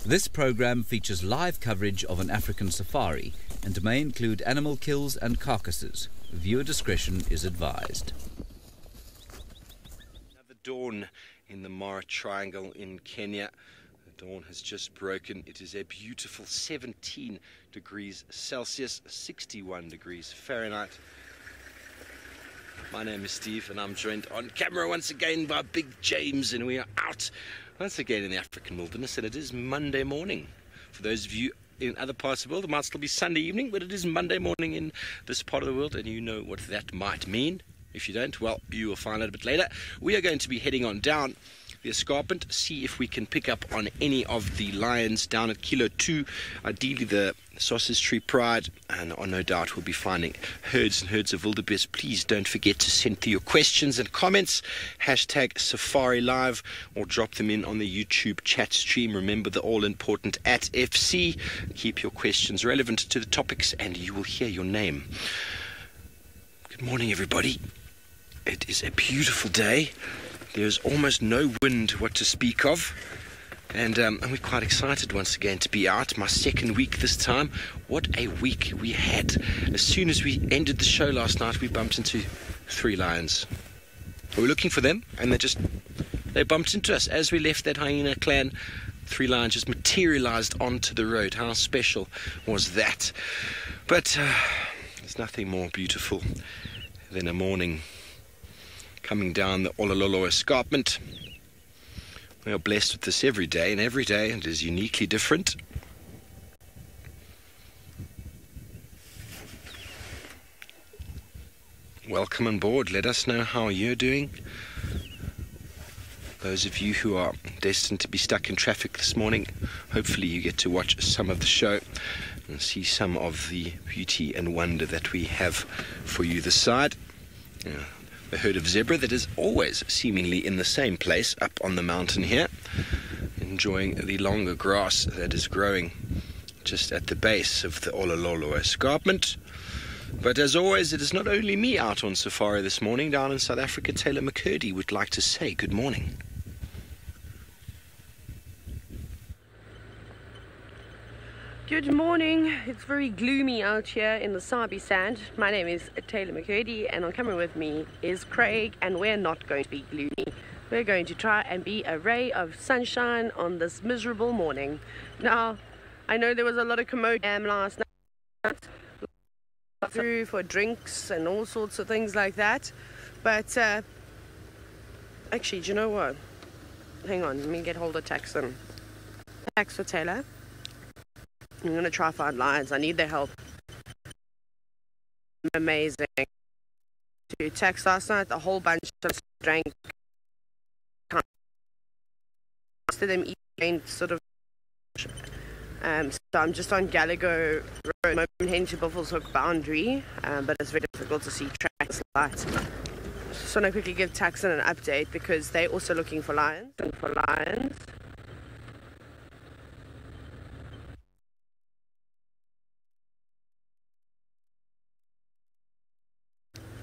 This program features live coverage of an African safari and may include animal kills and carcasses. Viewer discretion is advised. Another dawn in the Mara Triangle in Kenya. The dawn has just broken. It is a beautiful 17 degrees Celsius, 61 degrees Fahrenheit. My name is Steve and I'm joined on camera once again by Big James, and we are out once again in the African wilderness, and it is Monday morning. For those of you in other parts of the world, it might still be Sunday evening, but it is Monday morning in this part of the world, and you know what that might mean. If you don't, well, you will find out a bit later. We are going to be heading on down the escarpment, see if we can pick up on any of the lions down at Kilo 2, ideally the Sausage Tree Pride, and no doubt we'll be finding herds and herds of wildebeest. Please don't forget to send through your questions and comments, hashtag SafariLive, or drop them in on the YouTube chat stream. Remember the all-important @FC. Keep your questions relevant to the topics and you will hear your name. Good morning, everybody. It is a beautiful day. There's almost no wind what to speak of, and we're quite excited once again to be out. My second week this time. What a week we had. As soon as we ended the show last night, we bumped into 3 lions. We were looking for them, and they bumped into us. As we left that hyena clan, 3 lions just materialized onto the road. How special was that? But there's nothing more beautiful than a morning coming down the Olololo escarpment. We are blessed with this every day, and every day it is uniquely different. Welcome on board. Let us know how you're doing. Those of you who are destined to be stuck in traffic this morning, hopefully you get to watch some of the show and see some of the beauty and wonder that we have for you this side. A herd of zebra that is always seemingly in the same place up on the mountain here, enjoying the longer grass that is growing just at the base of the Olololo escarpment. But as always, it is not only me out on safari this morning. Down in South Africa, Taylor McCurdy would like to say good morning. Good morning. It's very gloomy out here in the Sabi Sand. My name is Taylor McCurdy, and on camera with me is Craig, and we're not going to be gloomy. We're going to try and be a ray of sunshine on this miserable morning. Now, I know there was a lot of commotion last night through for drinks and all sorts of things like that, but actually, do you know what? Hang on, let me get hold of Taxon. Tax for Taylor. I'm going to try find lions. I need their help. Amazing. To text last night, a whole bunch of drank. To them eating sort of. So I'm just on Gallagher Road, heading to Buffelshoek boundary, but it's very difficult to see tracks lights. Just want to quickly give Taxon an update because they're also looking for lions.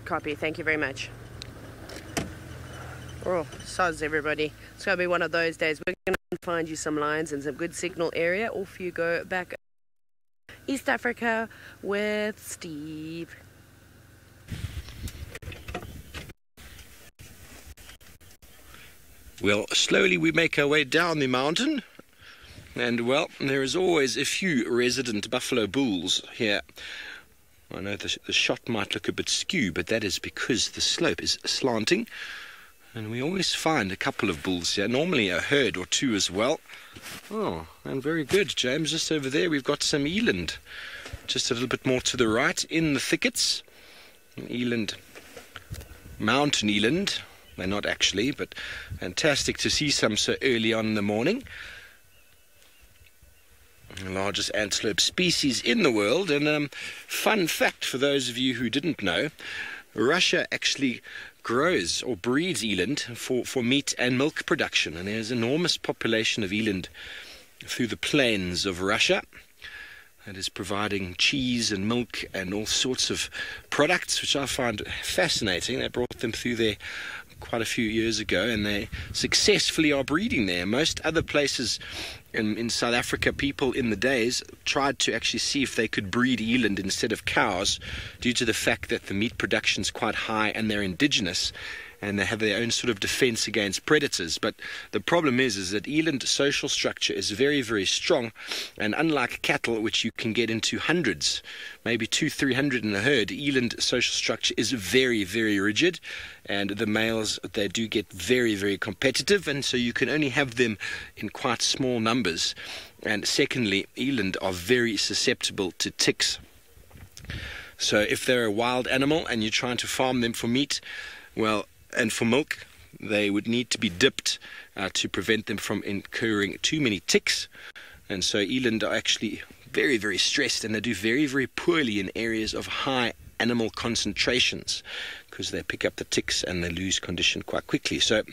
Copy, thank you very much. Oh, soz everybody. It's going to be one of those days. We're going to find you some lions in some good signal area. Off you go back East Africa with Steve. Well, slowly we make our way down the mountain, and well, there is always a few resident buffalo bulls here. I know the shot might look a bit skew, but that is because the slope is slanting, and we always find a couple of bulls here, normally a herd or 2 as well. Oh, and very good, James. Just over there we've got some eland, just a little bit more to the right in the thickets. Eland, mountain eland, they're not actually, but fantastic to see some so early on in the morning. The largest antelope species in the world, and fun fact for those of you who didn't know, Russia actually grows or breeds eland for meat and milk production, and there's an enormous population of eland through the plains of Russia that is providing cheese and milk and all sorts of products, which I find fascinating. They brought them through their quite a few years ago, and they successfully are breeding there. Most other places in South Africa, people in the days tried to actually see if they could breed eland instead of cows, due to the fact that the meat production is quite high and they're indigenous, and they have their own sort of defense against predators. But the problem is that eland social structure is very, very strong, and unlike cattle, which you can get into hundreds, maybe 200-300 in a herd, eland social structure is very, very rigid, and the males, they do get very, very competitive, and so you can only have them in quite small numbers. And secondly, eland are very susceptible to ticks. So if they're a wild animal and you're trying to farm them for meat, well, and for milk, they would need to be dipped to prevent them from incurring too many ticks. And so eland are actually very, very stressed, and they do very, very poorly in areas of high animal concentrations, because they pick up the ticks and they lose condition quite quickly. So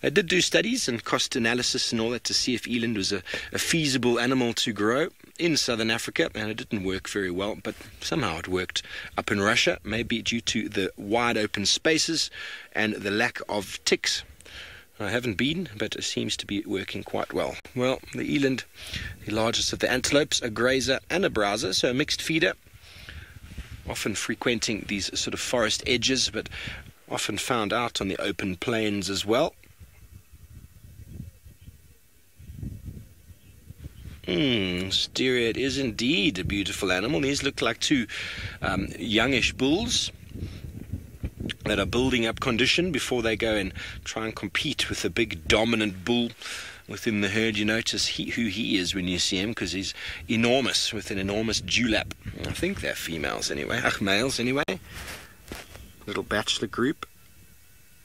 they did do studies and cost analysis and all that to see if eland was a feasible animal to grow in southern Africa, and it didn't work very well, but somehow it worked up in Russia, maybe due to the wide open spaces and the lack of ticks. I haven't been, but it seems to be working quite well. Well, the eland, the largest of the antelopes, a grazer and a browser, so a mixed feeder, often frequenting these sort of forest edges, but often found out on the open plains as well. Styria is indeed a beautiful animal. These look like two youngish bulls that are building up condition before they go and try and compete with the big dominant bull within the herd. You notice who he is when you see him, because he's enormous, with an enormous dewlap. I think they're females anyway, males anyway. Little bachelor group.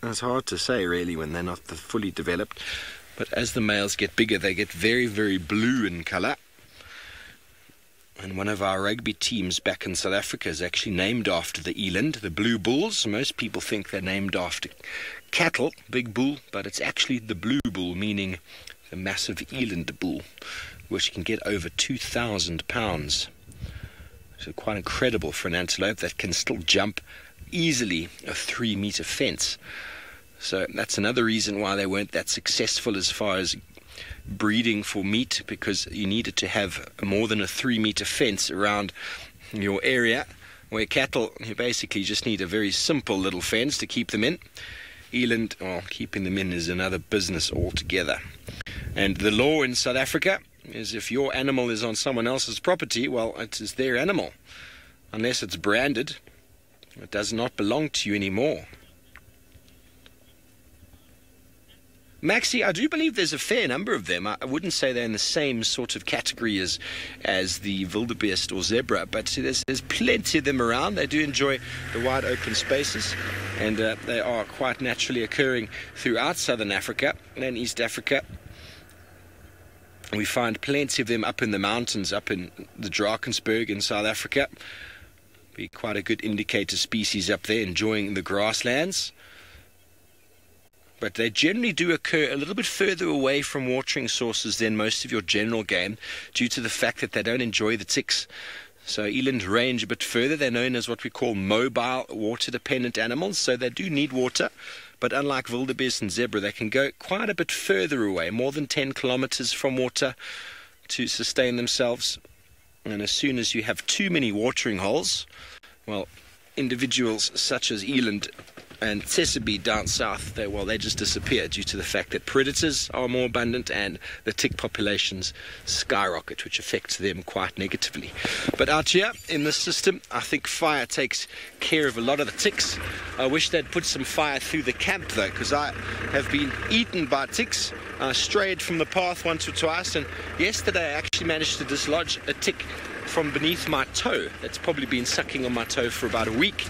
It's hard to say really when they're not fully developed, but as the males get bigger, they get very, very blue in colour. And one of our rugby teams back in South Africa is actually named after the eland, the blue bulls. Most people think they're named after cattle, big bull, but it's actually the blue bull, meaning the massive eland bull, which can get over 2,000 pounds. So quite incredible for an antelope that can still jump easily a 3-meter fence. So that's another reason why they weren't that successful as far as breeding for meat, because you needed to have more than a 3-meter fence around your area, where cattle, you basically just need a very simple little fence to keep them in. Eland, well, keeping them in is another business altogether. And the law in South Africa is if your animal is on someone else's property, well, it is their animal. Unless it's branded, it does not belong to you anymore. Maxi, I do believe there's a fair number of them. I wouldn't say they're in the same sort of category as the wildebeest or zebra, but there's plenty of them around. They do enjoy the wide open spaces, and they are quite naturally occurring throughout southern Africa and East Africa. We find plenty of them up in the mountains, up in the Drakensberg in South Africa. Be quite a good indicator species up there, enjoying the grasslands. But they generally do occur a little bit further away from watering sources than most of your general game, due to the fact that they don't enjoy the ticks. So eland range a bit further. They're known as what we call mobile, water-dependent animals, so they do need water. But unlike wildebeest and zebra, they can go quite a bit further away, more than 10 kilometers from water, to sustain themselves. And as soon as you have too many watering holes, well, individuals such as eland and tsessebe down south, they just disappear due to the fact that predators are more abundant and the tick populations skyrocket, which affects them quite negatively. But out here in this system, I think fire takes care of a lot of the ticks. I wish they'd put some fire through the camp though, because I have been eaten by ticks. I strayed from the path once or twice, and yesterday I actually managed to dislodge a tick from beneath my toe. That's probably been sucking on my toe for about a week.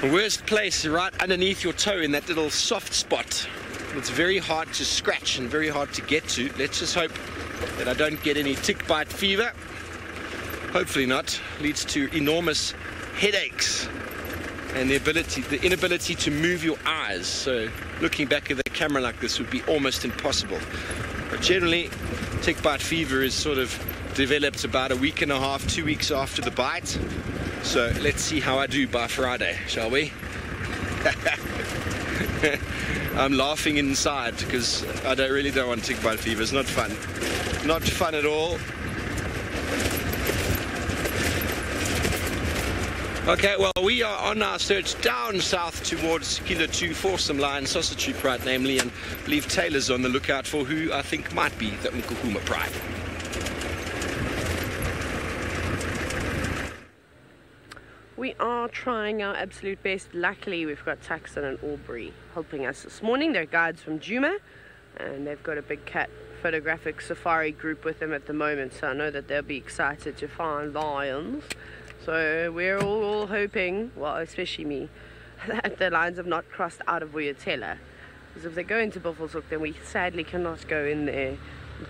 The worst place, right underneath your toe, in that little soft spot. It's very hard to scratch and very hard to get to. Let's just hope that I don't get any tick bite fever. Hopefully not. Leads to enormous headaches and the inability to move your eyes. So looking back at the camera like this would be almost impossible. But generally, tick bite fever is sort of developed about a week and a half, 2 weeks after the bite. So let's see how I do by Friday, shall we? I'm laughing inside because I really don't want tick bite fever. It's not fun. Not fun at all. Okay, well, we are on our search down south towards Kilo 2 for some lion sausage pride, namely, and I believe Taylor's on the lookout for who I think might be the Nkukuma pride. We are trying our absolute best. Luckily, we've got Taxon and Aubrey helping us this morning. They're guides from Juma, and they've got a big cat photographic safari group with them at the moment, so I know that they'll be excited to find lions. So we're all hoping, well, especially me, that the lions have not crossed out of Vuyatela. Because if they go into Buffelshoek, then we sadly cannot go in there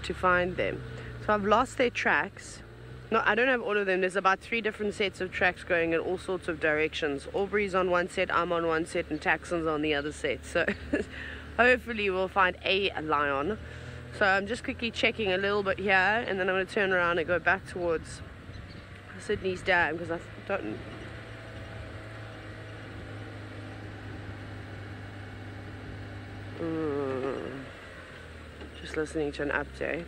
to find them. So I've lost their tracks. No, I don't have all of them. There's about 3 different sets of tracks going in all sorts of directions. Aubrey's on one set, I'm on one set, and Taxon's on the other set. So hopefully we'll find a lion. So I'm just quickly checking a little bit here, and then I'm going to turn around and go back towards Sydney's Dam, because I don't... Just listening to an update.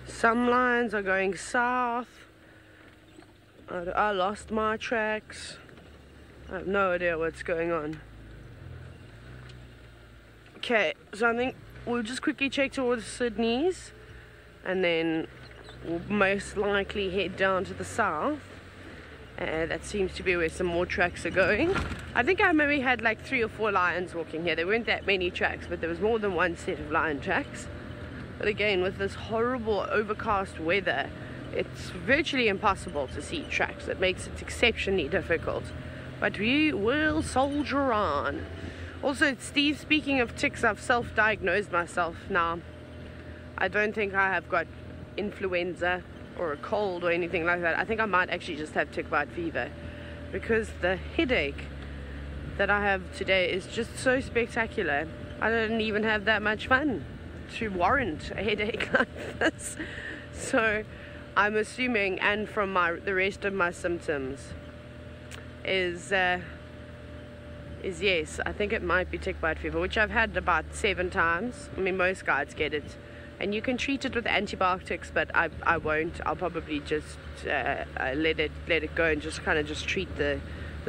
Some lines are going south. I lost my tracks. I have no idea what's going on. Okay, so I think we'll just quickly check towards Sydney's, and then we'll most likely head down to the south. That seems to be where some more tracks are going. I think I maybe had like 3 or 4 lions walking here. There weren't that many tracks, but there was more than one set of lion tracks. But again, with this horrible overcast weather, it's virtually impossible to see tracks. It makes it exceptionally difficult. But we will soldier on. Also, Steve, speaking of ticks, I've self-diagnosed myself now. I don't think I have got influenza or a cold or anything like that. I think I might actually just have tick bite fever, because the headache that I have today is just so spectacular. I didn't even have that much fun to warrant a headache like this. So I'm assuming, and from the rest of my symptoms, is yes, I think it might be tick bite fever, which I've had about 7 times. I mean, most guys get it, and you can treat it with antibiotics, but I won't. I'll probably just let it go and just kind of treat the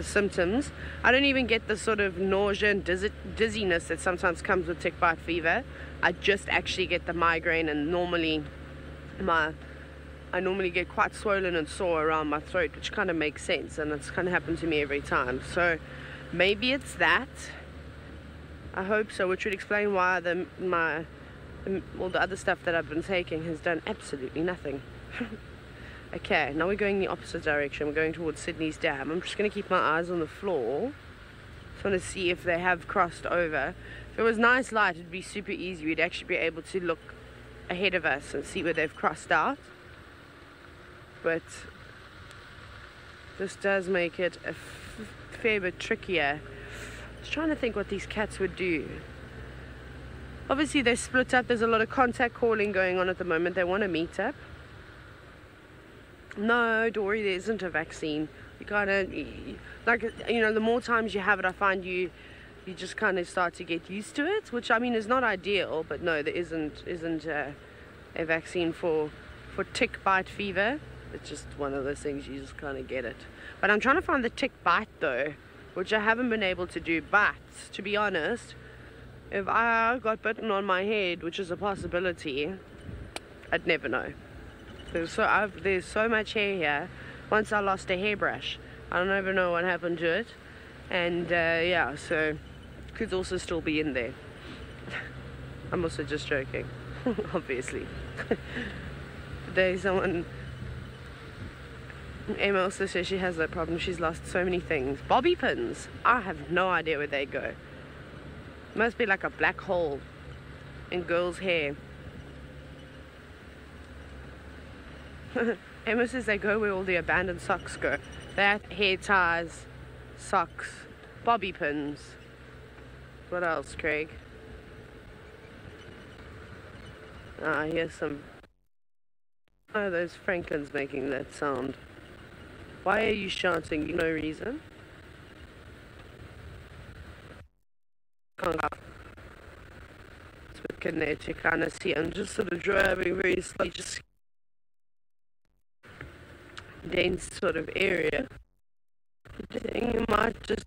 symptoms. I don't even get the sort of nausea and dizziness that sometimes comes with tick bite fever. I just actually get the migraine, and normally I normally get quite swollen and sore around my throat, which kind of makes sense, and it's kind of happened to me every time. So maybe it's that. I hope so, which would explain why all the other stuff that I've been taking has done absolutely nothing. Okay, now we're going the opposite direction. We're going towards Sydney's Dam. I'm just going to keep my eyes on the floor. Just want to see if they have crossed over. If it was nice light, it'd be super easy. We'd actually be able to look ahead of us and see where they've crossed out. But this does make it a fair bit trickier. I was trying to think what these cats would do. Obviously they're split up. There's a lot of contact calling going on at the moment. They want to meet up. No, Dory, there isn't a vaccine. You kind of, like, you know, the more times you have it, I find you just kind of start to get used to it, which I mean is not ideal. But no, there isn't a vaccine for tick bite fever. It's just one of those things, you just kind of get it. But I'm trying to find the tick bite though, which I haven't been able to do. But to be honest, if I got bitten on my head, which is a possibility, I'd never know. There's so much hair here. Once I lost a hairbrush, I don't even know what happened to it, and yeah, so could also still be in there. I'm also just joking, obviously. There's someone. Emma also says she has that problem. She's lost so many things. Bobby pins. I have no idea where they go. Must be like a black hole in girls' hair. Emma says they go where all the abandoned socks go. That, hair ties, socks, bobby pins. What else, Craig? Ah, here's some... Oh, those Franklin's making that sound. Why are you shouting? No reason. Can't go in there to kind of see. I'm just sort of driving very slowly, just dense sort of area. I think you might just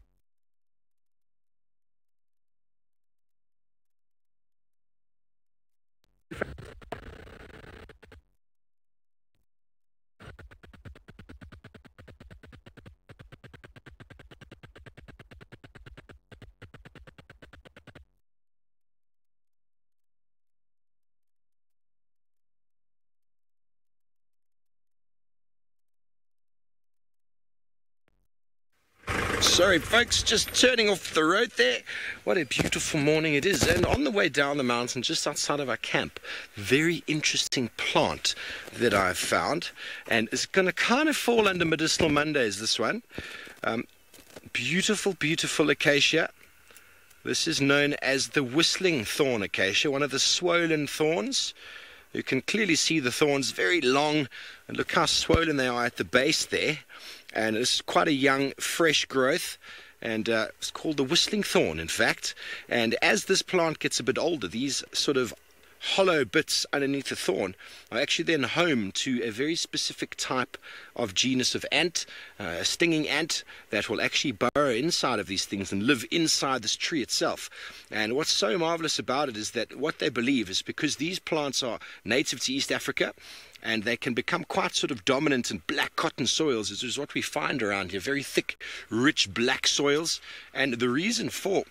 Sorry folks, just turning off the road there. What a beautiful morning it is. And on the way down the mountain, just outside of our camp, very interesting plant that I've found. And it's going to kind of fall under Medicinal Mondays, this one. Beautiful, beautiful acacia. This is known as the whistling thorn acacia, one of the swollen thorns. You can clearly see the thorns very long, and look how swollen they are at the base there. And it's quite a young, fresh growth, and it's called the whistling thorn, in fact. And as this plant gets a bit older, these sort of hollow bits underneath the thorn are actually then home to a very specific type of genus of ant, a stinging ant that will actually burrow inside of these things and live inside this tree itself. And what's so marvelous about it is that what they believe is because these plants are native to East Africa, and they can become quite sort of dominant in black cotton soils, which is what we find around here, very thick, rich black soils. And the reason for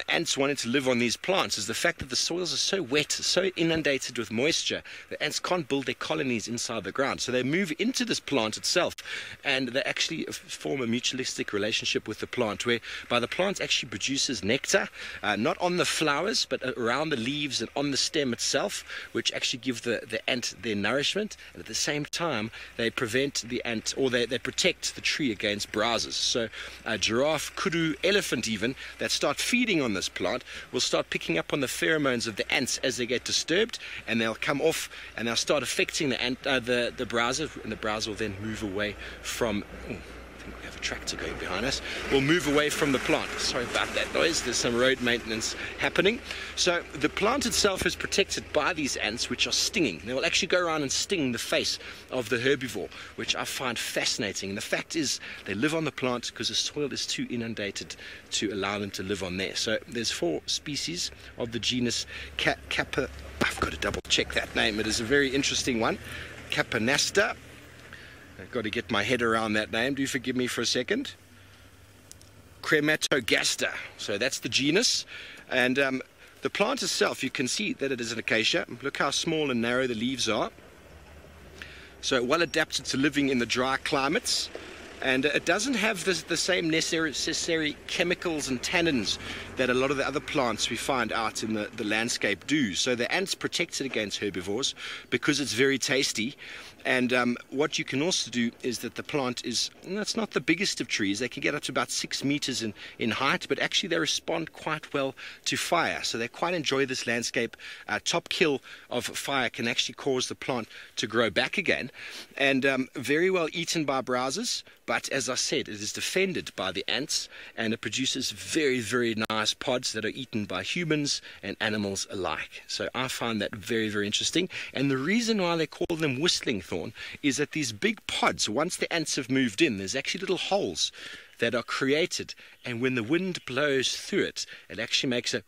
ants wanting to live on these plants is the fact that the soils are so wet, so inundated with moisture, the ants can't build their colonies inside the ground. So they move into this plant itself, and they actually form a mutualistic relationship with the plant, whereby the plant actually produces nectar, not on the flowers, but around the leaves and on the stem itself, which actually give the ant their nourishment, and at the same time they prevent the ant, or they protect the tree against browsers. So a giraffe, kudu, elephant even, that start feeding on this plant will start picking up on the pheromones of the ants as they get disturbed, and they'll come off and they'll start affecting the ant, the browser, and the browser will then move away from I think we have a tractor going behind us. We'll move away from the plant. Sorry about that noise. There's some road maintenance happening. So the plant itself is protected by these ants, which are stinging. They will actually go around and sting the face of the herbivore, which I find fascinating. And the fact is, they live on the plant because the soil is too inundated to allow them to live on there. So there's 4 species of the genus Kappa. I've got to double check that name. It is a very interesting one. Capanasta. I've got to get my head around that name. Do forgive me for a second. Crematogaster. So that's the genus. And the plant itself, you can see that it is an acacia. Look how small and narrow the leaves are. So well adapted to living in the dry climates. And it doesn't have the same necessary chemicals and tannins that a lot of the other plants we find out in the landscape do. So the ant's protected against herbivores because it's very tasty. And what you can also do is that the plant is, it's not the biggest of trees. They can get up to about 6 meters in height, but actually they respond quite well to fire. So they quite enjoy this landscape. Top kill of fire can actually cause the plant to grow back again. And very well eaten by browsers. But as I said, it is defended by the ants, and it produces very, very nice pods that are eaten by humans and animals alike. So I find that very, very interesting. And the reason why they call them whistling thorn is that these big pods, once the ants have moved in, there's actually little holes that are created. And when the wind blows through it, it actually makes a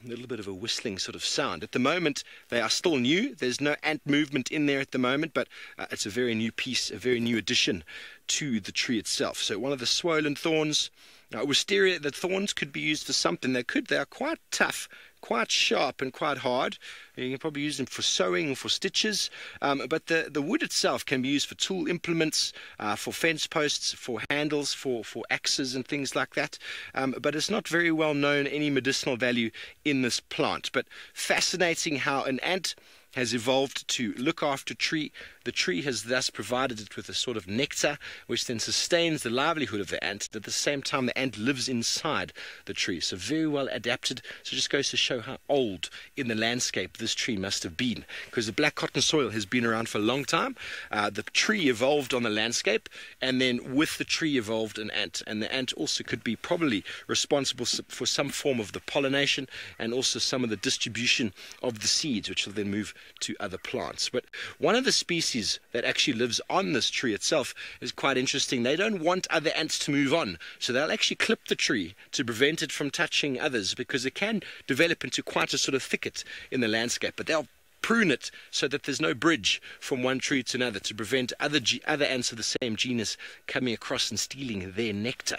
little bit of a whistling sort of sound. At the moment, they are still new. There's no ant movement in there at the moment, but it's a very new piece, a very new addition to the tree itself. So one of the swollen thorns, wisteria, the thorns could be used for something. They are quite tough, quite sharp and quite hard. You can probably use them for sewing or for stitches, but the wood itself can be used for tool implements, for fence posts, for handles, for axes and things like that. But it's not very well known any medicinal value in this plant. But fascinating how an ant has evolved to look after tree. The tree has thus provided it with a sort of nectar, which then sustains the livelihood of the ant. At the same time, the ant lives inside the tree, so very well adapted. So it just goes to show how old in the landscape this tree must have been, because the black cotton soil has been around for a long time. The tree evolved on the landscape, and then with the tree evolved an ant, and the ant also could be probably responsible for some form of the pollination and also some of the distribution of the seeds, which will then move to other plants. But one of the species that actually lives on this tree itself is quite interesting. They don't want other ants to move on, so they'll actually clip the tree to prevent it from touching others, because it can develop into quite a sort of thicket in the landscape, but they'll prune it so that there's no bridge from one tree to another to prevent other ants of the same genus coming across and stealing their nectar.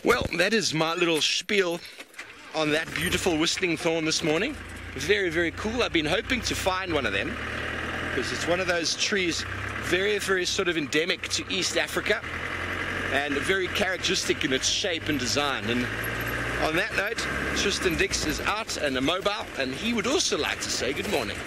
Well, that is my little spiel on that beautiful whistling thorn this morning. Very, very cool. I've been hoping to find one of them, because it's one of those trees very, very sort of endemic to East Africa and very characteristic in its shape and design. And on that note, Tristan Dix is out and immobile, and he would also like to say good morning.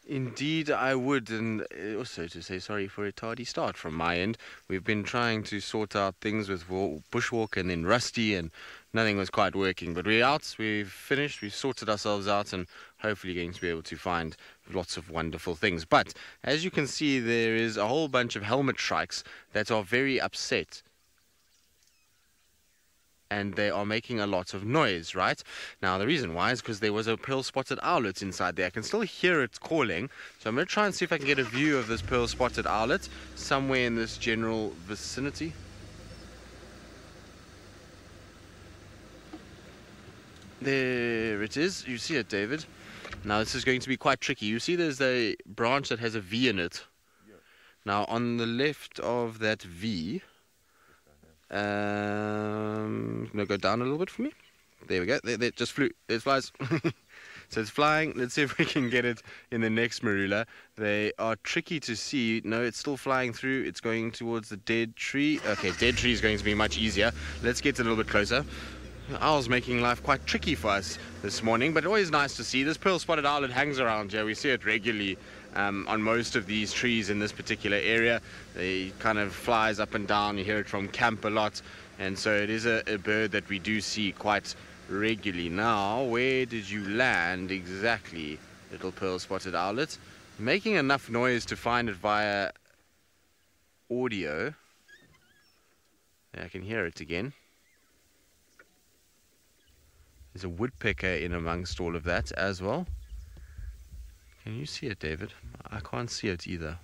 Indeed I would, and also to say sorry for a tardy start from my end. We've been trying to sort out things with Bushwalk and then Rusty, and nothing was quite working. But we're out, we've finished, we've sorted ourselves out, and hopefully going to be able to find lots of wonderful things. But as you can see, there is a whole bunch of helmet shrikes that are very upset, and they are making a lot of noise, right? Now, the reason why is because there was a pearl-spotted owlet inside there. I can still hear it calling, so I'm going to try and see if I can get a view of this pearl-spotted owlet somewhere in this general vicinity. There it is. You see it, David? Now, this is going to be quite tricky. You see there's a branch that has a V in it. Now, on the left of that V... no, go down a little bit for me. There we go. There, it just flew. It flies. So it's flying. Let's see if we can get it in the next marula. They are tricky to see. No, it's still flying through. It's going towards the dead tree. Okay, dead tree is going to be much easier. Let's get a little bit closer. The owl's making life quite tricky for us this morning, but always nice to see. This pearl-spotted owlet hangs around here. We see it regularly on most of these trees in this particular area. They kind of flies up and down. You hear it from camp a lot, and so it is a bird that we do see quite regularly. Now, where did you land exactly, little pearl-spotted owlet? Making enough noise to find it via audio. Yeah, I can hear it again. There's a woodpecker in amongst all of that as well. Can you see it, David? I can't see it either.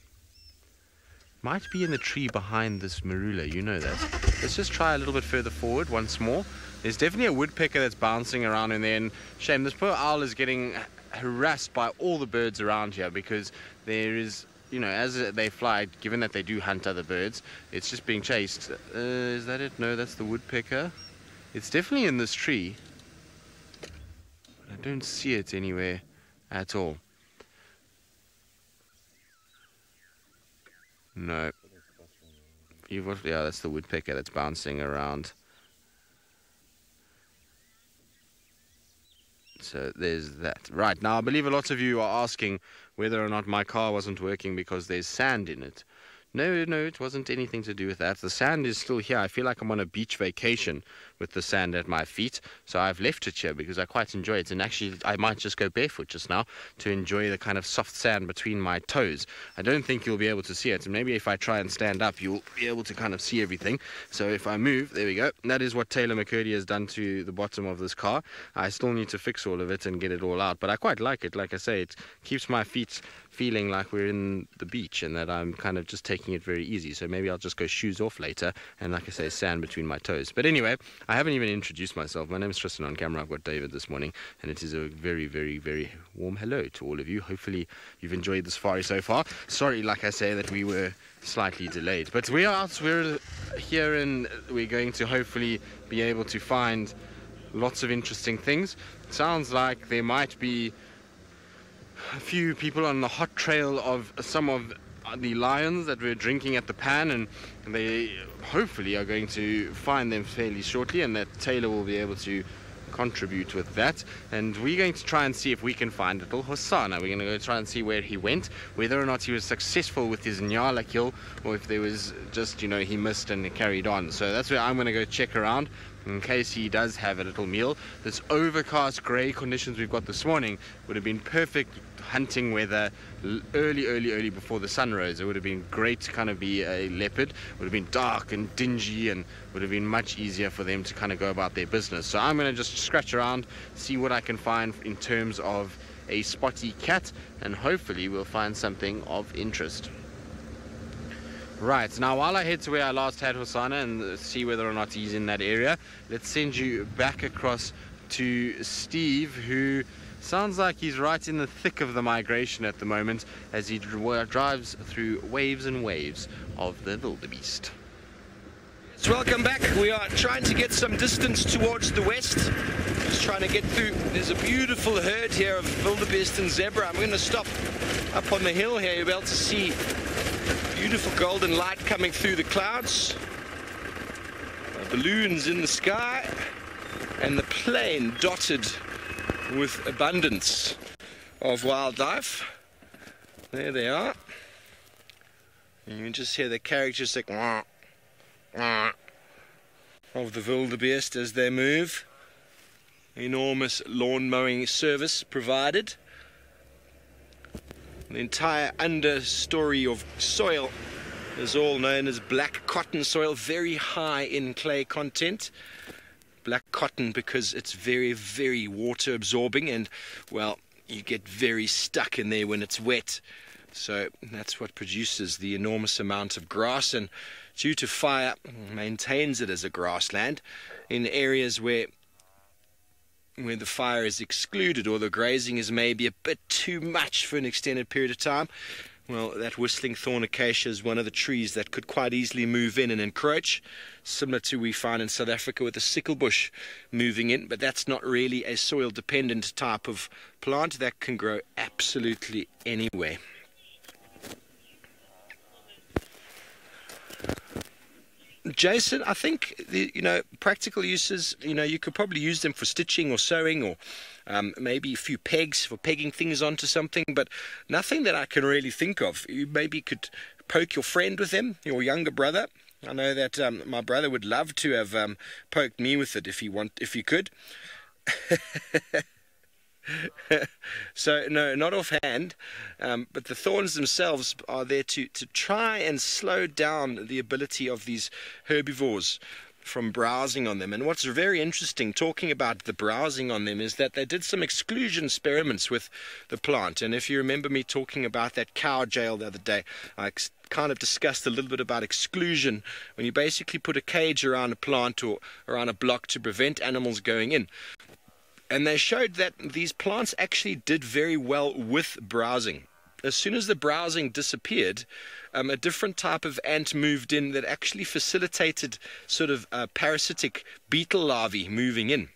Might be in the tree behind this marula, you know that. Let's just try a little bit further forward once more. There's definitely a woodpecker that's bouncing around in there, and shame, this poor owl is getting harassed by all the birds around here, because there is, you know, as they fly, given that they do hunt other birds, it's just being chased. Is that it? No, that's the woodpecker. It's definitely in this tree. I don't see it anywhere at all. No. Yeah, that's the woodpecker that's bouncing around. So there's that. Right, now I believe a lot of you are asking whether or not my car wasn't working because there's sand in it. No, it wasn't anything to do with that. The sand is still here. I feel like I'm on a beach vacation with the sand at my feet. So I've left it here because I quite enjoy it. And actually, I might just go barefoot just now to enjoy the kind of soft sand between my toes. I don't think you'll be able to see it. And maybe if I try and stand up, you'll be able to kind of see everything. So if I move, there we go. That is what Taylor McCurdy has done to the bottom of this car. I still need to fix all of it and get it all out. But I quite like it. Like I say, it keeps my feet feeling like we're in the beach and that I'm kind of just taking it very easy. So maybe I'll just go shoes off later and, like I say, sand between my toes. But anyway, I haven't even introduced myself. My name is Tristan. On camera I've got David this morning, and it is a very, very, very warm hello to all of you. Hopefully you've enjoyed the safari so far. Sorry, like I say, that we were slightly delayed, but we are out, we're here, and we're going to hopefully be able to find lots of interesting things. It sounds like there might be a few people on the hot trail of some of the lions that we're drinking at the pan, and they hopefully are going to find them fairly shortly, and that Taylor will be able to contribute with that. And we're going to try and see if we can find little Hosanna. We're going to go try and see where he went, whether or not he was successful with his Nyala kill, or if there was just, you know, he missed and it carried on. So that's where I'm going to go check around in case he does have a little meal. This overcast grey conditions we've got this morning would have been perfect hunting weather early before the sun rose. It would have been great to kind of be a leopard. It would have been dark and dingy and would have been much easier for them to kind of go about their business. So I'm going to just scratch around, see what I can find in terms of a spotty cat, and hopefully we'll find something of interest. Right, now while I head to where I last had Hosanna and see whether or not he's in that area, let's send you back across to Steve, who sounds like he's right in the thick of the migration at the moment as he drives through waves and waves of the wildebeest. So welcome back. We are trying to get some distance towards the west. Just trying to get through. There's a beautiful herd here of wildebeest and zebra. I'm going to stop up on the hill here. You'll be able to see beautiful golden light coming through the clouds, balloons in the sky, and the plain dotted with abundance of wildlife. There they are. And you can just hear the characteristic wah, wah of the wildebeest as they move. Enormous lawn mowing service provided. The entire understory of soil is all known as black cotton soil, very high in clay content. Black cotton because it's very, very water absorbing, and well, you get very stuck in there when it's wet. So that's what produces the enormous amount of grass, and due to fire maintains it as a grassland in areas where the fire is excluded or the grazing is maybe a bit too much for an extended period of time. Well, that whistling thorn acacia is one of the trees that could quite easily move in and encroach, similar to we find in South Africa with the sickle bush moving in, but that's not really a soil dependent type of plant that can grow absolutely anywhere. Jason, I think practical uses, you could probably use them for stitching or sewing, or maybe a few pegs for pegging things onto something, but nothing that I can really think of. You maybe could poke your friend with them, your younger brother. I know that my brother would love to have poked me with it if he could. So no, not offhand, but the thorns themselves are there to try and slow down the ability of these herbivores from browsing on them. And what's very interesting, talking about the browsing on them, is that they did some exclusion experiments with the plant. And if you remember me talking about that cow jail the other day, I kind of discussed a little bit about exclusion, when you basically put a cage around a plant or around a block to prevent animals going in. And they showed that these plants actually did very well with browsing. As soon as the browsing disappeared, a different type of ant moved in that actually facilitated sort of parasitic beetle larvae moving in.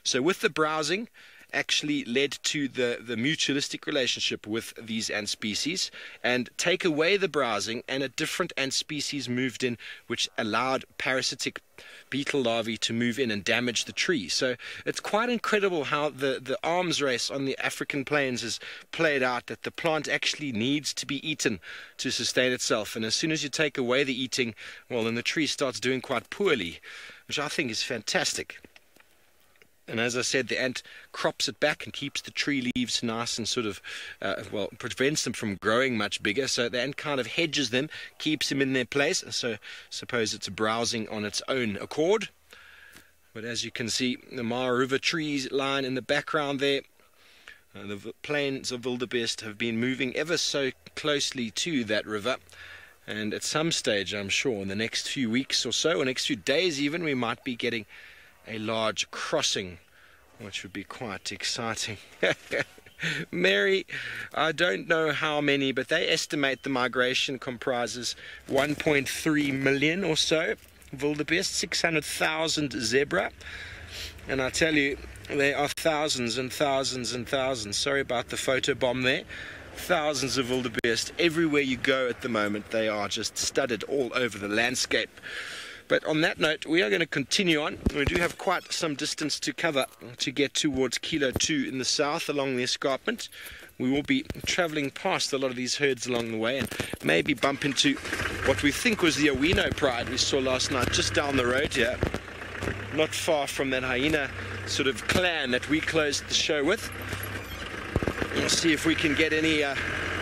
So with the browsing, actually led to the mutualistic relationship with these ant species, and take away the browsing and a different ant species moved in, which allowed parasitic beetle larvae to move in and damage the tree. So it's quite incredible how the arms race on the African plains is played out, that the plant actually needs to be eaten to sustain itself, and as soon as you take away the eating, well, then the tree starts doing quite poorly, which I think is fantastic. And as I said, the ant crops it back and keeps the tree leaves nice and sort of, prevents them from growing much bigger. So the ant kind of hedges them, keeps them in their place. So suppose it's browsing on its own accord. But as you can see, the Mara River trees line in the background there. The plains of wildebeest have been moving ever so closely to that river. And at some stage, I'm sure, in the next few weeks or so, or next few days even, we might be getting a large crossing, which would be quite exciting. Mary, I don't know how many, but they estimate the migration comprises 1.3 million or so wildebeest, 600,000 zebra, and I tell you, there are thousands and thousands and thousands. Sorry about the photo bomb there. Thousands of wildebeest everywhere you go at the moment. They are just studded all over the landscape. But on that note, we are going to continue on. We do have quite some distance to cover to get towards Kilo 2 in the south along the escarpment. We will be travelling past a lot of these herds along the way and maybe bump into what we think was the Owino pride we saw last night just down the road here. Not far from that hyena sort of clan that we closed the show with. We'll see if we can get any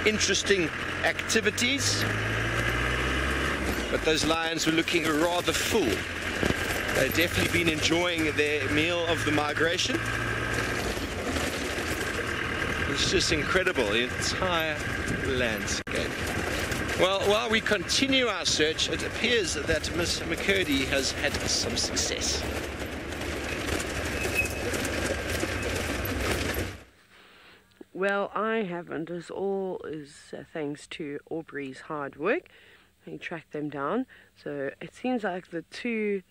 interesting activities. But those lions were looking rather full. They've definitely been enjoying their meal of the migration. It's just incredible, the entire landscape. Well, while we continue our search, it appears that Miss McCurdy has had some success. Well, I haven't. This all is thanks to Aubrey's hard work. He tracked them down. So it seems like the two...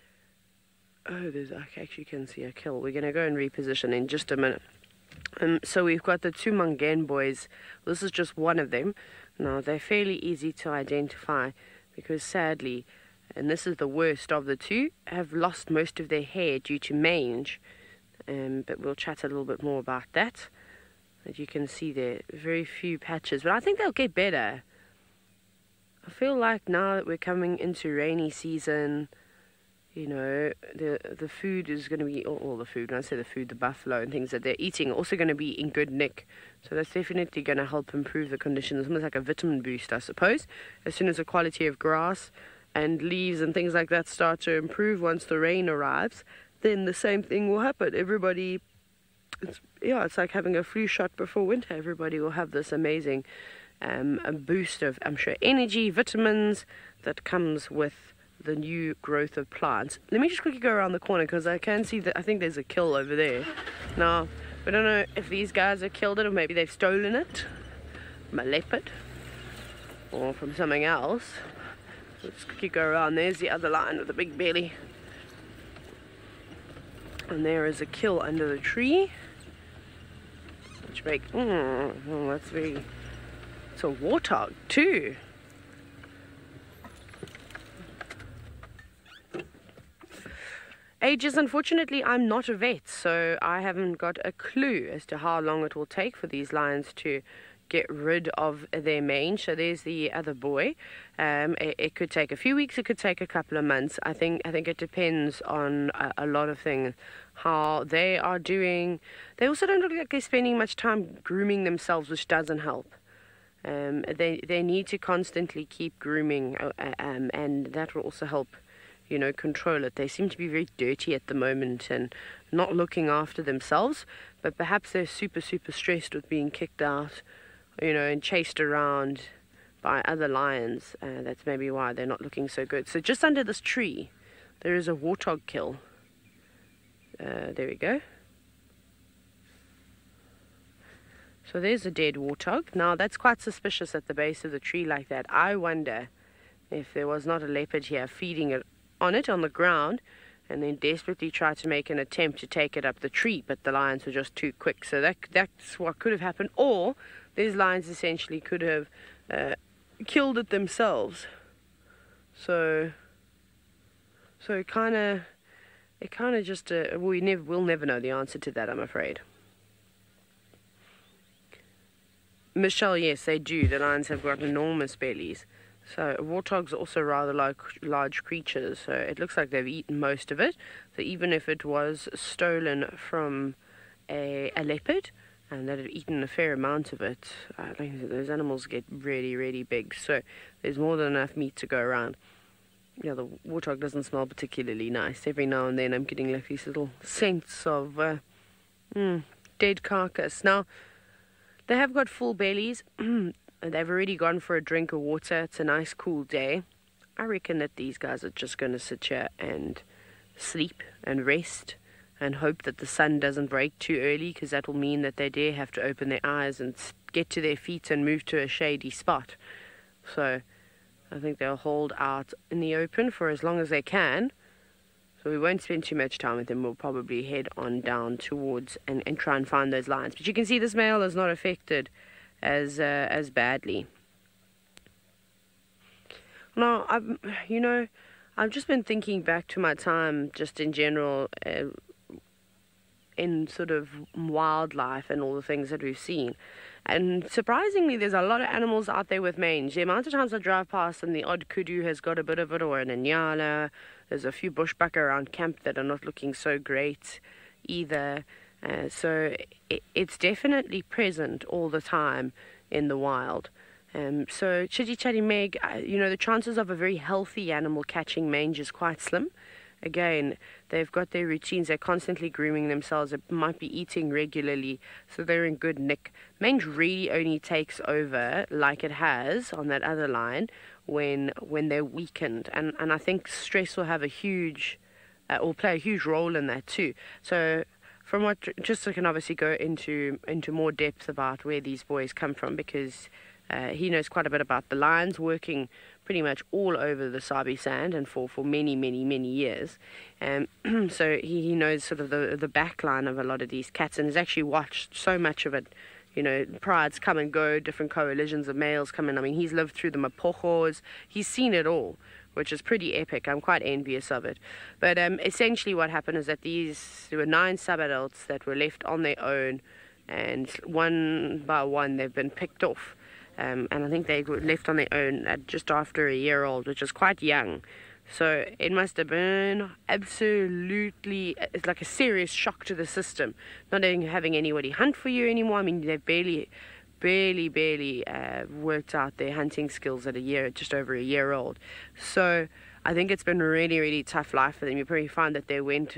Oh, I actually can see a kill. We're going to go and reposition in just a minute. So we've got the two Mangan boys. This is just one of them. Now, they're fairly easy to identify because sadly, and this is the worst of the two, have lost most of their hair due to mange. But we'll chat a little bit more about that. As you can see there, very few patches. But I think they'll get better. I feel like now that we're coming into rainy season, you know, the food is going to be, all the food, when I say the food, the buffalo and things that they're eating are also going to be in good nick. So that's definitely going to help improve the conditions. It's almost like a vitamin boost, I suppose. As soon as the quality of grass and leaves and things like that start to improve once the rain arrives, then the same thing will happen. Everybody, it's like having a flu shot before winter. Everybody will have this amazing a boost of, I'm sure, energy, vitamins that comes with the new growth of plants. Let me just quickly go around the corner because I can see that I think there's a kill over there. Now, we don't know if these guys have killed it or maybe they've stolen it from a leopard or from something else. Let's quickly go around. There's the other lion with the big belly. And there is a kill under the tree. Which makes, that's very, it's a warthog too. Ages, unfortunately, I'm not a vet, so I haven't got a clue as to how long it will take for these lions to get rid of their mange. So there's the other boy. It could take a few weeks, it could take a couple of months. I think it depends on a lot of things, how they are doing. They also don't look like they're spending much time grooming themselves, which doesn't help. They need to constantly keep grooming, and that will also help, you know, control it. They seem to be very dirty at the moment and not looking after themselves, but perhaps they're super stressed with being kicked out, you know, and chased around by other lions. That's maybe why they're not looking so good. So just under this tree there is a warthog kill. There we go. So there's a dead warthog. Now that's quite suspicious at the base of the tree like that. I wonder if there was not a leopard here feeding it on the ground and then desperately tried to make an attempt to take it up the tree, but the lions were just too quick. So that's what could have happened. Or these lions essentially could have killed it themselves. So it kind of just we'll never know the answer to that, I'm afraid. Michelle, yes, they do. The lions have got enormous bellies. So warthogs are also rather large creatures, so it looks like they've eaten most of it. So even if it was stolen from a leopard, and that had eaten a fair amount of it, those animals get really big, so there's more than enough meat to go around. Yeah, the warthog doesn't smell particularly nice. Every now and then I'm getting like these little scents of dead carcass. Now, they have got full bellies. They've already gone for a drink of water. It's a nice cool day. I reckon that these guys are just going to sit here and sleep and rest and hope that the sun doesn't break too early, because that will mean that they dare have to open their eyes and get to their feet and move to a shady spot. So I think they'll hold out in the open for as long as they can. So we won't spend too much time with them. We'll probably head on down towards and try and find those lions. But you can see this male is not affected as badly. Now, I've just been thinking back to my time just in general in sort of wildlife and all the things that we've seen. And surprisingly, there's a lot of animals out there with mange. The amount of times I drive past and the odd kudu has got a bit of it, or an inyala. There's a few bushbuck around camp that are not looking so great either. So it's definitely present all the time in the wild. So Chitty Chatty Meg, the chances of a very healthy animal catching mange is quite slim. Again, they've got their routines. They're constantly grooming themselves. They might be eating regularly, so they're in good nick. Mange really only takes over, like it has on that other line, when they're weakened. And I think stress will have a huge, or play a huge role in that too. So from what, just so I can obviously go into more depth about where these boys come from, because he knows quite a bit about the lions, working pretty much all over the Sabi Sand and for many, many, many years. So he knows sort of the back line of a lot of these cats, and has actually watched so much of it. Prides come and go, different coalitions of males come in. I mean, he's lived through the Mapochos. He's seen it all, which is pretty epic. I'm quite envious of it. But essentially what happened is that there were 9 sub-adults that were left on their own, and one by one they've been picked off. And I think they were left on their own at just after a year old, which is quite young. So it must have been absolutely, it's like a serious shock to the system, not having anybody hunt for you anymore. I mean, they've barely worked out their hunting skills at just over a year old. So I think it's been a really, really tough life for them. You probably find that they went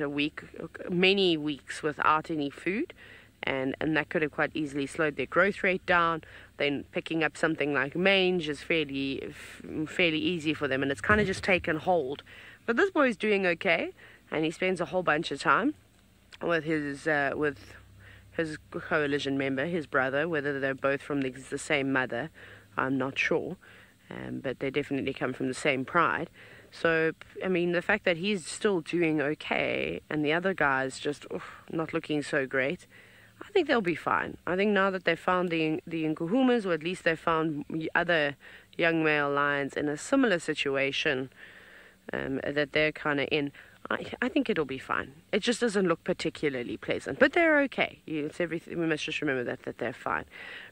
many weeks without any food. And that could have quite easily slowed their growth rate down. Then picking up something like mange is fairly easy for them, and it's kind of just taken hold. But this boy's doing okay, and he spends a whole bunch of time with his coalition member, his brother. Whether they're both from the same mother, I'm not sure, but they definitely come from the same pride. So, I mean, the fact that he's still doing okay, and the other guy's just not looking so great, I think they'll be fine. I think now that they've found the Nkuhumas, or at least they've found other young male lions in a similar situation that they're kind of in, I think it'll be fine. It just doesn't look particularly pleasant, but they're okay. It's everything. We must just remember that they're fine.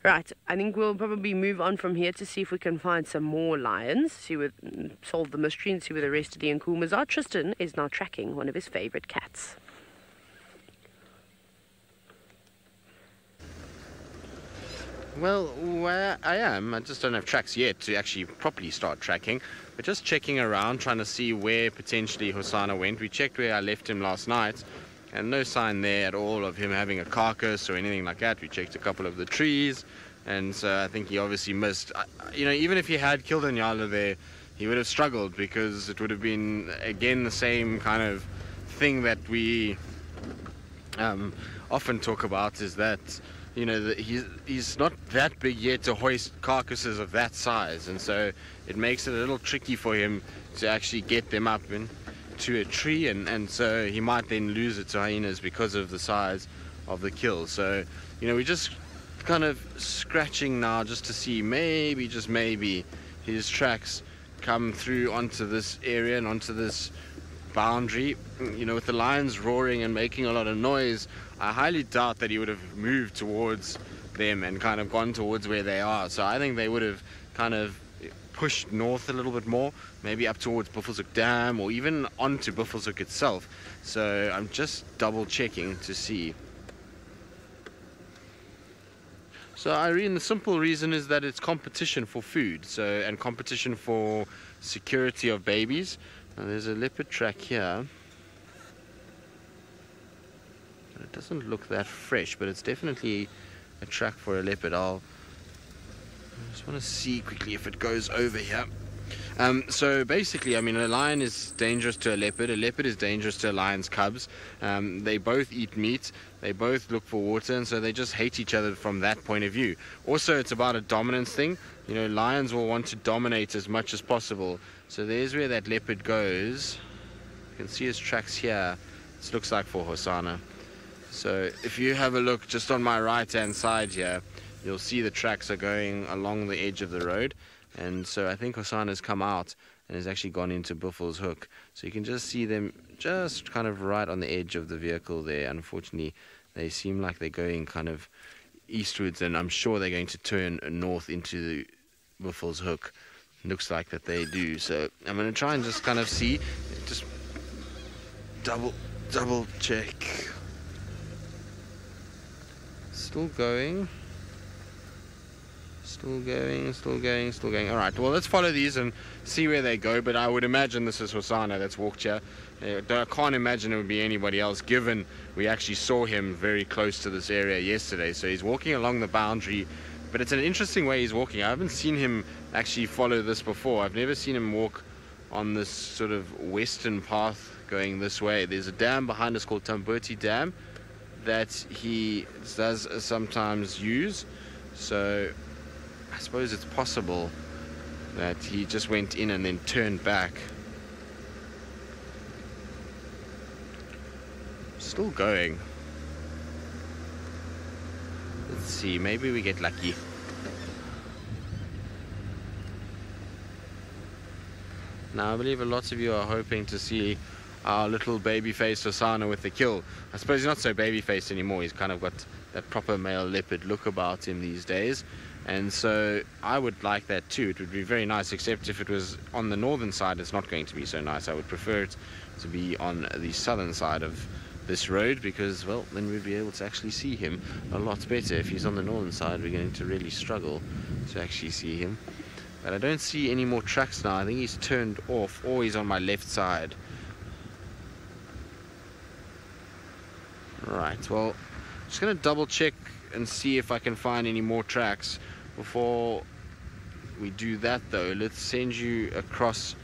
Right, I think we'll probably move on from here to see if we can find some more lions, solve the mystery and see where the rest of the Nkuhumas are. Tristan is now tracking one of his favorite cats. Well, where I am, I just don't have tracks yet to actually properly start tracking. We're just checking around, trying to see where potentially Hosanna went. We checked where I left him last night, and no sign there at all of him having a carcass or anything like that. We checked a couple of the trees, and so I think he obviously missed. Even if he had killed Nyala there, he would have struggled, because it would have been, again, the same kind of thing that we often talk about, is that he's not that big yet to hoist carcasses of that size, and so it makes it a little tricky for him to actually get them up into a tree, and so he might then lose it to hyenas because of the size of the kill. So we're just kind of scratching now just to see maybe, just maybe, his tracks come through onto this area and onto this boundary. With the lions roaring and making a lot of noise, I highly doubt that he would have moved towards them and kind of gone towards where they are. So I think they would have kind of pushed north a little bit more, maybe up towards Buffelshoek Dam, or even onto Buffelshoek itself. So I'm just double checking to see. So Irene, the simple reason is that it's competition for food, and competition for security of babies. Now, there's a leopard track here. It doesn't look that fresh, but it's definitely a track for a leopard. I just want to see quickly if it goes over here. So basically, I mean, a lion is dangerous to a leopard is dangerous to a lion's cubs. They both eat meat, they both look for water, and so they just hate each other from that point of view. Also, it's about a dominance thing. Lions will want to dominate as much as possible. So there's where that leopard goes. You can see his tracks here. This looks like for Hosanna. So if you have a look just on my right hand side here, you'll see the tracks are going along the edge of the road, and so I think Hosanna's come out and has actually gone into Buffalo's Hook. So you can just see them just kind of right on the edge of the vehicle there. Unfortunately, they seem like they're going kind of eastwards, and I'm sure they're going to turn north into Buffalo's Hook. Looks like that they do. So I'm going to try and just kind of see, just double check. Still going. Still going. All right, well, let's follow these and see where they go. But I would imagine this is Hosana that's walked here. I can't imagine it would be anybody else, given we actually saw him very close to this area yesterday. So he's walking along the boundary, but it's an interesting way he's walking. I haven't seen him actually follow this before. I've never seen him walk on this sort of western path going this way. There's a dam behind us called Tambuti Dam that he does sometimes use. So I suppose it's possible that he just went in and then turned back. Still going. Let's see, maybe we get lucky. Now, I believe a lot of you are hoping to see our little baby-faced Hosana with the kill. I suppose he's not so baby-faced anymore. He's kind of got that proper male leopard look about him these days. And so I would like that too. It would be very nice, except if it was on the northern side, it's not going to be so nice. I would prefer it to be on the southern side of this road, because, well, then we'd be able to actually see him a lot better. If he's on the northern side, we're going to really struggle to actually see him. But I don't see any more tracks now. I think he's turned off, or he's on my left side. Right, well, I'm just going to double check and see if I can find any more tracks. Before we do that, though, let's send you across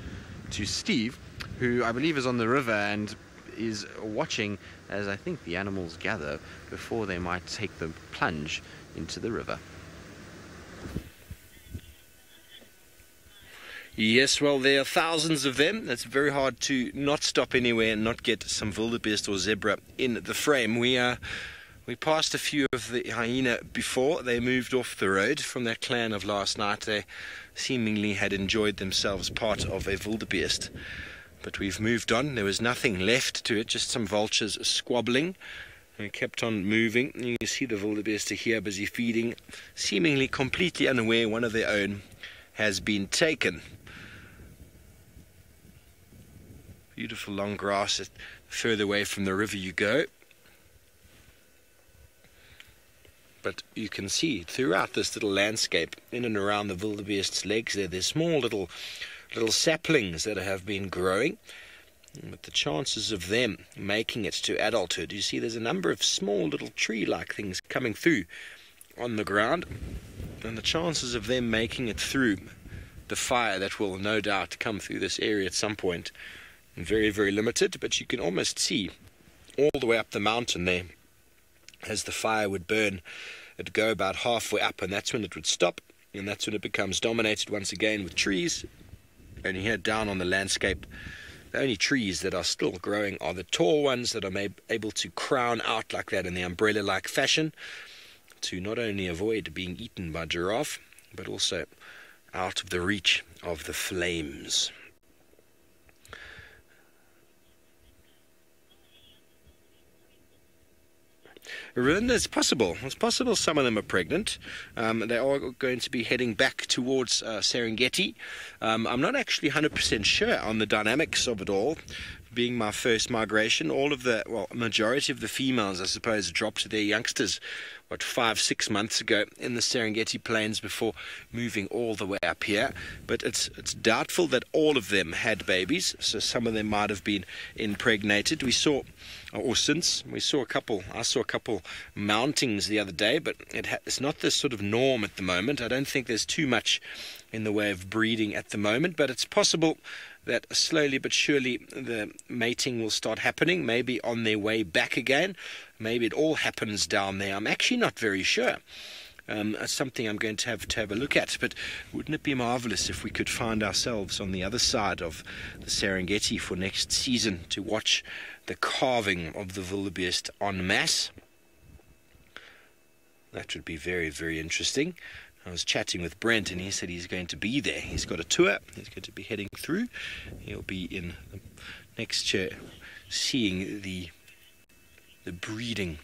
to Steve, who I believe is on the river and is watching as I think the animals gather before they might take the plunge into the river. Yes, well, there are thousands of them. It's very hard to not stop anywhere and not get some wildebeest or zebra in the frame. We passed a few of the hyena before. They moved off the road from that clan of last night. They seemingly had enjoyed themselves part of a wildebeest. But we've moved on. There was nothing left to it, just some vultures squabbling. And we kept on moving. You can see the wildebeest are here busy feeding, seemingly completely unaware one of their own has been taken. Beautiful long grass. The further away from the river you go. But you can see throughout this little landscape, in and around the wildebeest's legs, there's small little saplings that have been growing. But the chances of them making it to adulthood, you see there's a number of small little tree-like things coming through on the ground. And the chances of them making it through the fire that will no doubt come through this area at some point, very, very limited. But you can almost see all the way up the mountain there, as the fire would burn, it'd go about halfway up, and that's when it would stop, and that's when it becomes dominated once again with trees. And here down on the landscape, the only trees that are still growing are the tall ones that are able to crown out like that in the umbrella-like fashion, to not only avoid being eaten by giraffe, but also out of the reach of the flames. It's possible. It's possible some of them are pregnant. They are going to be heading back towards Serengeti. I'm not actually 100% sure on the dynamics of it all. Being my first migration, majority of the females, I suppose, dropped their youngsters, 5-6 months ago in the Serengeti plains before moving all the way up here. But it's doubtful that all of them had babies, so some of them might have been impregnated. I saw a couple mountings the other day, but it's not the sort of norm at the moment. I don't think there's too much in the way of breeding at the moment, but it's possible that slowly but surely the mating will start happening, maybe on their way back again. Maybe it all happens down there. I'm actually not very sure. It's something I'm going to have a look at. But wouldn't it be marvelous if we could find ourselves on the other side of the Serengeti for next season to watch the carving of the wildebeest en masse? That would be very, very interesting. I was chatting with Brent, and he said he's going to be there. He's got a tour. He's going to be heading through. He'll be in the next year seeing the breeding.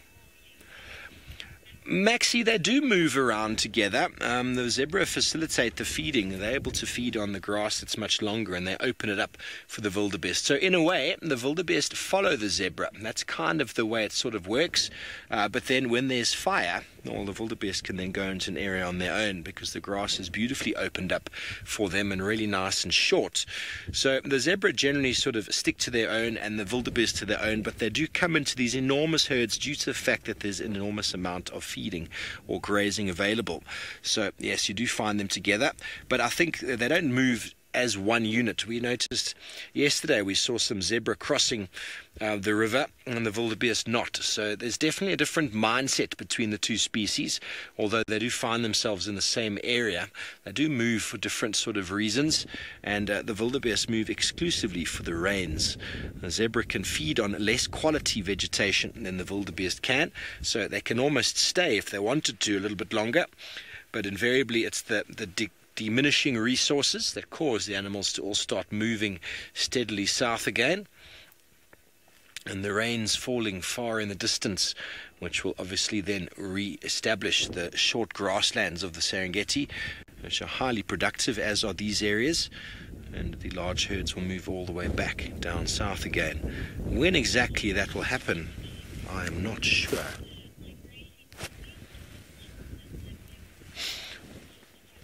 Maxie, they do move around together. The zebra facilitate the feeding. They're able to feed on the grass that's much longer, and they open it up for the wildebeest. So in a way, the wildebeest follow the zebra. That's kind of the way it sort of works. But then when there's fire, all the wildebeest can then go into an area on their own, because the grass is beautifully opened up for them and really nice and short. So the zebra generally sort of stick to their own, and the wildebeest to their own, but they do come into these enormous herds due to the fact that there's an enormous amount of feeding or grazing available. So yes, you do find them together, but I think they don't move as one unit. We noticed yesterday we saw some zebra crossing the river and the wildebeest not. So there's definitely a different mindset between the two species. Although they do find themselves in the same area, they do move for different sort of reasons, and the wildebeest move exclusively for the rains. The zebra can feed on less quality vegetation than the wildebeest can, so they can almost stay if they wanted to a little bit longer, but invariably it's the diminishing resources that cause the animals to all start moving steadily south again, and the rains falling far in the distance, which will obviously then re-establish the short grasslands of the Serengeti, which are highly productive, as are these areas, and the large herds will move all the way back down south again. When exactly that will happen, I am not sure.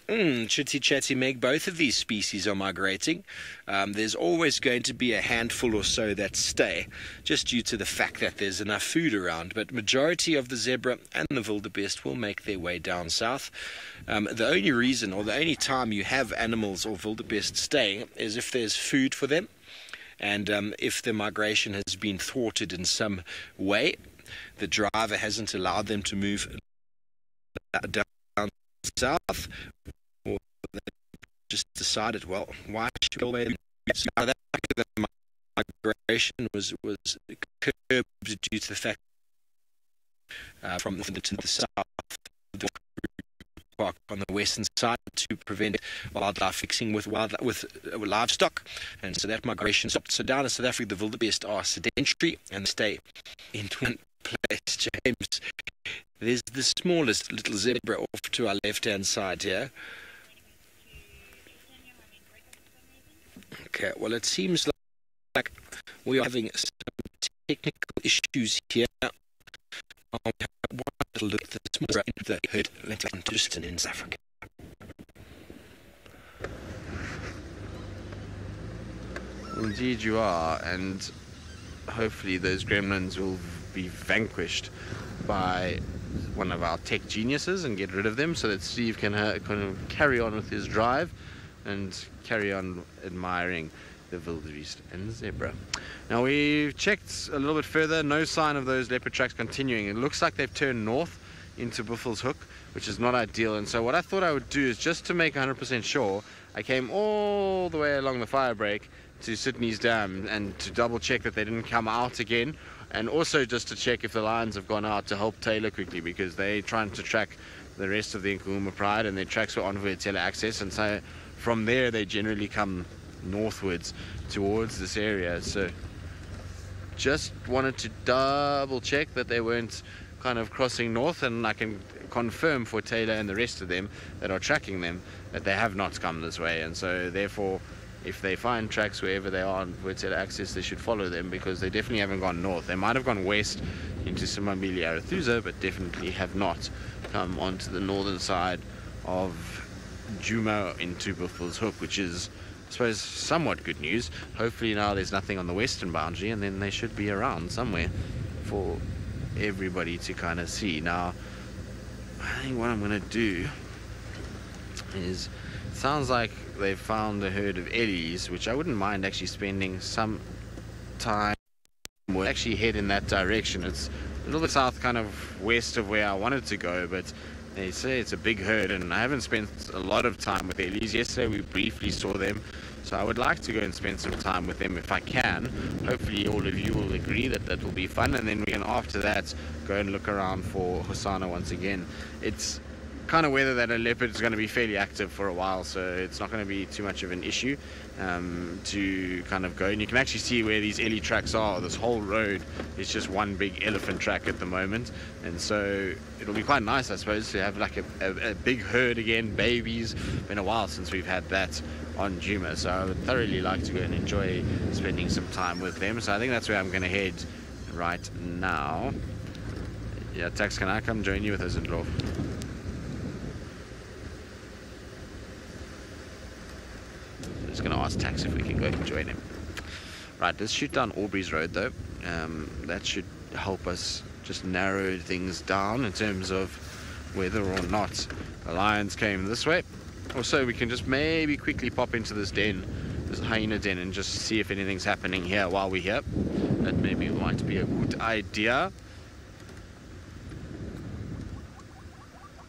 Chitty Chatty Meg, both of these species are migrating. There's always going to be a handful or so that stay, just due to the fact that there's enough food around, but majority of the zebra and the wildebeest will make their way down south. The only reason, or the only time you have animals or wildebeest staying, is if there's food for them, and if the migration has been thwarted in some way, the driver hasn't allowed them to move down south, or they just decided, well, why should we go away? So that the migration was curbed due to the fact from the to the south, the park on the western side, to prevent wildlife mixing with livestock, and so that migration stopped. So down in South Africa, the wildebeest are sedentary and stay in one place. James, there's the smallest little zebra off to our left-hand side here. Okay, well, it seems like we are having some technical issues here. I'll have one little look at the small the herd Niconico in South Africa. Indeed you are, and hopefully those gremlins will be vanquished by one of our tech geniuses and get rid of them, so that Steve can kind of carry on with his drive and carry on admiring the wildebeest and the zebra. Now, we've checked a little bit further, no sign of those leopard tracks continuing. It looks like they've turned north into Buffelshoek, which is not ideal, and so what I thought I would do is, just to make 100% sure, I came all the way along the fire break to Sydney's Dam and to double check that they didn't come out again, and also just to check if the lions have gone out to help Taylor quickly, because they're trying to track the rest of the Nkuhuma Pride, and their tracks were on Vuyatela access, and so from there they generally come northwards towards this area. So just wanted to double check that they weren't kind of crossing north, and I can confirm for Taylor and the rest of them that are tracking them that they have not come this way, and so therefore if they find tracks wherever they are on Vuyatela access, they should follow them, because they definitely haven't gone north. They might have gone west into Simambili Arathusa, but definitely have not come onto the northern side of Djuma into Buffelshoek, which is, I suppose, somewhat good news. Hopefully now there's nothing on the western boundary, and then they should be around somewhere for everybody to kind of see. Now, I think what I'm going to do is, it sounds like they've found a herd of Ellies, which I wouldn't mind actually spending some time. We'll actually head in that direction. It's a little bit south, kind of west of where I wanted to go, but they say it's a big herd, and I haven't spent a lot of time with Ellies. Yesterday we briefly saw them, so I would like to go and spend some time with them if I can. Hopefully all of you will agree that that will be fun, and then we can after that go and look around for Hosana once again. It's kind of weather that a leopard is going to be fairly active for a while, so it's not going to be too much of an issue to kind of go. And you can actually see where these ellie tracks are. This whole road is just one big elephant track at the moment, and so it'll be quite nice, I suppose, to have like a big herd again, babies. Been a while since we've had that on Djuma, so I would thoroughly like to go and enjoy spending some time with them. So I think that's where I'm going to head right now. Yeah, Tax, can I come join you with us in Dorf? I'm just going to ask Tax if we can go and join him. Right, let's shoot down Aubrey's Road though. That should help us just narrow things down in terms of whether or not the lions came this way. Also, we can just maybe quickly pop into this den, this hyena den, and just see if anything's happening here while we're here. That maybe might be a good idea.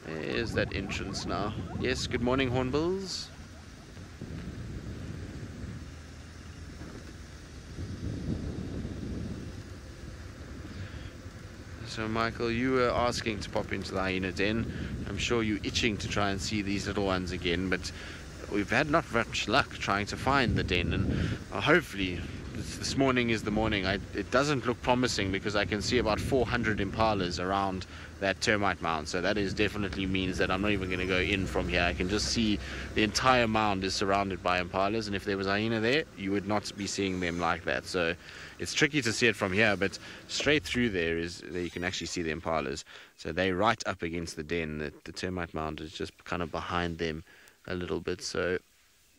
There's that entrance now. Yes, good morning, Hornbills. So Michael, you were asking to pop into the hyena den. I'm sure you're itching to try and see these little ones again, but we've had not much luck trying to find the den, and hopefully this morning is the morning. It doesn't look promising because I can see about 400 impalas around that termite mound, so that is definitely means that I'm not even going to go in from here. I can just see the entire mound is surrounded by impalas, and if there was a hyena there, you would not be seeing them like that. So it's tricky to see it from here, but straight through there you can actually see the impalas. So they're right up against the den. The termite mound is just kind of behind them a little bit, so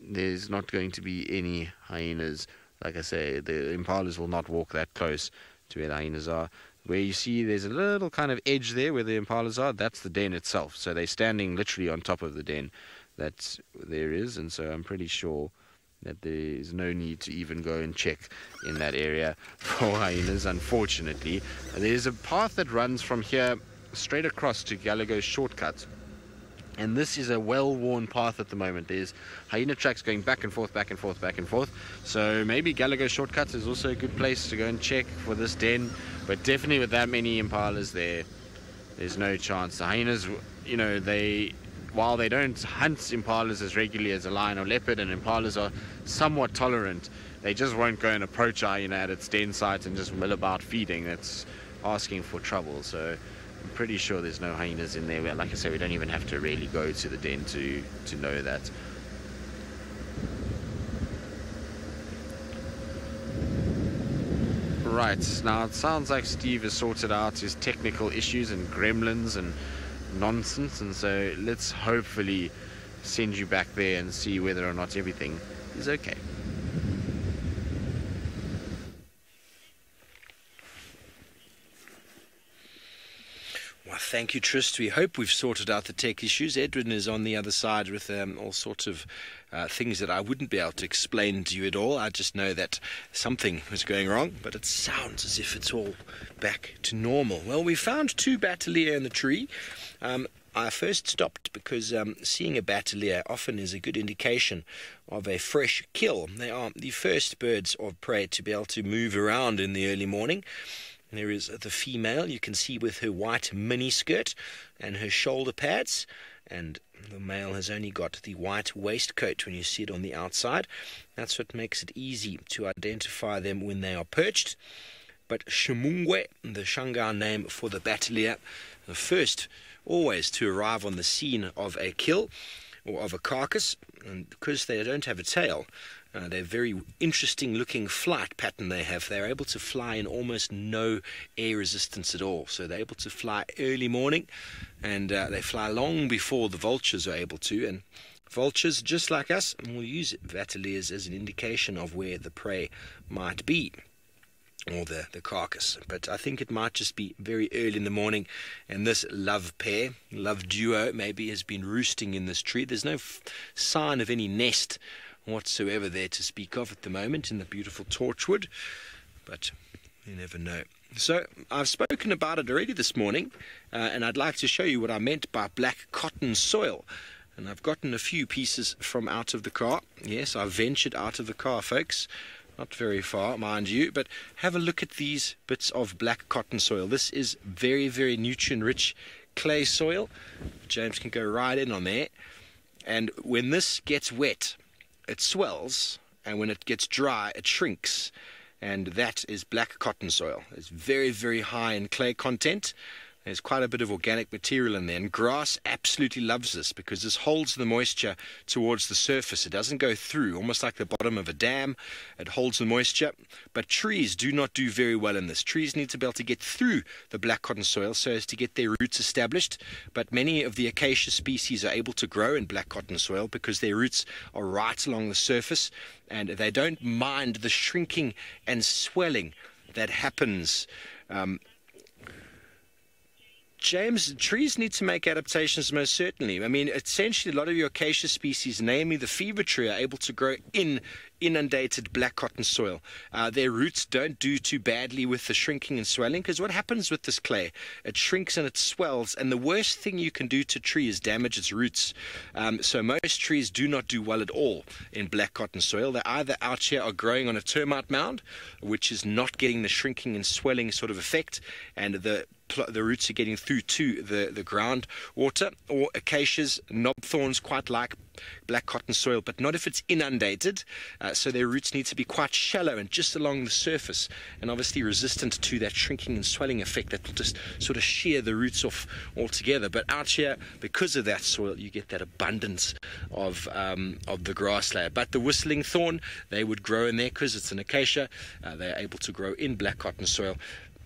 there's not going to be any hyenas. Like I say, the impalas will not walk that close to where the hyenas are. Where you see there's a little kind of edge there where the impalas are, that's the den itself. So they're standing literally on top of the den that there is, and so I'm pretty sure that there's no need to even go and check in that area for hyenas, unfortunately. There's a path that runs from here straight across to Gallagher's shortcut, and this is a well-worn path at the moment. There's hyena tracks going back and forth, back and forth, back and forth. So maybe Gallagher shortcuts is also a good place to go and check for this den, but definitely with that many impalas there's no chance. The hyenas, you know, while they don't hunt impalas as regularly as a lion or leopard, and impalas are somewhat tolerant, they just won't go and approach a hyena at its den site and just mill about feeding. That's asking for trouble. So I'm pretty sure there's no hyenas in there. Like I say, we don't even have to really go to the den to know that. Right, now it sounds like Steve has sorted out his technical issues and gremlins and nonsense, and so let's hopefully send you back there and see whether or not everything is okay. Well, thank you, Trist. We hope we've sorted out the tech issues. Edwin is on the other side with all sorts of things that I wouldn't be able to explain to you at all. I just know that something was going wrong, but it sounds as if it's all back to normal. Well, we found 2 batellier in the tree. I first stopped because seeing a batellier often is a good indication of a fresh kill. They are the first birds of prey to be able to move around in the early morning. There is the female, you can see with her white mini skirt and her shoulder pads, and the male has only got the white waistcoat when you see it on the outside. That's what makes it easy to identify them when they are perched. But Shimungwe, the Shanghai name for the batellier, the first always to arrive on the scene of a kill or of a carcass, and because they don't have a tail, they're very interesting looking flight pattern they have. They're able to fly in almost no air resistance at all. So they're able to fly early morning, and they fly long before the vultures are able to. And vultures, just like us, will use batelliers as an indication of where the prey might be, or the carcass. But I think it might just be very early in the morning, and this love pair, love duo, maybe has been roosting in this tree. There's no sign of any nest whatsoever there to speak of at the moment in the beautiful torchwood, but you never know. So I've spoken about it already this morning, and I'd like to show you what I meant by black cotton soil. And I've gotten a few pieces from out of the car. Yes, I've ventured out of the car, folks. Not very far, mind you, but have a look at these bits of black cotton soil. This is very, very nutrient-rich, clay soil. James can go right in on there. And when this gets wet, it swells, and when it gets dry, it shrinks. And that is black cotton soil. It's very, very high in clay content. There's quite a bit of organic material in there, and grass absolutely loves this because this holds the moisture towards the surface. It doesn't go through, almost like the bottom of a dam. It holds the moisture, but trees do not do very well in this. Trees need to be able to get through the black cotton soil so as to get their roots established, but many of the acacia species are able to grow in black cotton soil because their roots are right along the surface, and they don't mind the shrinking and swelling that happens. James, trees need to make adaptations, most certainly. I mean, essentially, a lot of your acacia species, namely the fever tree, are able to grow in inundated black cotton soil. Their roots don't do too badly with the shrinking and swelling, because what happens with this clay? It shrinks and it swells, and the worst thing you can do to a tree is damage its roots. So most trees do not do well at all in black cotton soil. They either out here are growing on a termite mound, which is not getting the shrinking and swelling sort of effect, and the roots are getting through to the ground water, or acacias, knobthorns quite like black cotton soil, but not if it's inundated. So their roots need to be quite shallow and just along the surface, and obviously resistant to that shrinking and swelling effect that will just sort of shear the roots off altogether. But out here, because of that soil, you get that abundance of the grass layer. But the whistling thorn, they would grow in there because it's an acacia. They're able to grow in black cotton soil,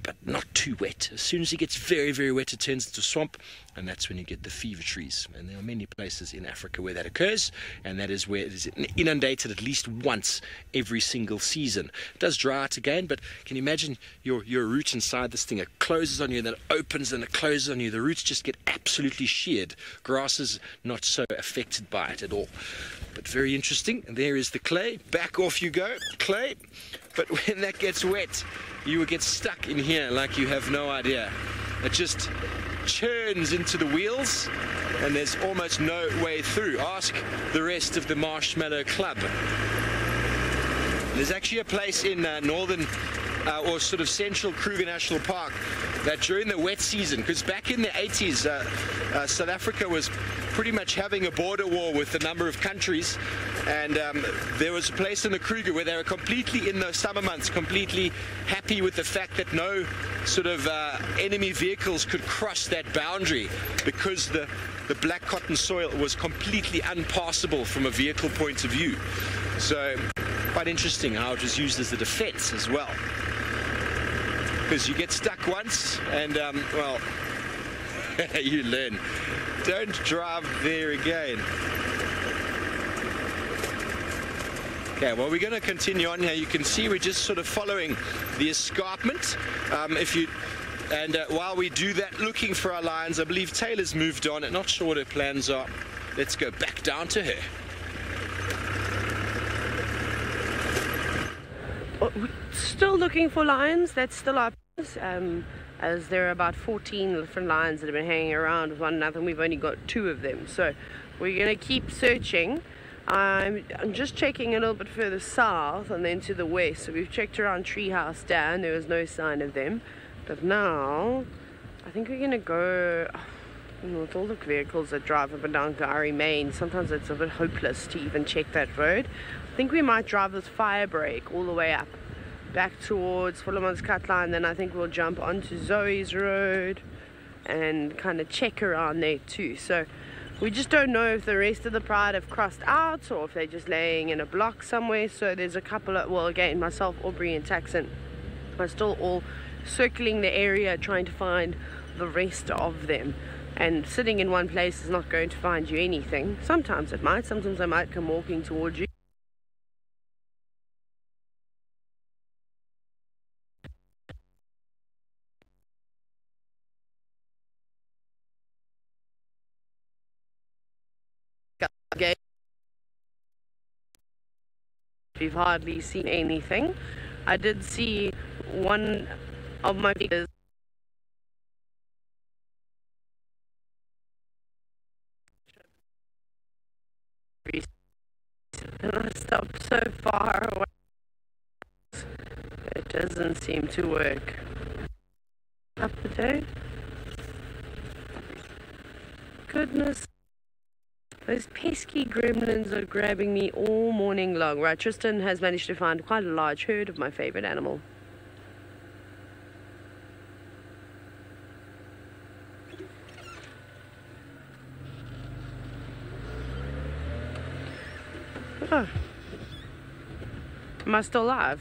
but not too wet. As soon as it gets very, very wet, it turns into swamp, and that's when you get the fever trees. And there are many places in Africa where that occurs, and that is where it is inundated at least once every single season. It does dry out again, but can you imagine your root inside this thing? It closes on you, and then it opens, and it closes on you. The roots just get absolutely sheared. Grass is not so affected by it at all. But very interesting. And there is the clay. Back off you go, clay. But when that gets wet, you will get stuck in here like you have no idea. It just churns into the wheels, and there's almost no way through. Ask the rest of the Marshmallow Club. There's actually a place in northern or sort of central Kruger National Park that during the wet season, because back in the 80s, South Africa was pretty much having a border war with a number of countries, and there was a place in the Kruger where they were completely, in the summer months, completely happy with the fact that no sort of enemy vehicles could cross that boundary, because the black cotton soil was completely unpassable from a vehicle point of view. So quite interesting how it was used as a defense as well, because you get stuck once and well, you learn. Don't drive there again. Okay, well, we're going to continue on here. You can see we're just sort of following the escarpment. While we do that, looking for our lions, I believe Taylor's moved on. I'm not sure what her plans are. Let's go back down to her. Still looking for lions. That's still our plans, as there are about 14 different lions that have been hanging around with one another, and we've only got 2 of them. So we're going to keep searching. I'm just checking a little bit further south and then to the west. So we've checked around Treehouse Down. There was no sign of them. But now I think we're going to go, with all the vehicles that drive up and down Gowrie Main, sometimes it's a bit hopeless to even check that road. I think we might drive this fire break all the way up back towards Fullerman's Cut Line, then I think we'll jump onto Zoe's Road and kind of check around there too. So we just don't know if the rest of the pride have crossed out or if they're just laying in a block somewhere. So there's a couple of, well, again, myself, Aubrey and Taxon are still all circling the area trying to find the rest of them. And sitting in one place is not going to find you anything. Sometimes it might, sometimes they might come walking towards you. We've hardly seen anything. I did see one of my figures and I stopped so far away. It doesn't seem to work. Up the day. goodness. Those pesky gremlins are grabbing me all morning long. Right, Tristan has managed to find quite a large herd of my favorite animal. Oh. Am I still alive?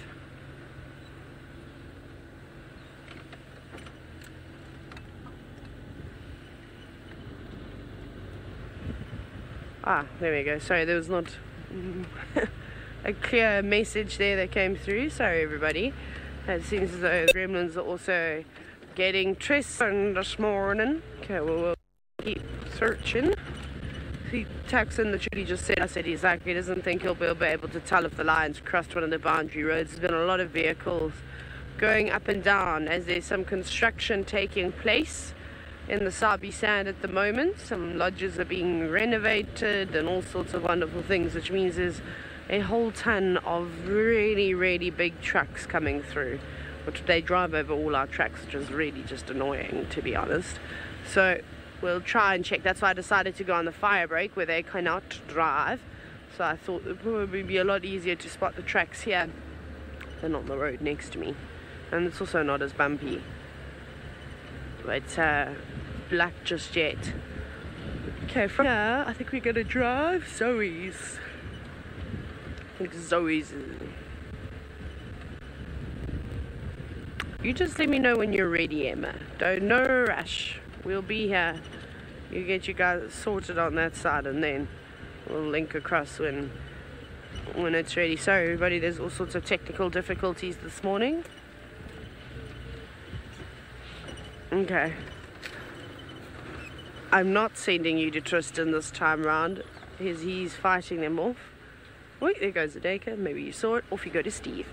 Ah, there we go. Sorry, there was not a clear message there that came through. Sorry, everybody. It seems as though the gremlins are also getting Tristan this morning. Okay, well, we'll keep searching. He texted in the truth he just said. I said he doesn't think he'll be able to tell if the lions crossed one of the boundary roads. There's been a lot of vehicles going up and down as there's some construction taking place in the Sabi Sand at the moment. Some lodges are being renovated and all sorts of wonderful things, which means there's a whole ton of really, really big trucks coming through, which they drive over all our tracks, which is really just annoying, to be honest. So we'll try and check. That's why I decided to go on the fire break where they cannot drive. So I thought it would probably be a lot easier to spot the tracks here than on the road next to me. And it's also not as bumpy. But black just yet. Okay, from here, I think we're going to drive Zoe's. I think Zoe's. You just let me know when you're ready, Emma. No rush. We'll be here. You get you guys sorted on that side and then we'll link across when it's ready. Sorry everybody, there's all sorts of technical difficulties this morning. Okay. I'm not sending you to Tristan this time round. He's fighting them off. Wait, there goes the Dacre. Maybe you saw it. Off you go to Steve.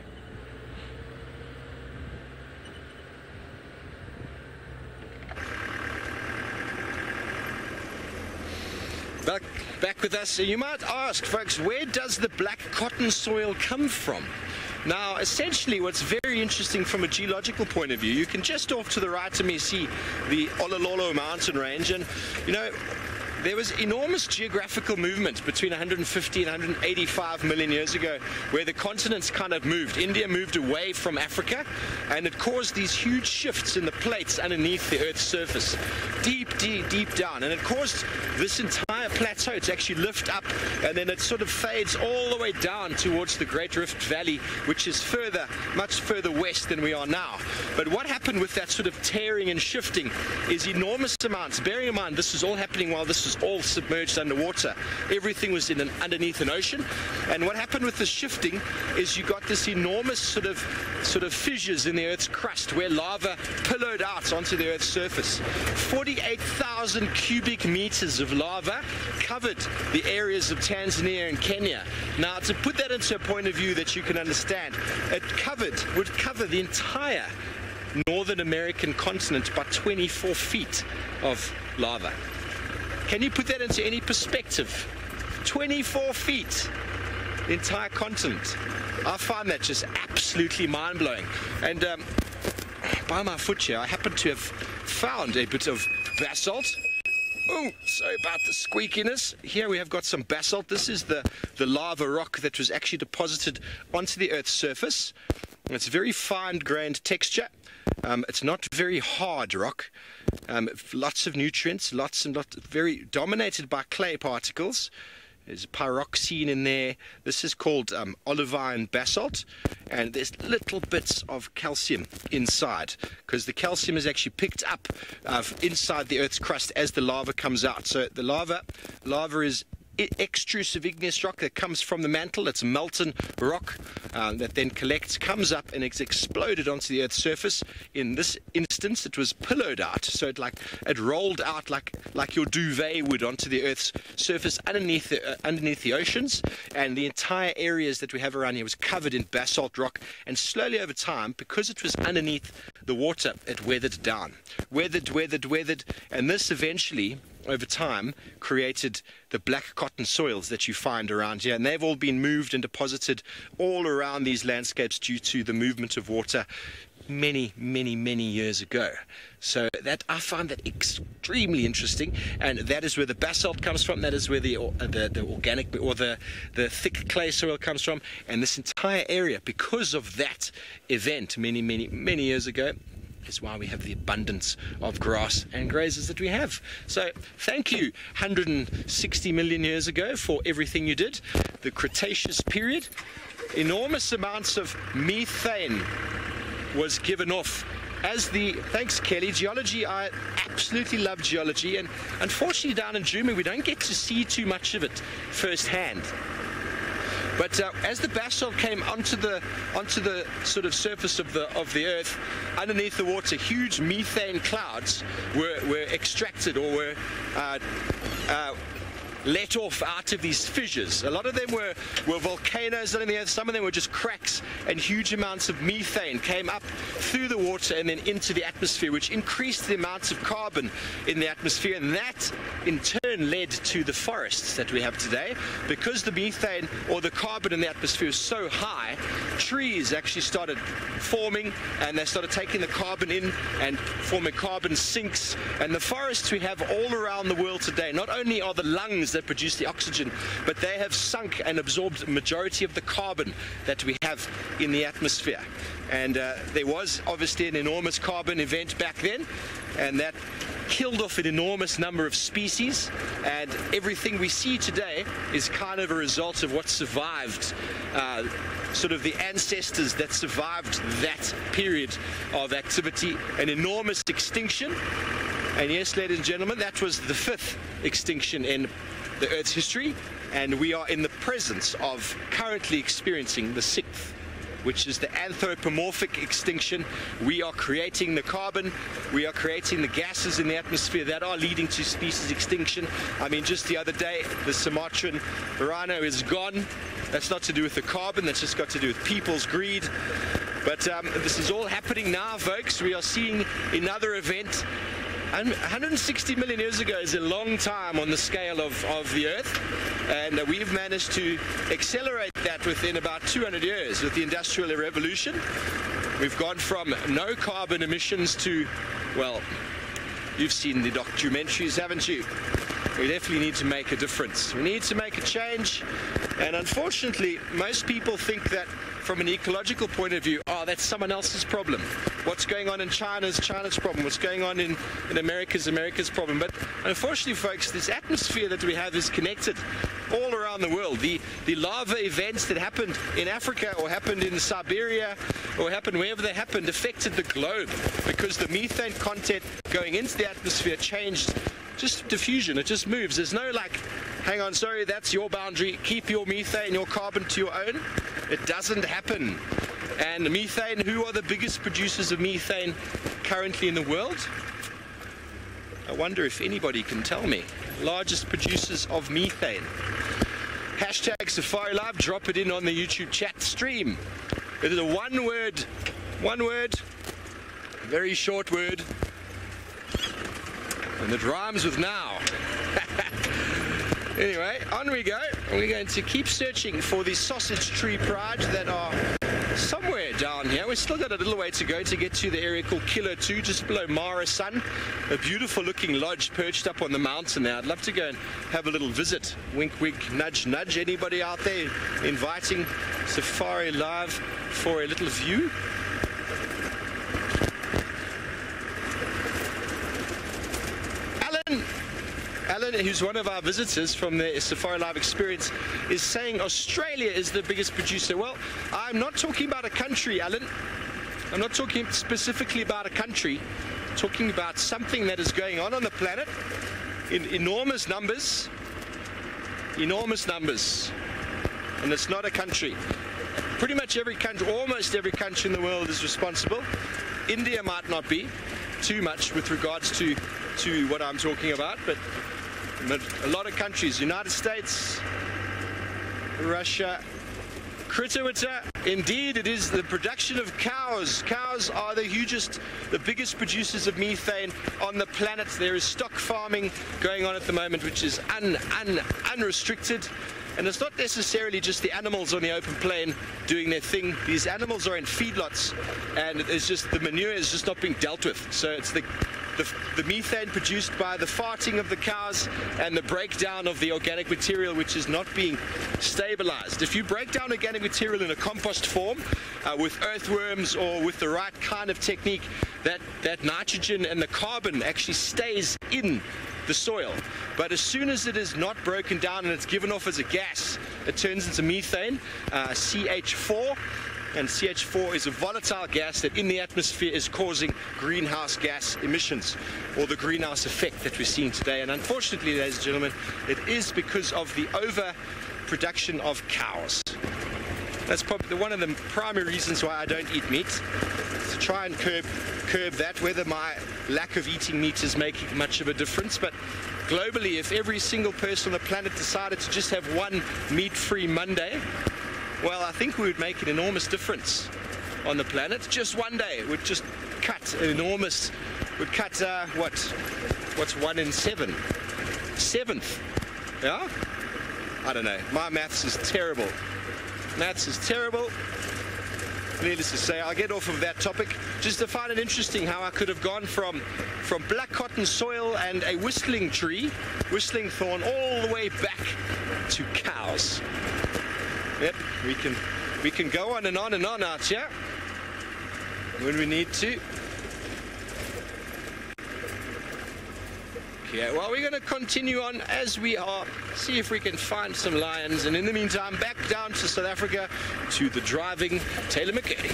Back with us. You might ask, folks, where does the black cotton soil come from? Now, essentially, what's very interesting from a geological point of view, you can just off to the right of me see the Olololo mountain range, and, you know, there was enormous geographical movement between 150 and 185 million years ago where the continents kind of moved. India moved away from Africa, and it caused these huge shifts in the plates underneath the Earth's surface, deep down, and it caused this entire plateau to actually lift up, and then it sort of fades all the way down towards the Great Rift Valley, which is much further west than we are now. But what happened with that sort of tearing and shifting is enormous amounts. Bearing in mind, this was all happening while this was all submerged underwater. Everything was underneath an ocean, and what happened with the shifting is you got this enormous sort of fissures in the Earth's crust where lava pillowed out onto the Earth's surface. 48,000 cubic meters of lava covered the areas of Tanzania and Kenya. Now, to put that into a point of view that you can understand, it would cover the entire Northern American continent by 24 feet of lava. Can you put that into any perspective? 24 feet, the entire continent. I find that just absolutely mind-blowing. And by my foot here, I happen to have found a bit of basalt. Oh, sorry about the squeakiness. Here we have got some basalt. This is the lava rock that was actually deposited onto the Earth's surface. It's very fine-grained texture. It's not very hard rock. Lots of nutrients, lots, very dominated by clay particles. There's pyroxene in there. This is called olivine basalt, and there's little bits of calcium inside because the calcium is actually picked up inside the Earth's crust as the lava comes out. So the lava is extrusive igneous rock that comes from the mantle. It's molten rock that then collects, comes up, and it's exploded onto the Earth's surface. In this instance, it was pillowed out, so it rolled out like your duvet would onto the Earth's surface underneath the oceans, and the entire areas that we have around here was covered in basalt rock. And slowly over time, because it was underneath the water, it weathered down, weathered, and this eventually, over time, created the black cotton soils that you find around here, and they've all been moved and deposited all around these landscapes due to the movement of water. many years ago. So that I find that extremely interesting, and that is where the basalt comes from. That is where the organic or the thick clay soil comes from, and this entire area, because of that event many years ago, is why we have the abundance of grass and grazers that we have. So thank you 160 million years ago for everything you did. The Cretaceous period, enormous amounts of methane was given off as the, thanks Kelly, geology. I absolutely love geology, and unfortunately down in Djuma we don't get to see too much of it firsthand. But as the basalt came onto the sort of surface of the earth, underneath the water, huge methane clouds were extracted or were let off out of these fissures. A lot of them were volcanoes in the earth. Some of them were just cracks, and huge amounts of methane came up through the water and then into the atmosphere, which increased the amounts of carbon in the atmosphere, and that in turn led to the forests that we have today. Because the methane or the carbon in the atmosphere is so high, trees actually started forming, and they started taking the carbon in and forming carbon sinks. And the forests we have all around the world today, not only are the lungs that produce the oxygen, but they have sunk and absorbed the majority of the carbon that we have in the atmosphere. And there was obviously an enormous carbon event back then, and that killed off an enormous number of species, and everything we see today is kind of a result of what survived, sort of the ancestors that survived that period of activity, an enormous extinction. And yes, ladies and gentlemen, that was the 5th extinction in the Earth's history, and we are in the presence of currently experiencing the 6th, which is the anthropomorphic extinction. We are creating the carbon, we are creating the gases in the atmosphere that are leading to species extinction. I mean, just the other day, the Sumatran rhino is gone. That's not to do with the carbon, that's just got to do with people's greed. But this is all happening now, folks. We are seeing another event. And 160 million years ago is a long time on the scale of the Earth, and we've managed to accelerate that within about 200 years with the Industrial Revolution. We've gone from no carbon emissions to, well, you've seen the documentaries, haven't you? We definitely need to make a difference. We need to make a change, and unfortunately most people think that from an ecological point of view, oh, that's someone else's problem. What's going on in China is China's problem. What's going on in America is America's problem. But unfortunately, folks, this atmosphere that we have is connected all around the world. The lava events that happened in Africa or happened in Siberia or happened wherever they happened affected the globe, because the methane content going into the atmosphere changed. Just diffusion, it just moves. There's no like, hang on, sorry, that's your boundary, keep your methane, your carbon to your own. It doesn't happen. And methane, who are the biggest producers of methane currently in the world? I wonder if anybody can tell me. Largest producers of methane. Hashtag SafariLive, drop it in on the YouTube chat stream. It is a one word, very short word, and it rhymes with now. Anyway, on we go. We're going to keep searching for the sausage tree pride that are somewhere down here. We've still got a little way to go to get to the area called Kilo 2, just below Mara Sun. A beautiful looking lodge perched up on the mountain there. I'd love to go and have a little visit. Wink, wink, nudge, nudge. Anybody out there inviting SafariLive for a little view? Alan, who's one of our visitors from the SafariLive experience, is saying Australia is the biggest producer. Well, I'm not talking about a country, Alan. I'm not talking specifically about a country. I'm talking about something that is going on the planet in enormous numbers. Enormous numbers. And it's not a country. Pretty much every country, almost every country in the world is responsible. India might not be too much with regards to what I'm talking about, but a lot of countries, United States, Russia, Kritawita, indeed it is the production of cows. Cows are the biggest producers of methane on the planet. There is stock farming going on at the moment, which is unrestricted. And it's not necessarily just the animals on the open plain doing their thing. These animals are in feedlots, and it's just the manure is just not being dealt with. So it's the methane produced by the farting of the cows and the breakdown of the organic material, which is not being stabilized. If you break down organic material in a compost form with earthworms or with the right kind of technique, that nitrogen and the carbon actually stays in the soil. But as soon as it is not broken down and it's given off as a gas, it turns into methane, CH4. And CH4 is a volatile gas that in the atmosphere is causing greenhouse gas emissions, or the greenhouse effect that we're seeing today. And unfortunately, ladies and gentlemen, it is because of the overproduction of cows. That's probably one of the primary reasons why I don't eat meat, to try and curb that, whether my lack of eating meat is making much of a difference. But globally, if every single person on the planet decided to just have one meat-free Monday, well, I think we would make an enormous difference on the planet. Just one day would just cut an enormous, would cut what's 1 in 7? 7th, yeah? I don't know, my maths is terrible. Maths is terrible. Needless to say, I'll get off of that topic. Just to find it interesting how I could have gone from black cotton soil and a whistling tree, whistling thorn, all the way back to cows. Yep, we can go on and on and on out here when we need to. Okay, well, we're going to continue on as we are, see if we can find some lions, and in the meantime, back down to South Africa to the driving Taylor McKay.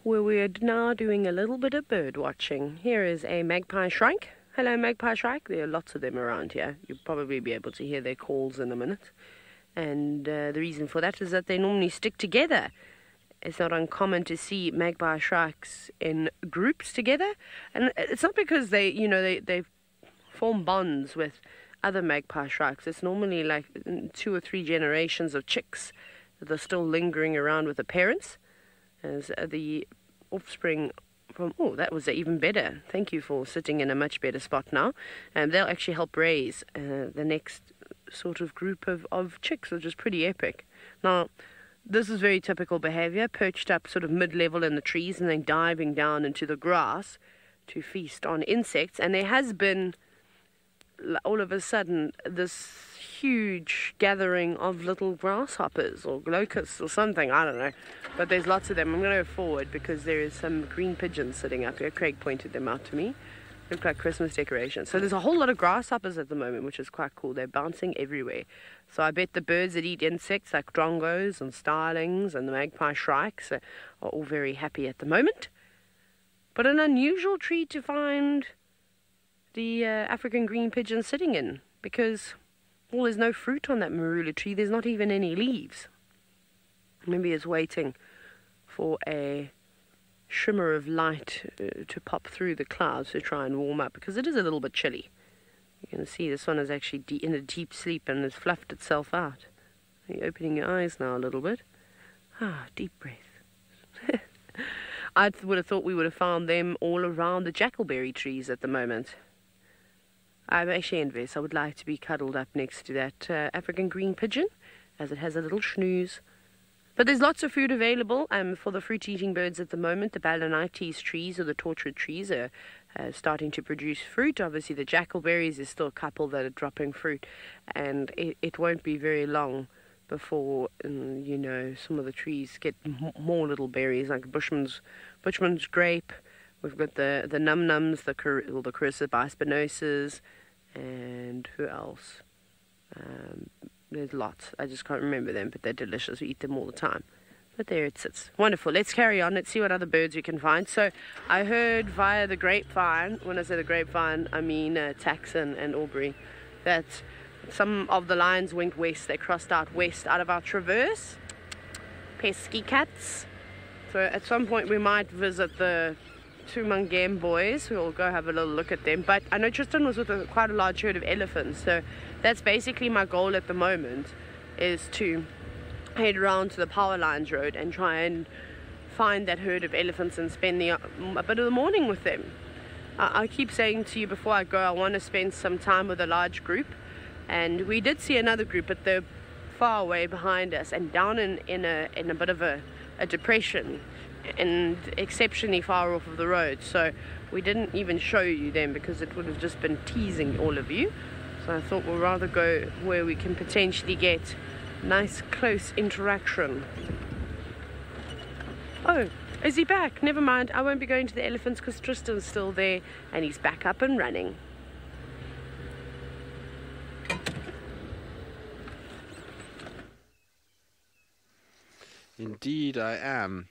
Where we're now doing a little bit of bird watching. Here is a magpie shrike. Hello, magpie shrike. There are lots of them around here. You'll probably be able to hear their calls in a minute. And the reason for that is that they normally stick together. It's not uncommon to see magpie shrikes in groups together. And it's not because they form bonds with other magpie shrikes. It's normally like 2 or 3 generations of chicks that are still lingering around with the parents. As the offspring from, oh, that was even better. Thank you for sitting in a much better spot now. They'll actually help raise the next sort of group of chicks, which is pretty epic. Now, this is very typical behavior, perched up sort of mid-level in the trees and then diving down into the grass to feast on insects. And there has been, all of a sudden, this huge gathering of little grasshoppers or locusts or something, I don't know, but there's lots of them. I'm going to go forward because there is some green pigeons sitting up here. Craig pointed them out to me. Look like Christmas decorations. So there's a whole lot of grasshoppers at the moment, which is quite cool. They're bouncing everywhere. So I bet the birds that eat insects like drongos and starlings and the magpie shrikes are all very happy at the moment. But an unusual tree to find the African green pigeon sitting in, because, well, there's no fruit on that marula tree. There's not even any leaves. Maybe it's waiting for a shimmer of light to pop through the clouds to try and warm up, because it is a little bit chilly. You can see this one is actually in a deep sleep and has fluffed itself out. You're opening your eyes now a little bit. Ah, deep breath. I would have thought we would have found them all around the jackalberry trees at the moment. I'm actually envious. I would like to be cuddled up next to that African green pigeon, as it has a little snooze. But there's lots of food available for the fruit-eating birds at the moment. The balanites trees, or the tortured trees, are starting to produce fruit. Obviously, the jackalberries, there's still a couple that are dropping fruit. And it won't be very long before, some of the trees get more little berries, like Bushman's grape. We've got the num-nums, the Carissa bispinosas, and who else? There's lots. I just can't remember them, but they're delicious. We eat them all the time. But there it sits. Wonderful. Let's carry on. Let's see what other birds we can find. So I heard via the grapevine, when I say the grapevine, I mean Taxon and Aubrey, that some of the lions went west. They crossed out west out of our traverse. Pesky cats. So at some point we might visit the 2 Mangem boys. We'll go have a little look at them. But I know Tristan was with quite a large herd of elephants. So that's basically my goal at the moment, is to head around to the Power Lines Road and try and find that herd of elephants and spend a bit of the morning with them. I keep saying to you before I go, I want to spend some time with a large group. And we did see another group, but they're far away behind us and down in a bit of a depression and exceptionally far off of the road. So we didn't even show you them because it would have just been teasing all of you. So I thought we'll rather go where we can potentially get nice close interaction. Oh, is he back? Never mind, I won't be going to the elephants because Tristan's still there and he's back up and running. Indeed, I am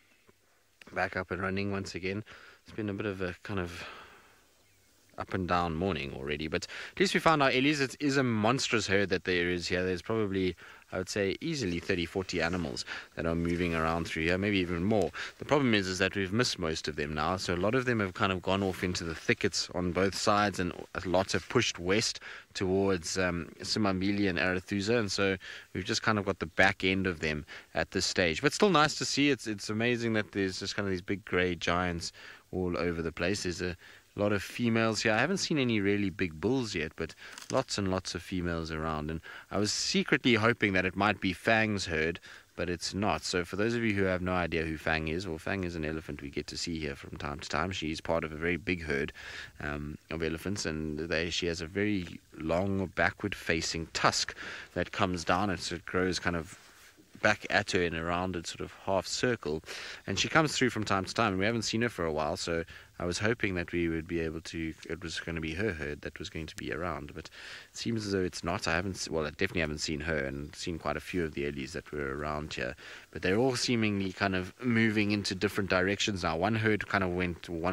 back up and running once again. It's been a bit of a kind of up and down morning already, but at least we found our Ellies. It is a monstrous herd that there is here. There's probably, I would say, easily 30-40 animals that are moving around through here, maybe even more. The problem is that we've missed most of them now, so a lot of them have kind of gone off into the thickets on both sides, and lots have pushed west towards Simambili and Arathusa, and so we've just kind of got the back end of them at this stage. But still nice to see. It's amazing that there's just kind of these big grey giants all over the place. There's a lot of females here. I haven't seen any really big bulls yet, but lots and lots of females around. And I was secretly hoping that it might be Fang's herd, but it's not. So for those of you who have no idea who Fang is, well, Fang is an elephant we get to see here from time to time. She's part of a very big herd of elephants, and she has a very long backward-facing tusk that comes down, and so it grows kind of back at her in a rounded sort of half circle, and she comes through from time to time, and we haven't seen her for a while, so I was hoping that we would be able to, it was going to be her herd that was going to be around, but it seems as though it's not. I definitely haven't seen her, and seen quite a few of the Ellies that were around here, but they're all seemingly kind of moving into different directions now. One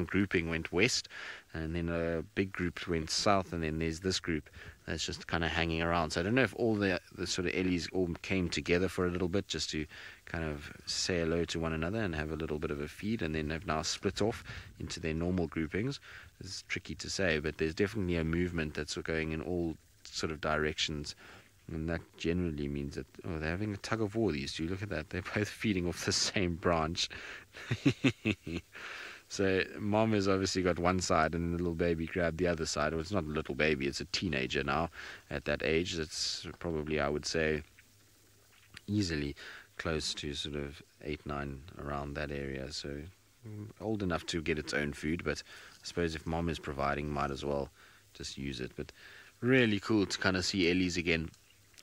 grouping went west, and then a big group went south, and then there's this group that's just kind of hanging around. So I don't know if all the sort of Ellies all came together for a little bit just to kind of say hello to one another and have a little bit of a feed, and then have now split off into their normal groupings. It's tricky to say, but there's definitely a movement that's going in all sort of directions, and that generally means that, oh, they're having a tug of war, these two. Look at that, they're both feeding off the same branch. So mom has obviously got one side, and the little baby grabbed the other side. Well, it's not a little baby, it's a teenager now at that age. It's probably, I would say, easily close to sort of 8, 9, around that area. So old enough to get its own food, but I suppose if mom is providing, might as well just use it. But really cool to kind of see Ellies again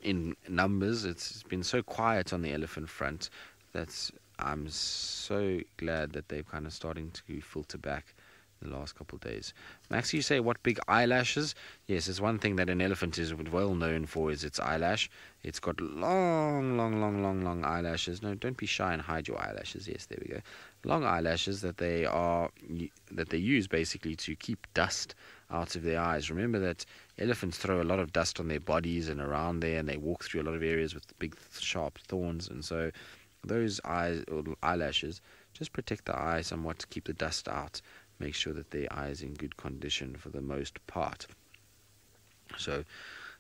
in numbers. It's been so quiet on the elephant front. I'm so glad that they're kind of starting to filter back the last couple of days. Max, you say, what big eyelashes? Yes, it's one thing that an elephant is well known for, is its eyelash. It's got long eyelashes. No, don't be shy and hide your eyelashes. Yes, there we go. Long eyelashes that they use basically to keep dust out of their eyes. Remember that elephants throw a lot of dust on their bodies and around there, and they walk through a lot of areas with big sharp thorns, and so those eyes or eyelashes just protect the eye somewhat to keep the dust out, make sure that the eye is in good condition for the most part. So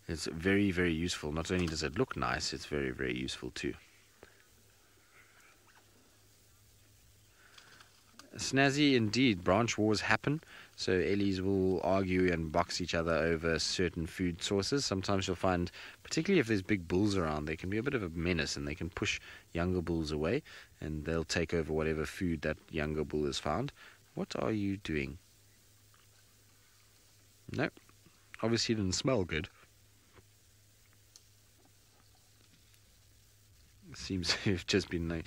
it's very, very useful. Not only does it look nice, it's very, very useful too. Snazzy indeed, branch wars happen. So Ellies will argue and box each other over certain food sources. Sometimes you'll find, particularly if there's big bulls around, they can be a bit of a menace, and they can push younger bulls away, and they'll take over whatever food that younger bull has found. What are you doing? No, obviously didn't smell good. Seems to have just been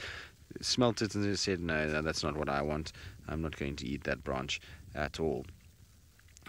smelt it and said, no, that's not what I want. I'm not going to eat that branch at all.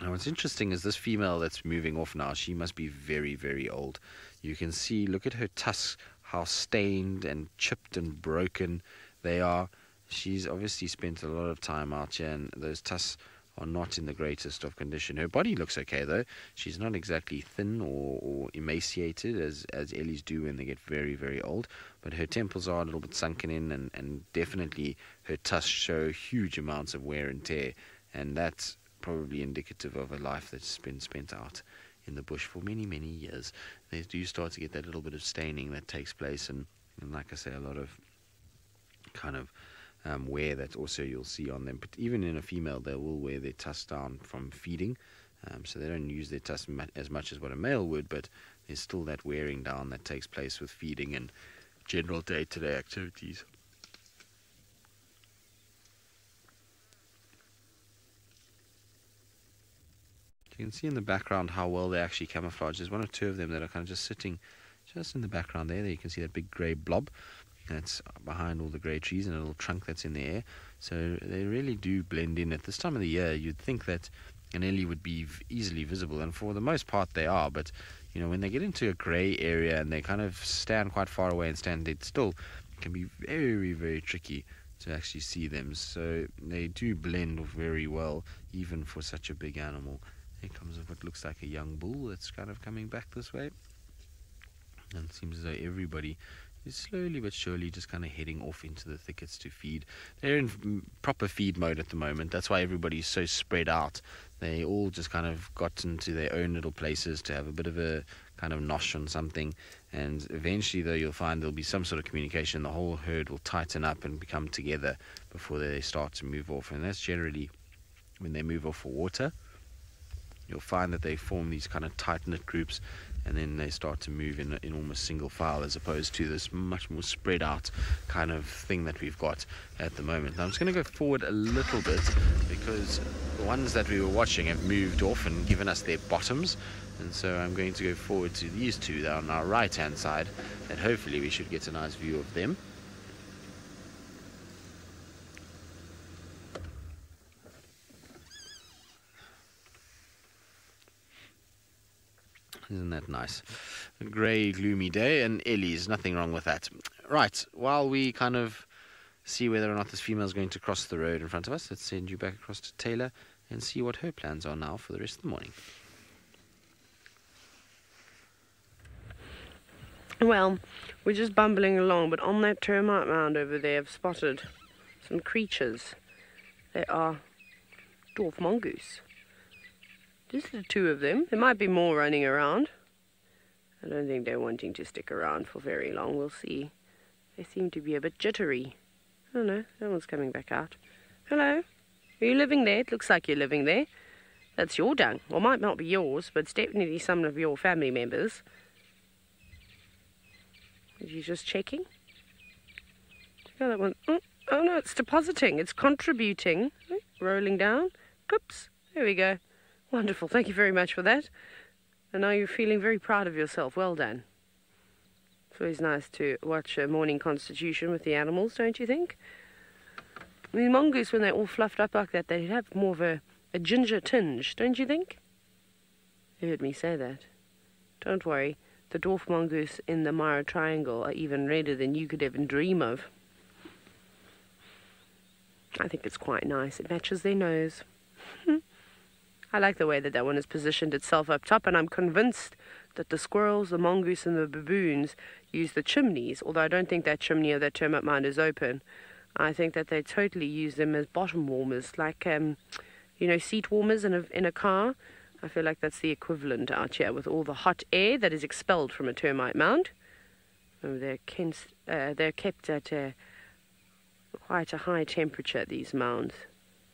Now what's interesting is this female that's moving off now, she must be very, very old. You can see, look at her tusks, how stained and chipped and broken they are. She's obviously spent a lot of time out here, and those tusks are not in the greatest of condition. Her body looks okay though. She's not exactly thin or emaciated as Ellies do when they get very, very old, but her temples are a little bit sunken in, and definitely her tusks show huge amounts of wear and tear, and that's probably indicative of a life that's been spent out in the bush for many, many years. They do start to get that little bit of staining that takes place, and like I say, a lot of kind of wear that also you'll see on them. But even in a female, they will wear their tusks down from feeding. So they don't use their tusks as much as what a male would, but there's still that wearing down that takes place with feeding and general day-to-day activities. You can see in the background how well they actually camouflage. There's one or two of them that are kind of just sitting just in the background there. There you can see that big grey blob that's behind all the grey trees and a little trunk that's in the air. So they really do blend in. At this time of the year, you'd think that an ellie would be easily visible, and for the most part they are, but you know, when they get into a grey area and they kind of stand quite far away and stand dead still, it can be very, very tricky to actually see them. So they do blend very well, even for such a big animal. Here comes what looks like a young bull that's kind of coming back this way, and it seems as though everybody is slowly but surely just kind of heading off into the thickets to feed. They're in proper feed mode at the moment. That's why everybody's so spread out. They all just kind of got into their own little places to have a bit of a kind of nosh on something, and eventually though you'll find there'll be some sort of communication. The whole herd will tighten up and become together before they start to move off, and that's generally when they move off for water. You'll find that they form these kind of tight-knit groups, and then they start to move in almost single file, as opposed to this much more spread out kind of thing that we've got at the moment. Now I'm just going to go forward a little bit, because the ones that we were watching have moved off and given us their bottoms, and so I'm going to go forward to these two that are on our right hand side, and hopefully we should get a nice view of them. Isn't that nice? A grey, gloomy day, and ellies, nothing wrong with that. Right, while we kind of see whether or not this female is going to cross the road in front of us, let's send you back across to Taylor and see what her plans are now for the rest of the morning. Well, we're just bumbling along, but on that termite mound over there I've spotted some creatures. They are dwarf mongoose. Just the two of them. There might be more running around. I don't think they're wanting to stick around for very long. We'll see. They seem to be a bit jittery. I don't know. That one's coming back out. Hello? Are you living there? It looks like you're living there. That's your dung. Well, it might not be yours, but it's definitely some of your family members. Are you just checking? Oh, that one. Oh no, it's depositing. It's contributing. Rolling down. Oops. There we go. Wonderful, thank you very much for that. And now you're feeling very proud of yourself. Well done. It's always nice to watch a morning constitution with the animals, don't you think? I mean, mongoose, when they're all fluffed up like that, they have more of a ginger tinge, don't you think? You heard me say that. Don't worry, the dwarf mongoose in the Mara Triangle are even redder than you could even dream of. I think it's quite nice. It matches their nose. I like the way that that one has positioned itself up top, and I'm convinced that the squirrels, the mongoose, and the baboons use the chimneys, although I don't think that chimney of that termite mound is open. I think that they totally use them as bottom warmers, like, you know, seat warmers in a car. I feel like that's the equivalent out here with all the hot air that is expelled from a termite mound. Oh, they're kept at quite a high temperature, these mounds.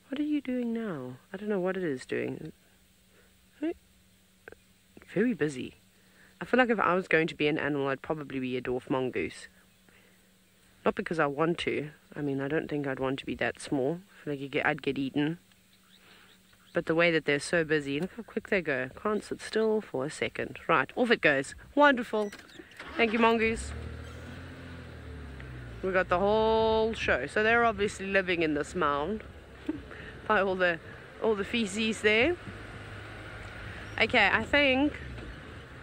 What are you doing now? I don't know what it is doing. Very busy. I feel like if I was going to be an animal, I'd probably be a dwarf mongoose. Not because I want to. I mean, I don't think I'd want to be that small. I feel like I'd get eaten. But the way that they're so busy, look how quick they go. Can't sit still for a second. Right, off it goes. Wonderful. Thank you, mongoose. We got the whole show. So they're obviously living in this mound. By all the feces there. Okay, I think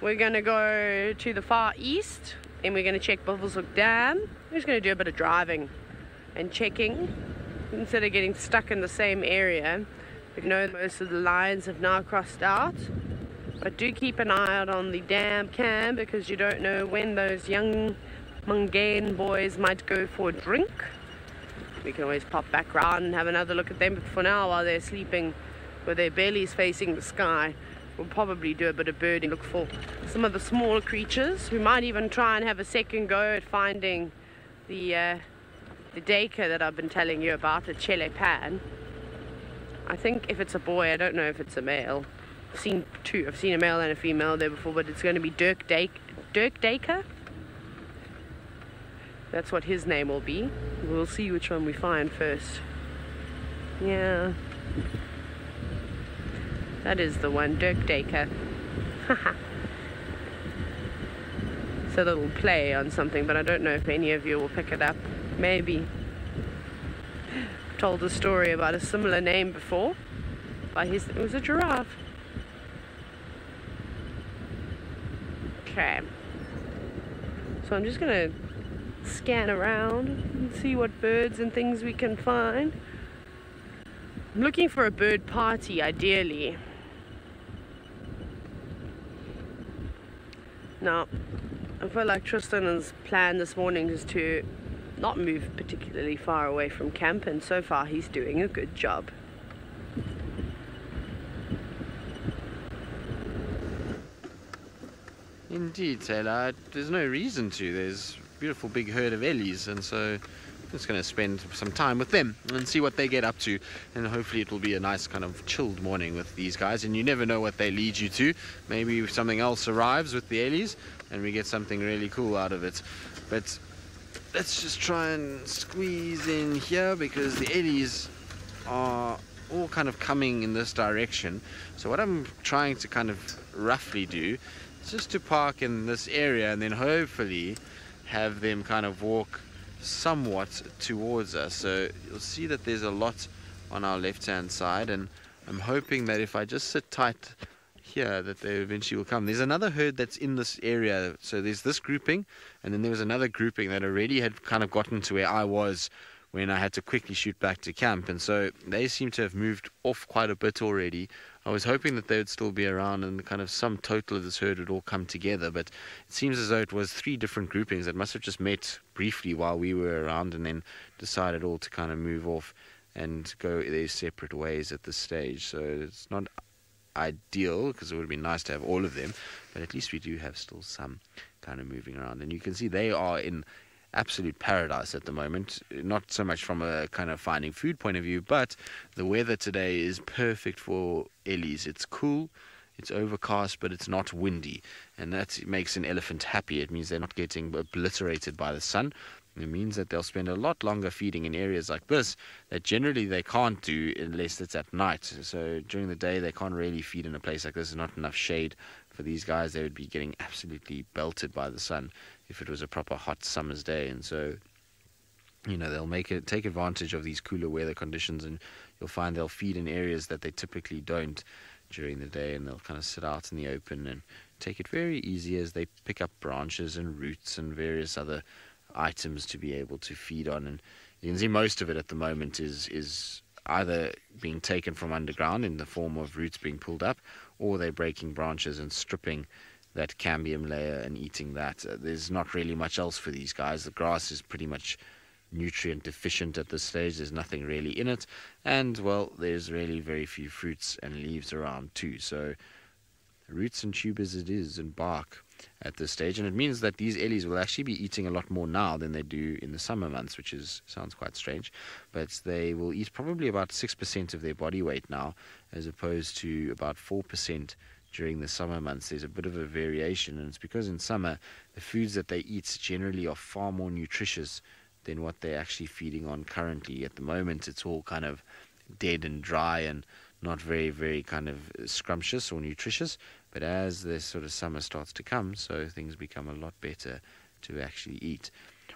we're going to go to the far east and we're going to check Buffelshoek Dam. We're just going to do a bit of driving and checking instead of getting stuck in the same area. We know most of the lines have now crossed out, but do keep an eye out on the dam cam, because you don't know when those young Mungane boys might go for a drink. We can always pop back round and have another look at them, but for now, while they're sleeping with their bellies facing the sky, we'll probably do a bit of birding, look for some of the smaller creatures. We might even try and have a second go at finding the the Dacre that I've been telling you about, the Chele Pan. I think if it's a boy, I don't know if it's a male. I've seen two. I've seen a male and a female there before, but it's going to be Dirk Dacre. That's what his name will be. We'll see which one we find first. Yeah. That is the one, Dirk Dacre. Haha. It's a little play on something, but I don't know if any of you will pick it up. Maybe. Told a story about a similar name before. It was a giraffe. Okay. So I'm just gonna scan around and see what birds and things we can find. I'm looking for a bird party, ideally. Now, I feel like Tristan's plan this morning is to not move particularly far away from camp, and so far he's doing a good job. Indeed, Taylor. There's no reason to. There's a beautiful big herd of ellies, and so I'm just going to spend some time with them and see what they get up to, and hopefully it will be a nice kind of chilled morning with these guys, and you never know what they lead you to. Maybe something else arrives with the ellies and we get something really cool out of it. But let's just try and squeeze in here, because the ellies are all kind of coming in this direction. So what I'm trying to kind of roughly do is just to park in this area and then hopefully have them kind of walk somewhat towards us. So you'll see that there's a lot on our left hand side, and I'm hoping that if I just sit tight here that they eventually will come. There's another herd that's in this area, so there's this grouping, and then there was another grouping that already had kind of gotten to where I was when I had to quickly shoot back to camp, and so they seem to have moved off quite a bit already. I was hoping that they would still be around and the kind of sum total of this herd would all come together, but it seems as though it was 3 different groupings that must have just met briefly while we were around and then decided all to kind of move off and go their separate ways at this stage. So it's not ideal, because it would be nice to have all of them, but at least we do have still some kind of moving around, and you can see they are in absolute paradise at the moment, not so much from a kind of finding food point of view, but the weather today is perfect for ellies. It's cool, it's overcast, but it's not windy, and that makes an elephant happy. It means they're not getting obliterated by the sun. It means that they'll spend a lot longer feeding in areas like this that generally they can't do unless it's at night. So during the day they can't really feed in a place like this. There's not enough shade for these guys. They would be getting absolutely belted by the sun if it was a proper hot summer's day. And so, you know, they'll take advantage of these cooler weather conditions, and you'll find they'll feed in areas that they typically don't during the day, and they'll kind of sit out in the open and take it very easy as they pick up branches and roots and various other items to be able to feed on. And you can see most of it at the moment is either being taken from underground in the form of roots being pulled up, or they're breaking branches and stripping that cambium layer and eating that. There's not really much else for these guys. The grass is pretty much nutrient deficient at this stage. There's nothing really in it, and well, there's really very few fruits and leaves around too. So roots and tubers it is, and bark at this stage, and it means that these ellies will actually be eating a lot more now than they do in the summer months, which sounds quite strange, but they will eat probably about 6% of their body weight now, as opposed to about 4% during the summer months. There's a bit of a variation, and it's because in summer the foods that they eat generally are far more nutritious than what they're actually feeding on currently. At the moment it's all kind of dead and dry and not very, very kind of scrumptious or nutritious, but as the sort of summer starts to come, so things become a lot better to actually eat.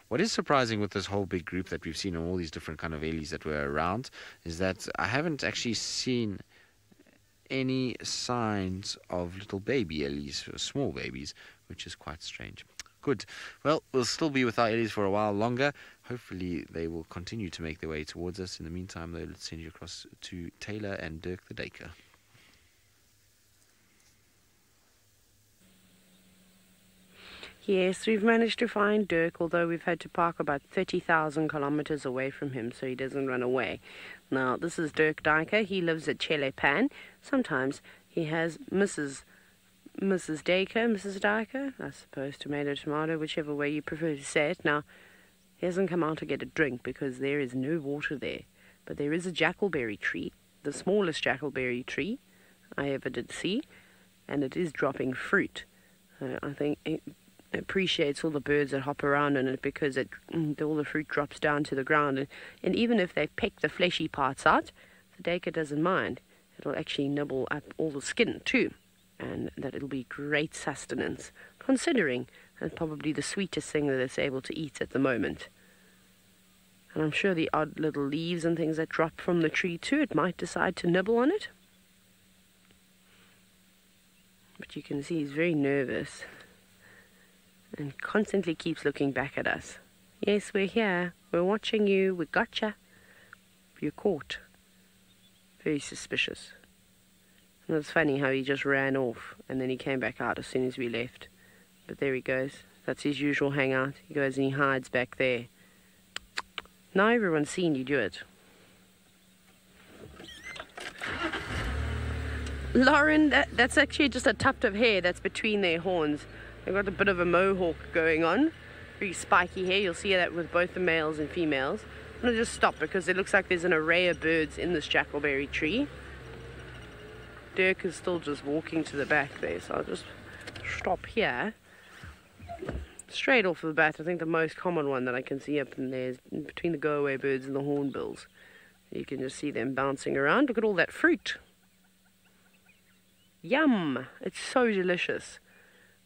What is surprising with this whole big group that we've seen on all these different kind of ellies that were around is that I haven't actually seen any signs of little baby ellies, or small babies, which is quite strange. Good. Well, we'll still be with our ellies for a while longer. Hopefully they will continue to make their way towards us. In the meantime, though, let's send you across to Taylor and Dirk the Dacre. Yes, we've managed to find Dirk, although we've had to park about 30,000 kilometers away from him so he doesn't run away. Now, this is Dirk Dacre. He lives at Chele Pan. Sometimes he has Mrs. Dacre, I suppose, tomato, whichever way you prefer to say it. Now, He hasn't come out to get a drink because there is no water there. But there is a jackalberry tree, the smallest jackalberry tree I ever did see, and it is dropping fruit. I think it appreciates all the birds that hop around in it because all the fruit drops down to the ground. And even if they pick the fleshy parts out, the duiker doesn't mind. It'll actually nibble up all the skin too, and that it'll be great sustenance, considering it's probably the sweetest thing that it's able to eat at the moment. And I'm sure the odd little leaves and things that drop from the tree too, it might decide to nibble on it. But you can see he's very nervous and constantly keeps looking back at us. Yes, we're here. We're watching you. We gotcha. You're caught. Very suspicious. And it's funny how he just ran off and then he came back out as soon as we left. But there he goes. That's his usual hangout. He goes and he hides back there. Now everyone's seen you do it. Lauren, that's actually just a tuft of hair that's between their horns. They've got a bit of a mohawk going on. Very spiky hair. You'll see that with both the males and females. I'm going to just stop because it looks like there's an array of birds in this jackalberry tree. Dirk is still just walking to the back there, so I'll just stop here. Straight off the bat, I think the most common one that I can see up in there is between the go-away birds and the hornbills. You can just see them bouncing around. Look at all that fruit. Yum! It's so delicious.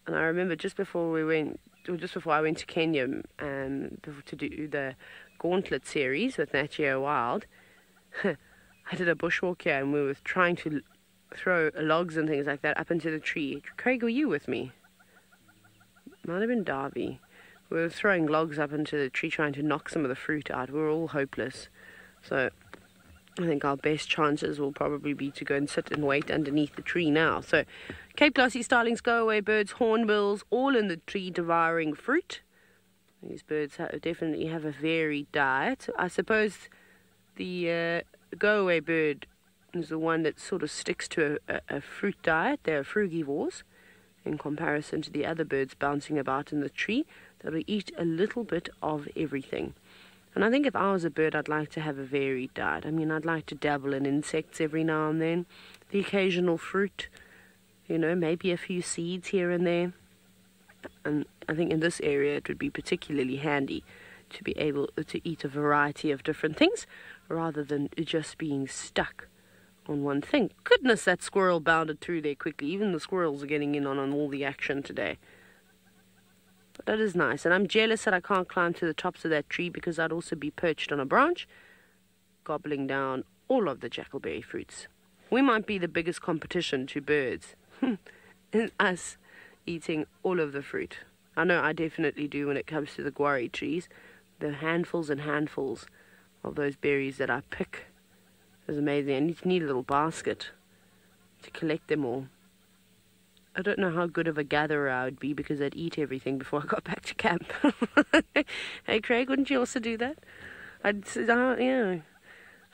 And I remember just before I went to Kenya to do the Gauntlet series with Nat Geo Wild, I did a bushwalk here and we were trying to throw logs and things like that up into the tree. Craig, were you with me? Might have been Darby. We were throwing logs up into the tree trying to knock some of the fruit out. We were all hopeless. So I think our best chances will probably be to go and sit and wait underneath the tree now. So Cape glossy starlings, go-away birds, hornbills, all in the tree devouring fruit. These birds definitely have a varied diet. I suppose the go-away bird is the one that sort of sticks to a fruit diet. They're frugivores in comparison to the other birds bouncing about in the tree. They'll eat a little bit of everything. And I think if I was a bird, I'd like to have a varied diet. I mean, I'd like to dabble in insects every now and then, the occasional fruit, you know, maybe a few seeds here and there. And I think in this area it would be particularly handy to be able to eat a variety of different things rather than just being stuck on one thing. Goodness, that squirrel bounded through there quickly. Even the squirrels are getting in on all the action today. But that is nice. And I'm jealous that I can't climb to the tops of that tree because I'd also be perched on a branch, gobbling down all of the jackalberry fruits. We might be the biggest competition to birds. Us eating all of the fruit. I know I definitely do when it comes to the guarri trees. The handfuls and handfuls of those berries that I pick is amazing. I need a little basket to collect them all. I don't know how good of a gatherer I would be because I'd eat everything before I got back to camp. Hey Craig, wouldn't you also do that? Yeah.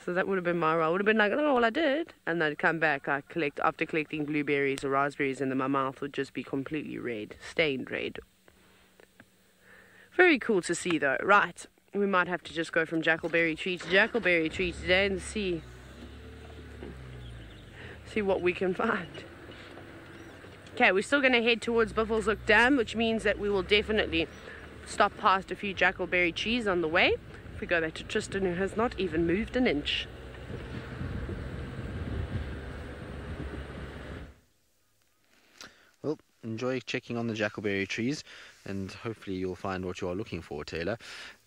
So that would have been my role. I would have been like, oh, well, I did. And then I'd come back, after collecting blueberries or raspberries, and then my mouth would just be completely red, stained red. Very cool to see, though. Right, we might have to just go from jackalberry tree to jackalberry tree today and see what we can find. Okay, we're still going to head towards Buffelshoek Dam, which means that we will definitely stop past a few jackalberry trees on the way. If we go back to Tristan, who has not even moved an inch. Well, enjoy checking on the jackalberry trees, and hopefully you'll find what you are looking for, Taylor.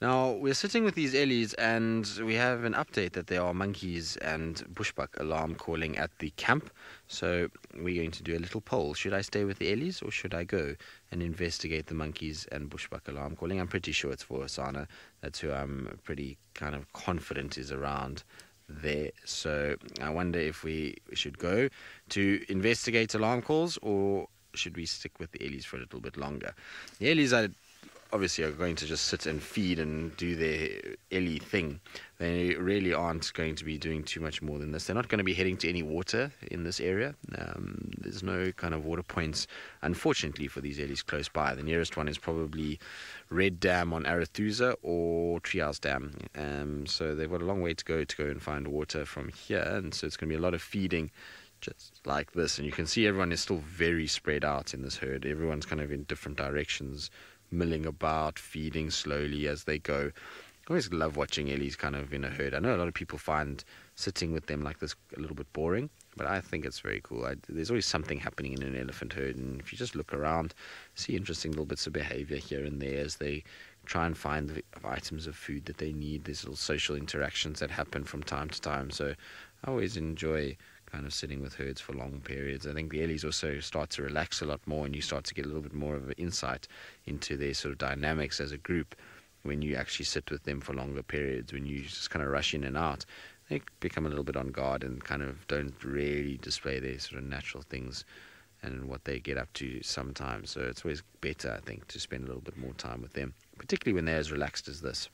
Now, we're sitting with these ellies, and we have an update that there are monkeys and bushbuck alarm calling at the camp. So we're going to do a little poll. Should I stay with the ellies, or should I go and investigate the monkeys and bushbuck alarm calling? I'm pretty sure it's for Osana. That's who I'm pretty kind of confident is around there. So I wonder if we should go to investigate alarm calls, or should we stick with the ellies for a little bit longer? The ellies obviously are going to just sit and feed and do their Ellie thing. They really aren't going to be doing too much more than this. They're not going to be heading to any water in this area. There's no kind of water points, unfortunately, for these Ellies close by. The nearest one is probably Red Dam on Arathusa or Treehouse Dam. So they've got a long way to go and find water from here, and so it's going to be a lot of feeding just like this. And you can see everyone is still very spread out in this herd. Everyone's kind of in different directions, milling about, feeding slowly as they go. I always love watching Ellies kind of in a herd. I know a lot of people find sitting with them like this a little bit boring, but I think it's very cool. There's always something happening in an elephant herd, and if you just look around, see interesting little bits of behavior here and there as they try and find the items of food that they need. There's little social interactions that happen from time to time, so I always enjoy kind of sitting with herds for long periods. I think the Ellies also start to relax a lot more, and you start to get a little bit more of an insight into their sort of dynamics as a group when you actually sit with them for longer periods. When you just kind of rush in and out, they become a little bit on guard and kind of don't really display their sort of natural things and what they get up to sometimes. So it's always better, I think, to spend a little bit more time with them, particularly when they're as relaxed as this.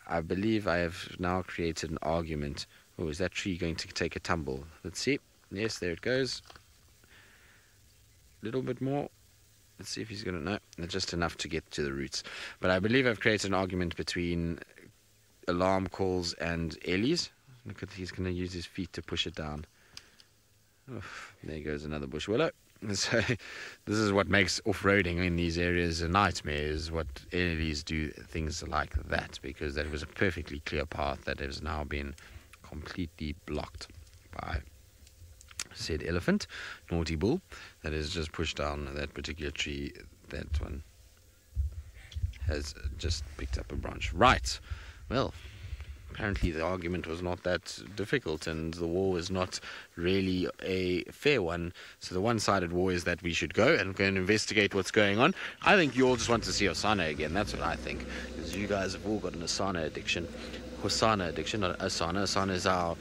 I believe I have now created an argument. Oh, is that tree going to take a tumble? Let's see. Yes, there it goes. A little bit more. Let's see if he's going to know. Just enough to get to the roots. But I believe I've created an argument between alarm calls and Ellies. Look at, he's going to use his feet to push it down. Oh, there goes another bush willow. So this is what makes off-roading in these areas a nightmare, is what Ellies do things like that, because that was a perfectly clear path that has now been completely blocked by said elephant, naughty bull, that has just pushed down that particular tree. That one has just picked up a branch. Right, well, apparently the argument was not that difficult, and the war is not really a fair one. So the one-sided war is that we should go and investigate what's going on. I think you all just want to see Osana again. That's what I think, because you guys have all got an Asana addiction. Hosana addiction, not Asana. Asana is our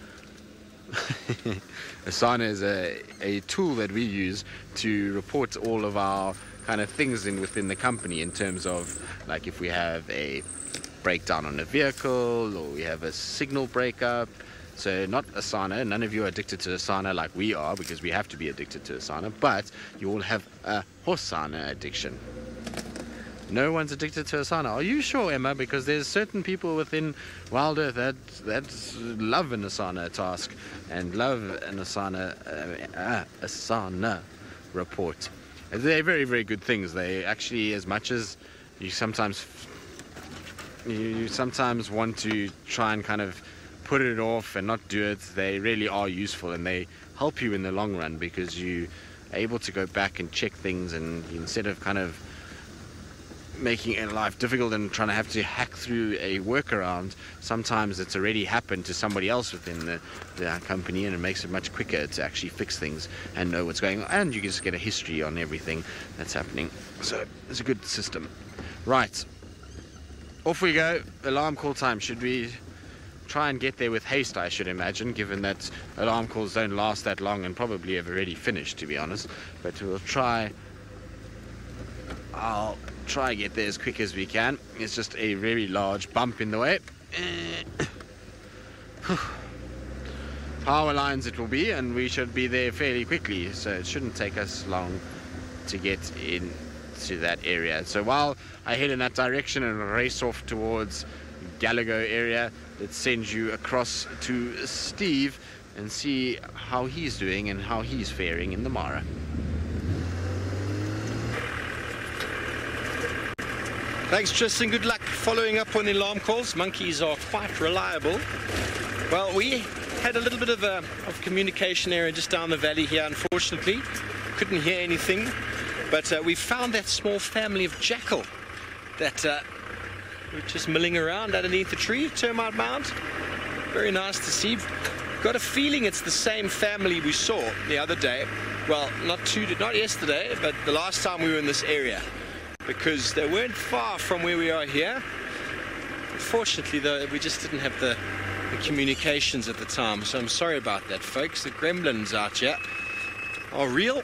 Asana is a tool that we use to report all of our kind of things within the company, in terms of, like, if we have a breakdown on a vehicle, or we have a signal breakup. So not Asana. None of you are addicted to Asana like we are, because we have to be addicted to Asana, but you all have a Hosana addiction. No one's addicted to Asana. Are you sure, Emma? Because there's certain people within Wild Earth that love an Asana task and love an Asana report. They're very, very good things. They actually, as much as you sometimes want to try and kind of put it off and not do it, they really are useful, and they help you in the long run, because you are able to go back and check things, and instead of kind of making life difficult and trying to have to hack through a workaround, sometimes it's already happened to somebody else within the company, and it makes it much quicker to actually fix things and know what's going on, and you can just get a history on everything that's happening. So it's a good system. Right, off we go. Alarm call time. Should we try and get there with haste, I should imagine, given that alarm calls don't last that long and probably have already finished, to be honest. But we'll try. I'll try and get there as quick as we can. It's just a very large bump in the way. Power lines it will be, and we should be there fairly quickly, so it shouldn't take us long to get into that area. So while I head in that direction and race off towards Gallagher area, let's send you across to Steve and see how he's doing and how he's faring in the Mara. Thanks, Tristan. Good luck following up on the alarm calls. Monkeys are quite reliable. Well, we had a little bit of communication error just down the valley here, unfortunately. Couldn't hear anything. But we found that small family of jackal that were just milling around underneath the tree, termite mound. Very nice to see. Got a feeling it's the same family we saw the other day. Well, not yesterday, but the last time we were in this area, because they weren't far from where we are here. Unfortunately, though, we just didn't have the communications at the time, so I'm sorry about that, folks. The gremlins out here are real.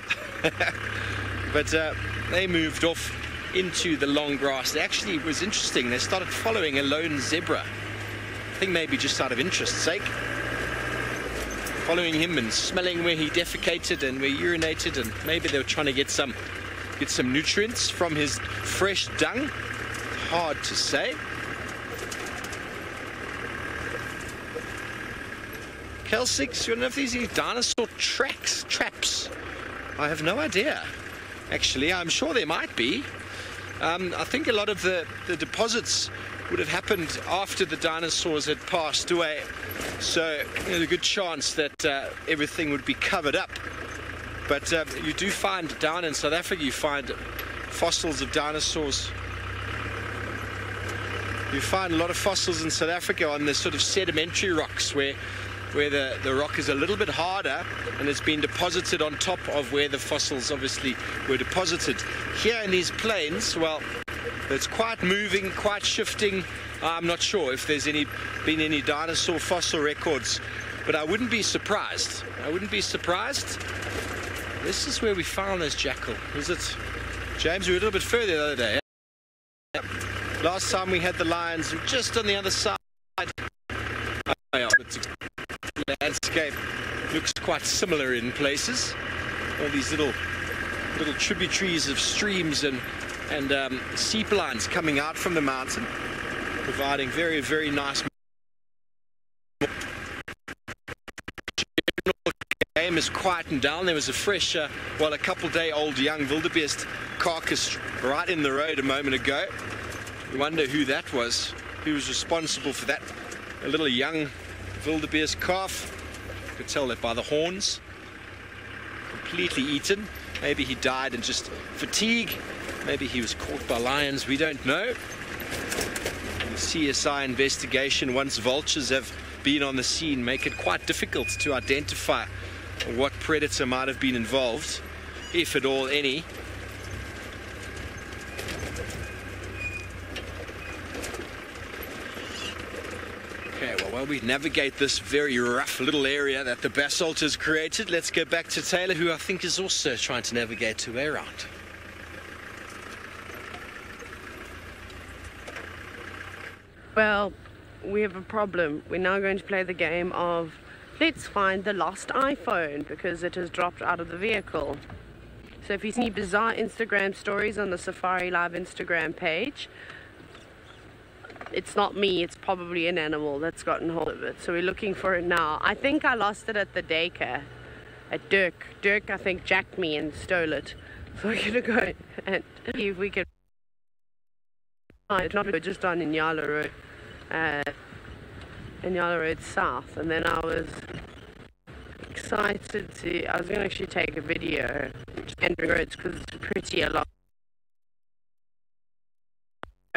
But they moved off into the long grass. Actually, it was interesting. They started following a lone zebra. I think maybe just out of interest's sake. Following him and smelling where he defecated and where he urinated, and maybe they were trying to get some nutrients from his fresh dung. Hard to say. Kelsix, you don't know if these are dinosaur traps? I have no idea. Actually, I'm sure there might be. I think a lot of the deposits would have happened after the dinosaurs had passed away. So there's a good chance that everything would be covered up. But you do find down in South Africa, you find fossils of dinosaurs. You find a lot of fossils in South Africa on the sort of sedimentary rocks where the rock is a little bit harder and it's been deposited on top of where the fossils obviously were deposited. Here in these plains, well, it's quite moving, quite shifting. I'm not sure if there's been any dinosaur fossil records, but I wouldn't be surprised. I wouldn't be surprised. This is where we found this jackal. Is it? James, we were a little bit further the other day. Last time we had the lions just on the other side. Oh, yeah, the landscape looks quite similar in places. All these little tributaries of streams and seep lines coming out from the mountain, providing very, very nice. Game is quietened down. There was a fresh, a couple-day-old young wildebeest carcass right in the road a moment ago. I wonder who that was, who was responsible for that. A little young wildebeest calf. You could tell that by the horns. Completely eaten. Maybe he died in just fatigue. Maybe he was caught by lions. We don't know. The CSI investigation, once vultures have been on the scene, make it quite difficult to identify what predator might have been involved, if at all any. Okay, well, while we navigate this very rough little area that the basalt has created, let's go back to Taylor, who I think is also trying to navigate her way around. Well, we have a problem. We're now going to play the game of let's find the lost iPhone because it has dropped out of the vehicle. So if you see bizarre Instagram stories on the SafariLive Instagram page, it's not me, it's probably an animal that's gotten hold of it. So we're looking for it now. I think I lost it at the daycare at Dirk. Dirk, I think, jacked me and stole it. So we're gonna go and see if we can find it. Not just on Inyala Road. Inyala Road South, and then I was excited to, I was going to actually take a video entering roads because it's pretty a lot.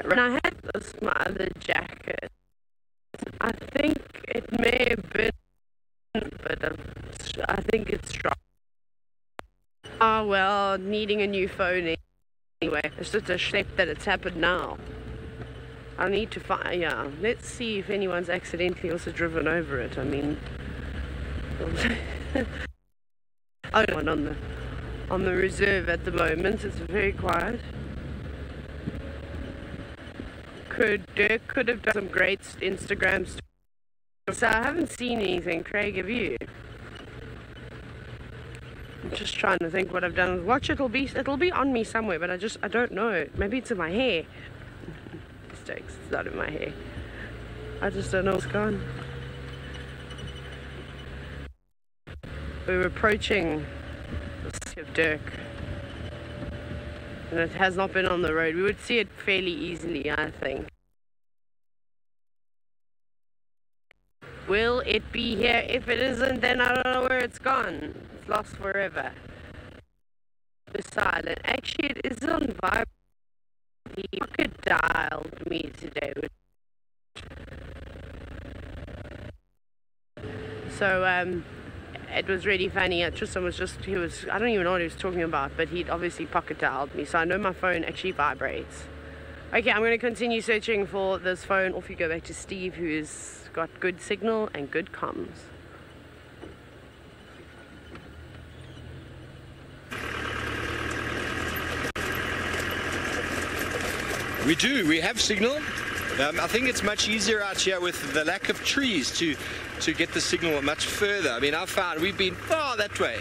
When I had this, my other jacket, I think it may have been, but I think it's dropped. Oh well, needing a new phone anyway. It's just a step that it's happened now. I need to find, yeah, let's see if anyone's accidentally also driven over it. I mean, I don't know, on the reserve at the moment, it's very quiet. Dirk could have done some great Instagram stories. So I haven't seen anything. Craig, have you? I'm just trying to think what I've done. Watch, it'll be on me somewhere, but I don't know. Maybe it's in my hair. It's not in my hair. I just don't know what's gone. We're approaching the city of Dirk, and it has not been on the road. We would see it fairly easily, I think. Will it be here? If it isn't, then I don't know where it's gone. It's lost forever. It's silent. Actually, it is on vibrate. He dialed me today. So it was really funny. Tristan was I don't even know what he was talking about, but he'd obviously pocket dialed me, so I know my phone actually vibrates. Okay, I'm going to continue searching for this phone. Off you go back to Steve, who's got good signal and good comms. We do. We have signal. I think it's much easier out here with the lack of trees to get the signal much further. I mean, I've found we've been far that way.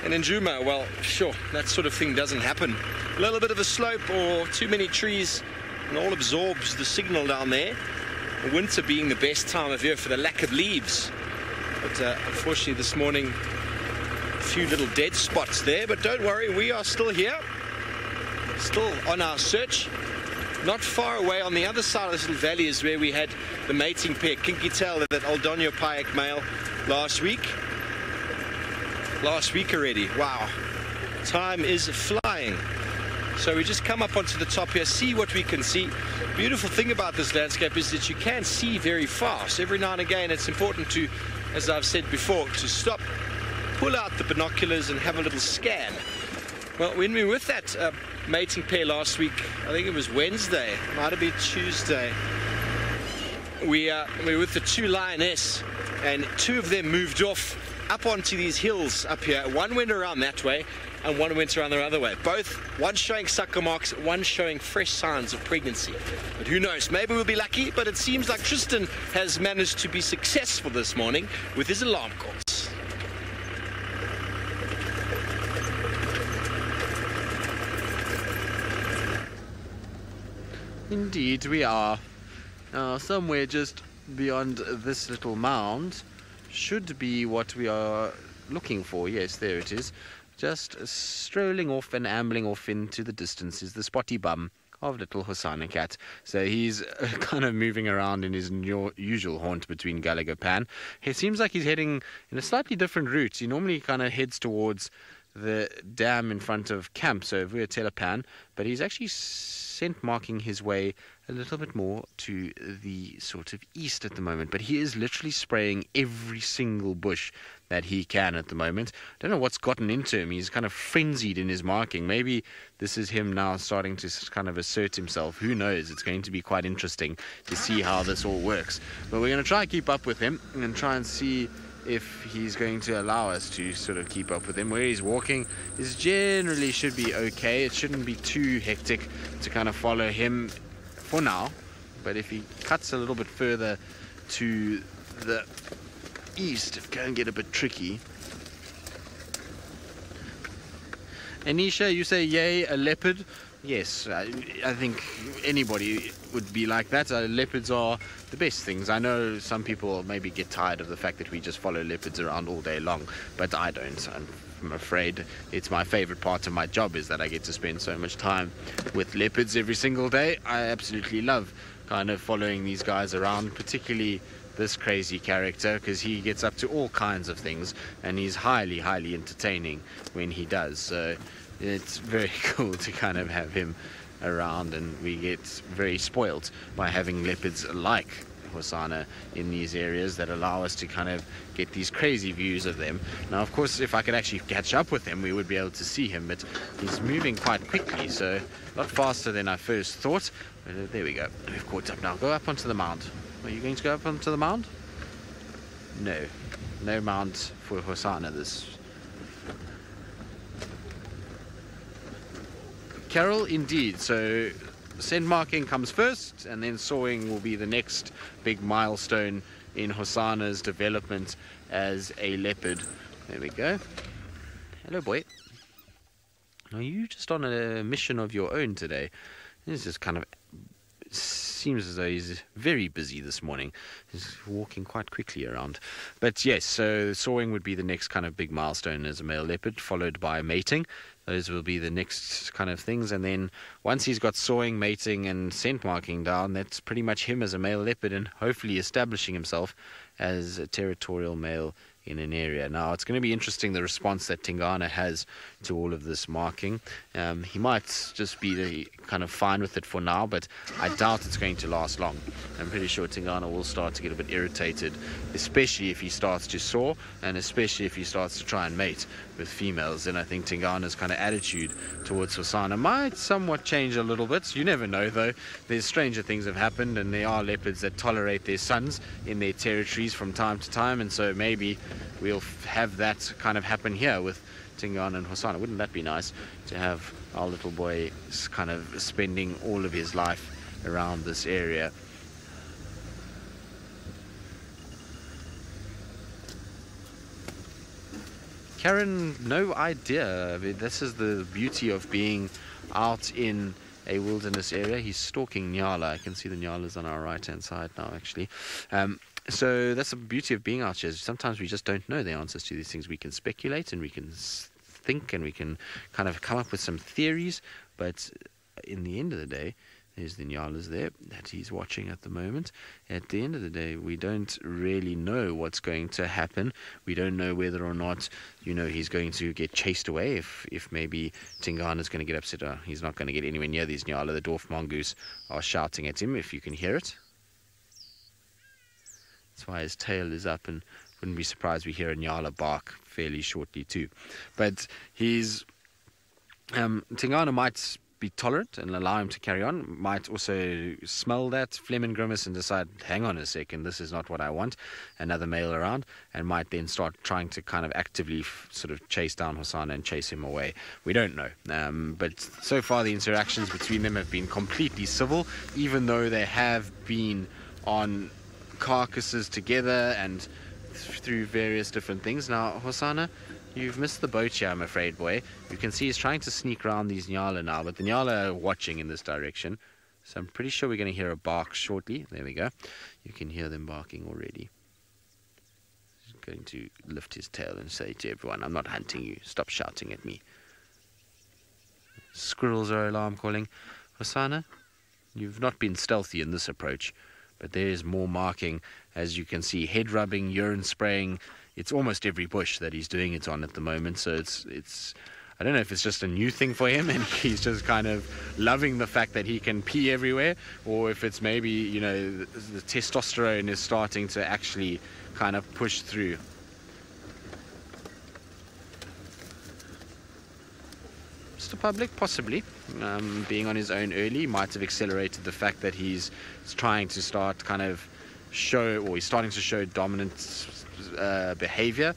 And in Juma, well, sure, that sort of thing doesn't happen. A little bit of a slope or too many trees and all absorbs the signal down there. Winter being the best time of year for the lack of leaves. But unfortunately this morning, a few little dead spots there. But don't worry, we are still here. Still on our search. Not far away on the other side of this little valley is where we had the mating pair, Kinky Tail, that Aldonio Payak male last week. Last week already. Wow. Time is flying. So we just come up onto the top here, see what we can see. Beautiful thing about this landscape is that you can see very fast. Every now and again it's important to, as I've said before, to stop, pull out the binoculars and have a little scan. Well, when we were with that mating pair last week, I think it was Wednesday, might have been Tuesday, we were with the two lioness, and two of them moved off up onto these hills up here. One went around that way and one went around the other way. Both, one showing sucker marks, one showing fresh signs of pregnancy. But who knows, maybe we'll be lucky, but it seems like Tristan has managed to be successful this morning with his alarm calls. Indeed, we are. Somewhere just beyond this little mound should be what we are looking for. Yes, there it is. Just strolling off and ambling off into the distance is the spotty bum of little Hosana Cat. So he's kind of moving around in his usual haunt between Gallagher. It seems like he's heading in a slightly different route. He normally kind of heads towards the dam in front of camp, so we're Telepan, but he's actually scent marking his way a little bit more to the sort of east at the moment. But he is literally spraying every single bush that he can at the moment. Don't know what's gotten into him. He's kind of frenzied in his marking. Maybe this is him now starting to kind of assert himself. Who knows? It's going to be quite interesting to see how this all works. But we're going to try and keep up with him and try and see if he's going to allow us to sort of keep up with him. Where he's walking is generally should be okay. It shouldn't be too hectic to kind of follow him for now. But if he cuts a little bit further to the east, it can get a bit tricky. Anisha, you say yay, a leopard? Yes, I think anybody would be like that. Leopards are the best things. I know some people maybe get tired of the fact that we just follow leopards around all day long, but I don't. I'm afraid it's my favorite part of my job is that I get to spend so much time with leopards every single day. I absolutely love kind of following these guys around, particularly this crazy character, because he gets up to all kinds of things and he's highly entertaining when he does. So it's very cool to kind of have him around, and we get very spoilt by having leopards like Hosana in these areas that allow us to kind of get these crazy views of them. Now, of course, if I could actually catch up with him, we would be able to see him, but he's moving quite quickly, so a lot faster than I first thought. But there we go. We've caught up now. Go up onto the mound. Are you going to go up onto the mound? No. No mound for Hosana this. Carol, indeed. So scent marking comes first, and then sawing will be the next big milestone in Hosana's development as a leopard. There we go. Hello, boy. Are you just on a mission of your own today? This is kind of seems as though he's very busy this morning. He's walking quite quickly around. But yes, so sawing would be the next kind of big milestone as a male leopard, followed by mating. Those will be the next kind of things. And then once he's got sawing, mating, and scent marking down, that's pretty much him as a male leopard and hopefully establishing himself as a territorial male in an area. Now, it's going to be interesting the response that Tingana has to all of this marking. He might just be kind of fine with it for now, but I doubt it's going to last long. I'm pretty sure Tingana will start to get a bit irritated, especially if he starts to saw, and especially if he starts to try and mate with females. And I think Tingana's kind of attitude towards Hosana might somewhat change a little bit. You never know, though. There's stranger things have happened, and there are leopards that tolerate their sons in their territories from time to time, and so maybe we'll have that kind of happen here with Tingana and Hosana. Wouldn't that be nice to have our little boy kind of spending all of his life around this area? Karen, no idea. I mean, this is the beauty of being out in a wilderness area. He's stalking Nyala. I can see the Nyalas on our right hand side now, actually. So that's the beauty of being out here. Sometimes we just don't know the answers to these things. We can speculate and we can think and we can kind of come up with some theories, but in the end of the day, there's the Nyalas there that he's watching at the moment. At the end of the day, we don't really know what's going to happen. We don't know whether or not, he's going to get chased away, if maybe Tingana's going to get upset. He's not going to get anywhere near these Nyala. The dwarf mongoose are shouting at him, if you can hear it. That's why his tail is up, and wouldn't be surprised we hear a Nyala bark fairly shortly too. But Tingana might be tolerant and allow him to carry on, might also smell that phlegm and grimace and decide, hang on a second, this is not what I want, another male around, and might then start trying to kind of actively sort of chase down Hosana and chase him away. We don't know, but so far the interactions between them have been completely civil, even though they have been on carcasses together and through various different things. Now, Hosana, you've missed the boat here, I'm afraid, boy. You can see he's trying to sneak around these Nyala now, but the Nyala are watching in this direction. So I'm pretty sure we're going to hear a bark shortly. There we go. You can hear them barking already. He's going to lift his tail and say to everyone, I'm not hunting you. Stop shouting at me. Squirrels are alarm calling. Hosana, you've not been stealthy in this approach, but there is more marking, as you can see, head rubbing, urine spraying. It's almost every bush that he's doing it on at the moment, so it's I don't know if it's just a new thing for him and he's just kind of loving the fact that he can pee everywhere, or if it's maybe, the testosterone is starting to actually kind of push through. Mr. Public, possibly. Being on his own early might have accelerated the fact that he's trying to start kind of he's starting to show dominant behavior.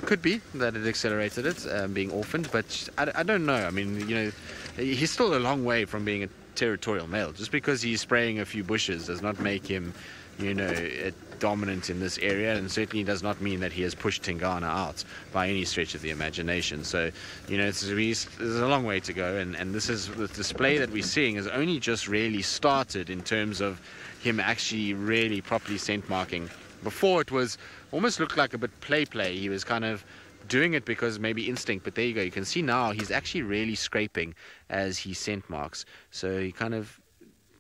Could be that it accelerated it, being orphaned, but I don't know. I mean, he's still a long way from being a territorial male. Just because he's spraying a few bushes does not make him, dominant in this area, and certainly does not mean that he has pushed Tingana out by any stretch of the imagination. So, there's a long way to go, and this is the display that we're seeing has only just really started in terms of him actually really properly scent marking. Before it was almost looked like a bit play. He was kind of doing it because maybe instinct, but there you go. You can see now he's actually really scraping as he scent marks. So he kind of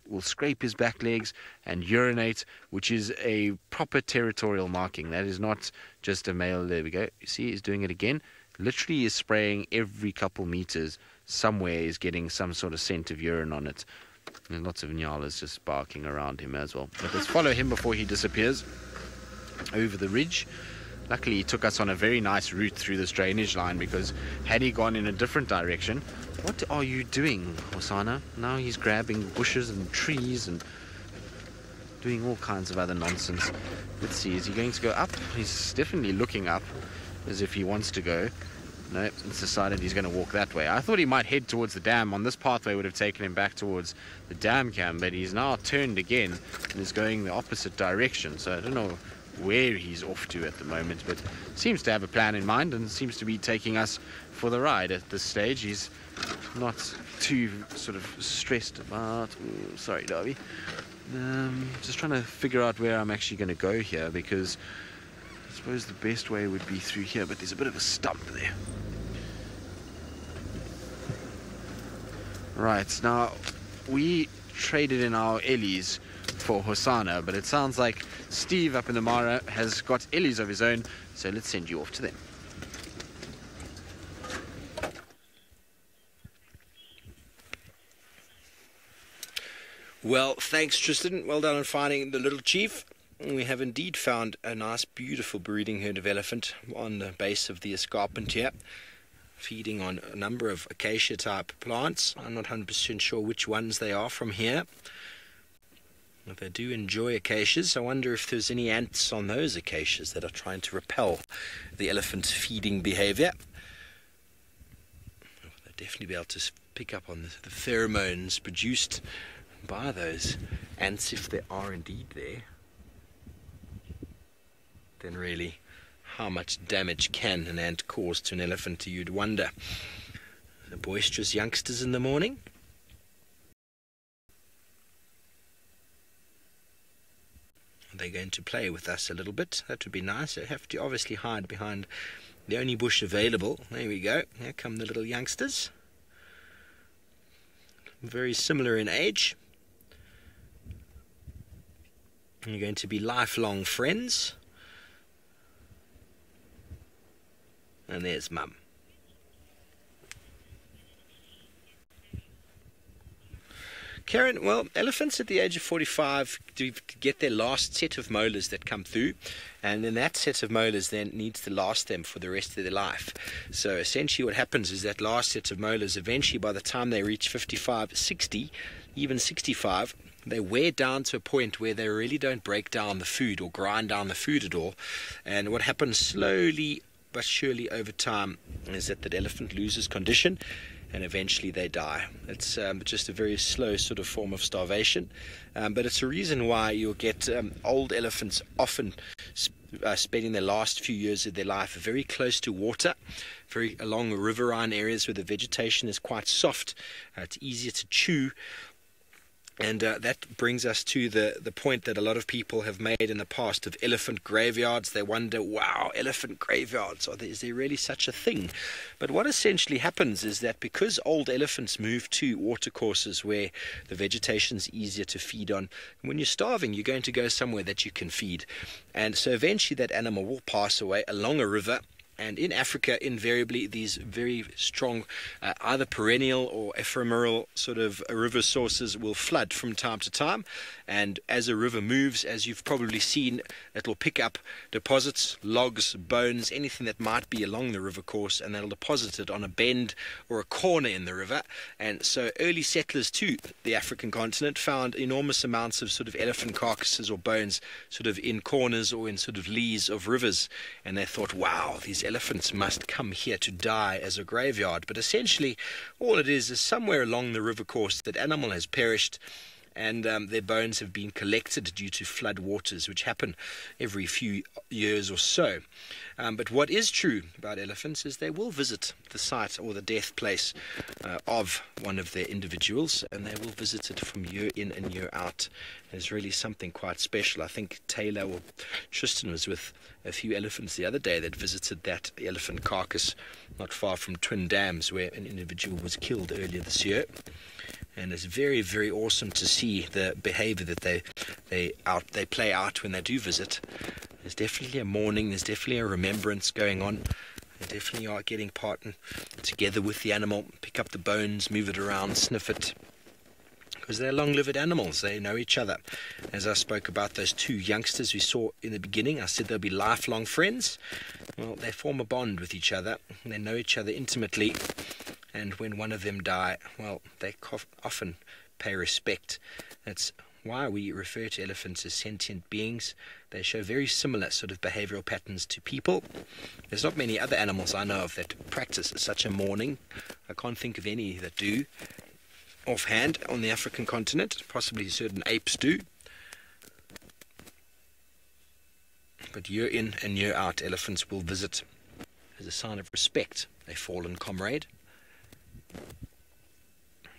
will scrape his back legs and urinate, which is a proper territorial marking. That is not just a male. There we go. You see, he's doing it again. Literally is spraying every couple meters. Somewhere is getting some sort of scent of urine on it. And lots of Nyalas just barking around him as well. But let's follow him before he disappears over the ridge. Luckily, he took us on a very nice route through this drainage line, because had he gone in a different direction... What are you doing, Hosana? Now he's grabbing bushes and trees and doing all kinds of other nonsense. Let's see, is he going to go up? He's definitely looking up as if he wants to go. No, he's decided he's going to walk that way. I thought he might head towards the dam. On this pathway would have taken him back towards the dam cam, but he's now turned again and is going the opposite direction. So I don't know where he's off to at the moment, but seems to have a plan in mind and seems to be taking us for the ride at this stage. He's not too sort of stressed about... Ooh, sorry, Darby. Just trying to figure out where I'm actually going to go here, because I suppose the best way would be through here, but there's a bit of a stump there. Right, now we traded in our Ellies for Hosana, but it sounds like Steve up in the Mara has got Ellies of his own, so let's send you off to them. Well, thanks, Tristan. Well done on finding the little chief. We have indeed found a nice, beautiful breeding herd of elephant on the base of the escarpment here, feeding on a number of acacia-type plants. I'm not 100% sure which ones they are from here. They do enjoy acacias. I wonder if there's any ants on those acacias that are trying to repel the elephant's feeding behavior. They'll definitely be able to pick up on the pheromones produced by those ants, if there are indeed there. Then really, how much damage can an ant cause to an elephant, you'd wonder. The boisterous youngsters in the morning. They're going to play with us a little bit. That would be nice. They have to obviously hide behind the only bush available. There we go. Here come the little youngsters. Very similar in age. And you're going to be lifelong friends. And there's Mum. Karen, well, elephants at the age of 45 do get their last set of molars that come through, and then that set of molars then needs to last them for the rest of their life. So essentially what happens is that last set of molars, eventually by the time they reach 55, 60, even 65, they wear down to a point where they really don't break down the food or grind down the food at all. And what happens slowly but surely over time is that the elephant loses condition, and eventually they die. It's just a very slow sort of form of starvation, but it's a reason why you'll get old elephants often spending their last few years of their life very close to water, very along riverine areas where the vegetation is quite soft. It's easier to chew. And that brings us to the point that a lot of people have made in the past of elephant graveyards. They wonder, wow, elephant graveyards, is there really such a thing? But what essentially happens is that because old elephants move to watercourses where the vegetation is easier to feed on, when you're starving, you're going to go somewhere that you can feed. And so eventually that animal will pass away along a river. And in Africa, invariably, these very strong, either perennial or ephemeral sort of river sources will flood from time to time. And as a river moves, as you've probably seen, it'll pick up deposits, logs, bones, anything that might be along the river course, and they'll deposit it on a bend or a corner in the river. And so early settlers to the African continent found enormous amounts of sort of elephant carcasses or bones sort of in corners or in sort of lees of rivers. And they thought, wow, these elephants must come here to die as a graveyard. But essentially all it is somewhere along the river course that animal has perished, and their bones have been collected due to flood waters, which happen every few years or so. But what is true about elephants is they will visit the site or the death place of one of their individuals, and they will visit it from year in and year out. There's really something quite special. I think Taylor or Tristan was with a few elephants the other day that visited that elephant carcass not far from Twin Dams, where an individual was killed earlier this year. And it's very, very awesome to see the behavior that they play out when they do visit. There's definitely a mourning, there's definitely a remembrance going on. They definitely are getting partnered together with the animal, pick up the bones, move it around, sniff it. Because they're long-lived animals, they know each other. As I spoke about those two youngsters we saw in the beginning, I said they'll be lifelong friends. Well, they form a bond with each other, and they know each other intimately. And when one of them die, well, they often pay respect. That's why we refer to elephants as sentient beings. They show very similar sort of behavioral patterns to people. There's not many other animals I know of that practice such a mourning. I can't think of any that do offhand on the African continent. Possibly certain apes do. But year in and year out, elephants will visit as a sign of respect a fallen comrade.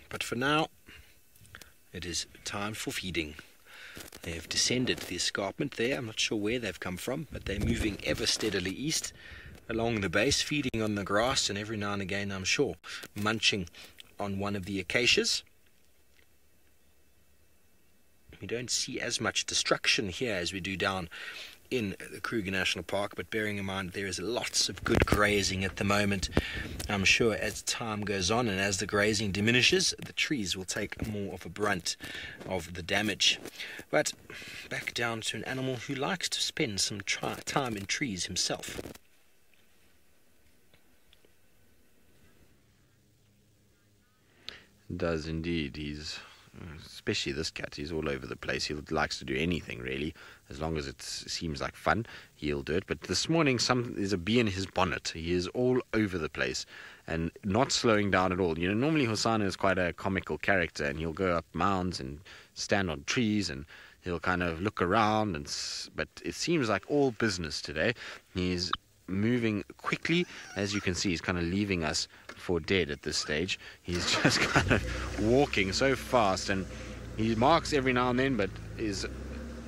But for now, it is time for feeding. They have descended the escarpment there. I'm not sure where they've come from, but they're moving ever steadily east along the base, feeding on the grass, and every now and again, I'm sure, munching on one of the acacias. We don't see as much destruction here as we do down in the Kruger National Park, but bearing in mind there is lots of good grazing at the moment. I'm sure as time goes on and as the grazing diminishes, the trees will take more of a brunt of the damage. But back down to an animal who likes to spend some time in trees himself. Does indeed. He's especially this cat. He's all over the place. He likes to do anything, really. As long as it seems like fun, he'll do it. But this morning, there's a bee in his bonnet. He is all over the place and not slowing down at all. You know, normally Hosanna is quite a comical character, and he'll go up mounds and stand on trees, and he'll kind of look around. But it seems like all business today. He's moving quickly. As you can see, he's kind of leaving us for dead at this stage. He's just kind of walking so fast, and he marks every now and then, but is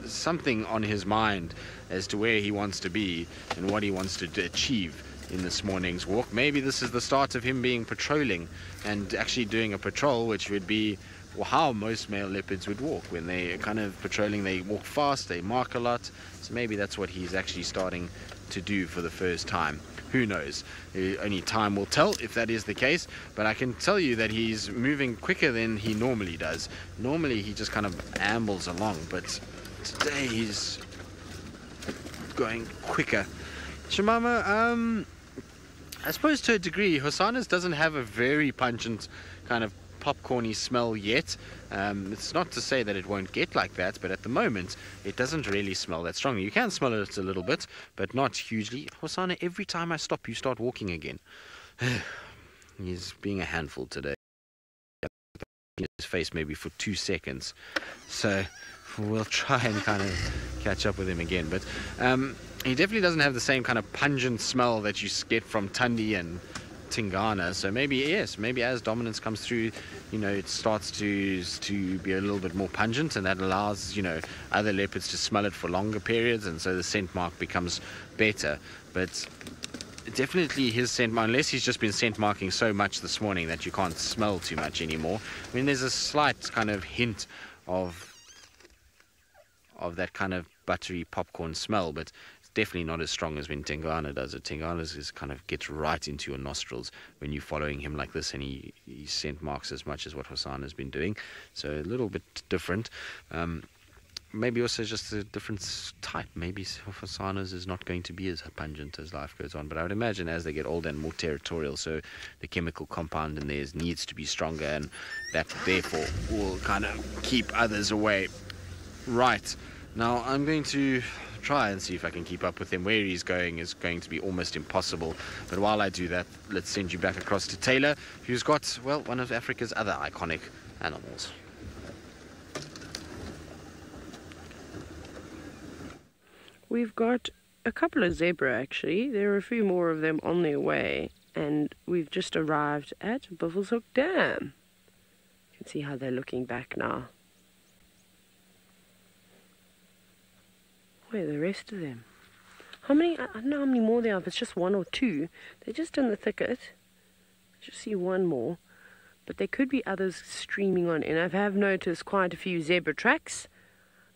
something on his mind as to where he wants to be and what he wants to achieve in this morning's walk. Maybe this is the start of him being patrolling and actually doing a patrol, which would be how most male leopards would walk. When they're kind of patrolling, they walk fast, they mark a lot. So maybe that's what he's actually starting to do for the first time. Who knows? Only time will tell if that is the case, but I can tell you that he's moving quicker than he normally does. Normally he just kind of ambles along, but today he's going quicker. Shemama, I suppose to a degree, Hosanna's doesn't have a very pungent kind of popcorny smell yet. It's not to say that it won't get like that, but at the moment it doesn't really smell that strongly. You can smell it a little bit, but not hugely. Hosanna, every time I stop, you start walking again. He's being a handful today. In his face maybe for 2 seconds, so we'll try and kind of catch up with him again. But he definitely doesn't have the same kind of pungent smell that you get from Tundi and Tingana. So maybe, yes, maybe as dominance comes through, you know, it starts to be a little bit more pungent, and that allows, you know, other leopards to smell it for longer periods, and so the scent mark becomes better. But definitely his scent mark, unless he's just been scent marking so much this morning that you can't smell too much anymore. I mean, there's a slight kind of hint of that kind of buttery popcorn smell, but definitely not as strong as when Tingana does it. Tingana's is kind of gets right into your nostrils when you're following him like this, and he scent marks as much as what Hosanna's been doing. So a little bit different. Maybe also just a different type. Maybe Hosanna's is not going to be as pungent as life goes on, but I would imagine as they get older and more territorial, so the chemical compound in theirs needs to be stronger, and that therefore will kind of keep others away. Right, now I'm going to try and see if I can keep up with him. Where he's going is going to be almost impossible, but while I do that, let's send you back across to Taylor, who's got, well, one of Africa's other iconic animals. We've got a couple of zebra, actually. There are a few more of them on their way, and we've just arrived at Buffelshoek Dam. You can see how they're looking back now. Where are the rest of them? How many? I don't know how many more there are. If it's just one or two. They're just in the thicket. I just see one more. But there could be others streaming on in. I have noticed quite a few zebra tracks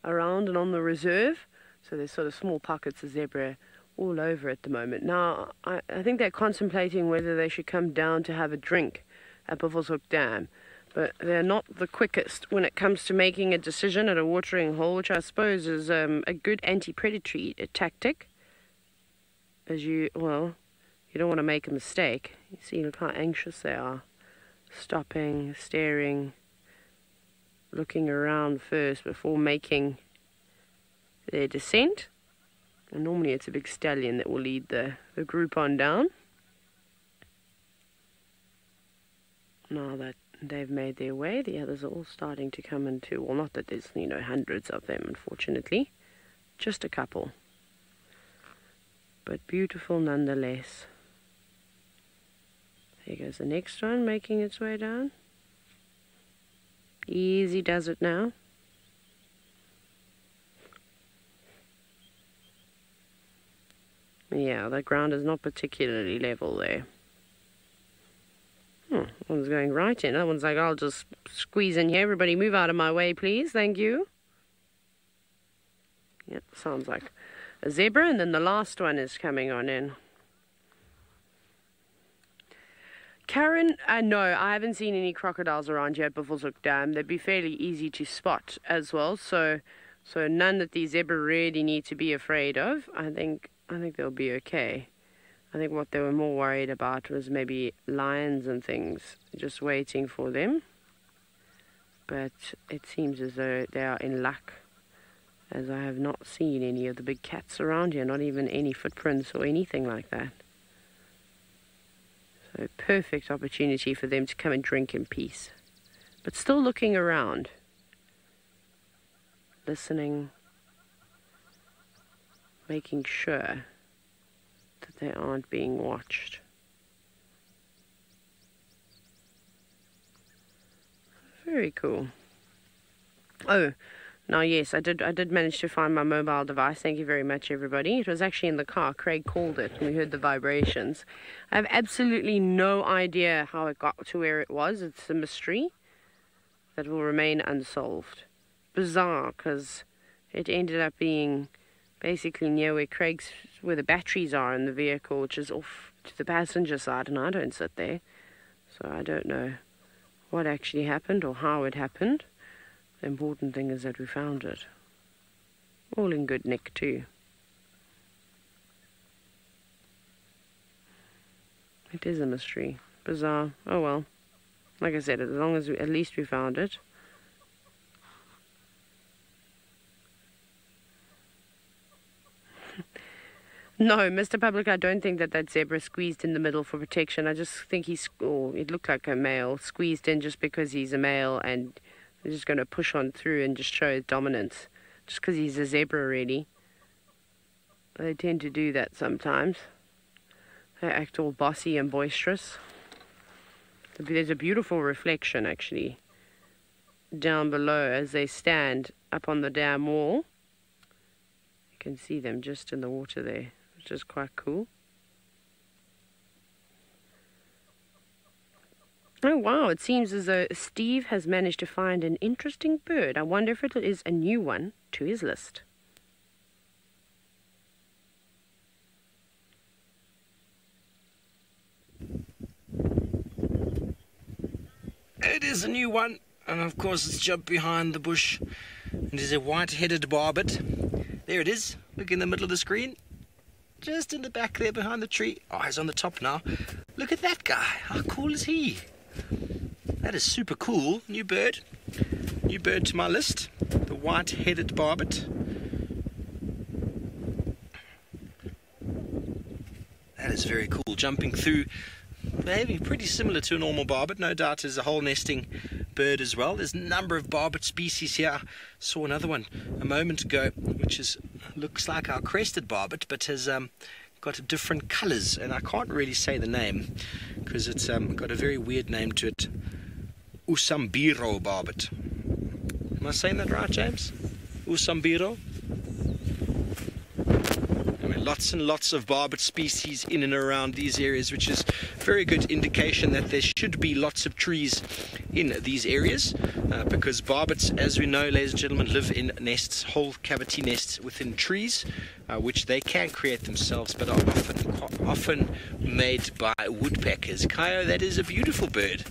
around and on the reserve. So there's sort of small pockets of zebra all over at the moment. Now, I think they're contemplating whether they should come down to have a drink at Buffelshoek Dam. But they're not the quickest when it comes to making a decision at a watering hole, which I suppose is a good anti-predatory tactic. As you don't want to make a mistake. You see, look how anxious they are. Stopping, staring, looking around first before making their descent. And normally it's a big stallion that will lead the group on down. Now that they've made their way, the others are all starting to come into, well, not that there's, hundreds of them, unfortunately. Just a couple. But beautiful nonetheless. There goes the next one, making its way down. Easy does it now. Yeah, the ground is not particularly level there. One's going right in. That one's like, I'll just squeeze in here. Everybody move out of my way, please. Thank you. Yep, sounds like a zebra. And then the last one is coming on in. Karen, no, I haven't seen any crocodiles around here at Buffelshoek Dam. They'd be fairly easy to spot as well. So none that these zebra really need to be afraid of. I think they'll be okay. I think what they were more worried about was maybe lions and things just waiting for them. but it seems as though they are in luck, as I have not seen any of the big cats around here, not even any footprints or anything like that. So perfect opportunity for them to come and drink in peace. But still looking around, listening, making sure that they aren't being watched. Very cool. Oh, now yes, I did manage to find my mobile device. Thank you very much, everybody. It was actually in the car. Craig called it and we heard the vibrations. I have absolutely no idea how it got to where it was. It's a mystery that will remain unsolved. Bizarre, because it ended up being basically near where the batteries are in the vehicle, which is off to the passenger side, and I don't sit there, so I don't know what actually happened or how it happened. The important thing is that we found it. All in good nick too. It is a mystery. Bizarre. Oh well. Like I said, as long as at least we found it. No, Mr. Public, I don't think that zebra squeezed in the middle for protection. I just think it looked like a male, squeezed in just because he's a male and they're just going to push on through and just show his dominance. Just because he's a zebra, really. They tend to do that sometimes. They act all bossy and boisterous. There's a beautiful reflection, actually, down below as they stand up on the dam wall. You can see them just in the water there, which is quite cool. Oh wow, it seems as though Steve has managed to find an interesting bird. I wonder if it is a new one to his list. It is a new one, and of course it's jumped behind the bush. It is a white-headed barbet. There it is, look in the middle of the screen. Just in the back there behind the tree. Oh, he's on the top now. Look at that guy. How cool is he? That is super cool. New bird. New bird to my list. The white-headed barbet. That is very cool. Jumping through, maybe pretty similar to a normal barbet. No doubt is a whole nesting bird as well. There's a number of barbet species here. Saw another one a moment ago, which looks like our crested barbet, but has got different colours, and I can't really say the name because it's got a very weird name to it. Usambiro barbet. Am I saying that right, James? Usambiro? I mean, lots and lots of barbet species in and around these areas, which is a very good indication that there should be lots of trees in these areas, because barbets, as we know, ladies and gentlemen, live in nests, whole cavity nests within trees, which they can create themselves, but are often made by woodpeckers. Kaio, that is a beautiful bird.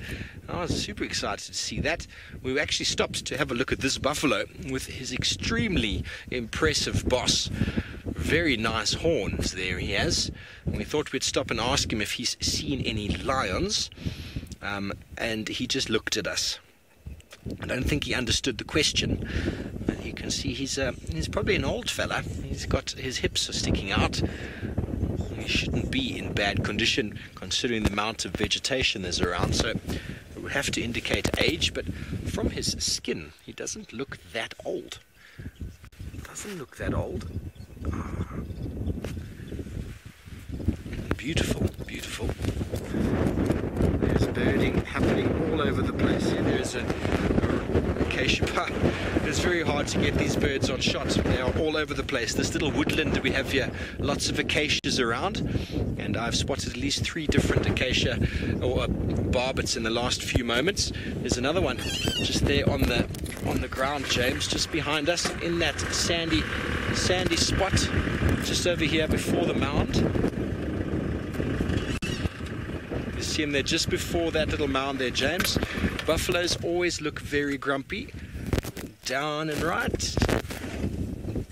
I was super excited to see that. We actually stopped to have a look at this buffalo with his extremely impressive boss. Very nice horns there he has. And we thought we'd stop and ask him if he's seen any lions. And he just looked at us. I don't think he understood the question. But you can see he's probably an old fella. He's got his hips are sticking out. He shouldn't be in bad condition considering the amount of vegetation there's around. So it would have to indicate age, but from his skin, he doesn't look that old. Doesn't look that old. Beautiful, beautiful. There's birding happening all over the place. Here there's a acacia pine. It's very hard to get these birds on shot. They are all over the place. This little woodland that we have here, lots of acacias around, and I've spotted at least 3 different acacia or barbets in the last few moments. There's another one just there on the ground, James, just behind us in that sandy spot just over here before the mound. You see him there just before that little mound there, James. Buffaloes always look very grumpy. Down and right,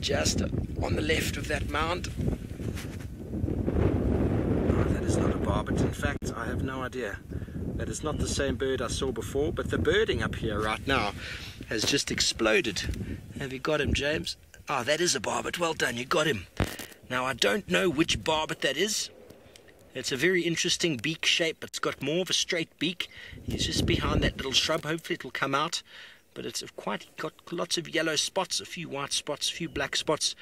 just on the left of that mound. Oh, that is not a barbet. In fact, I have no idea. That is not the same bird I saw before, but the birding up here right now has just exploded. Have you got him, James? Ah, that is a barbet. Well done, you got him. Now, I don't know which barbet that is. It's a very interesting beak shape. It's got more of a straight beak. He's just behind that little shrub. Hopefully it'll come out. But it's got lots of yellow spots, a few white spots, a few black spots.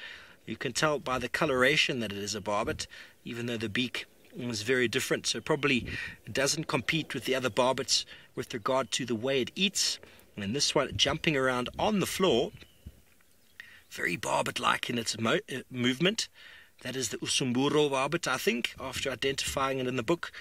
You can tell by the coloration that it is a barbet, even though the beak is very different. So probably it doesn't compete with the other barbets with regard to the way it eats. And this one jumping around on the floor, very barbet-like in its movement. That is the Usumburo barbet, I think, after identifying it in the book.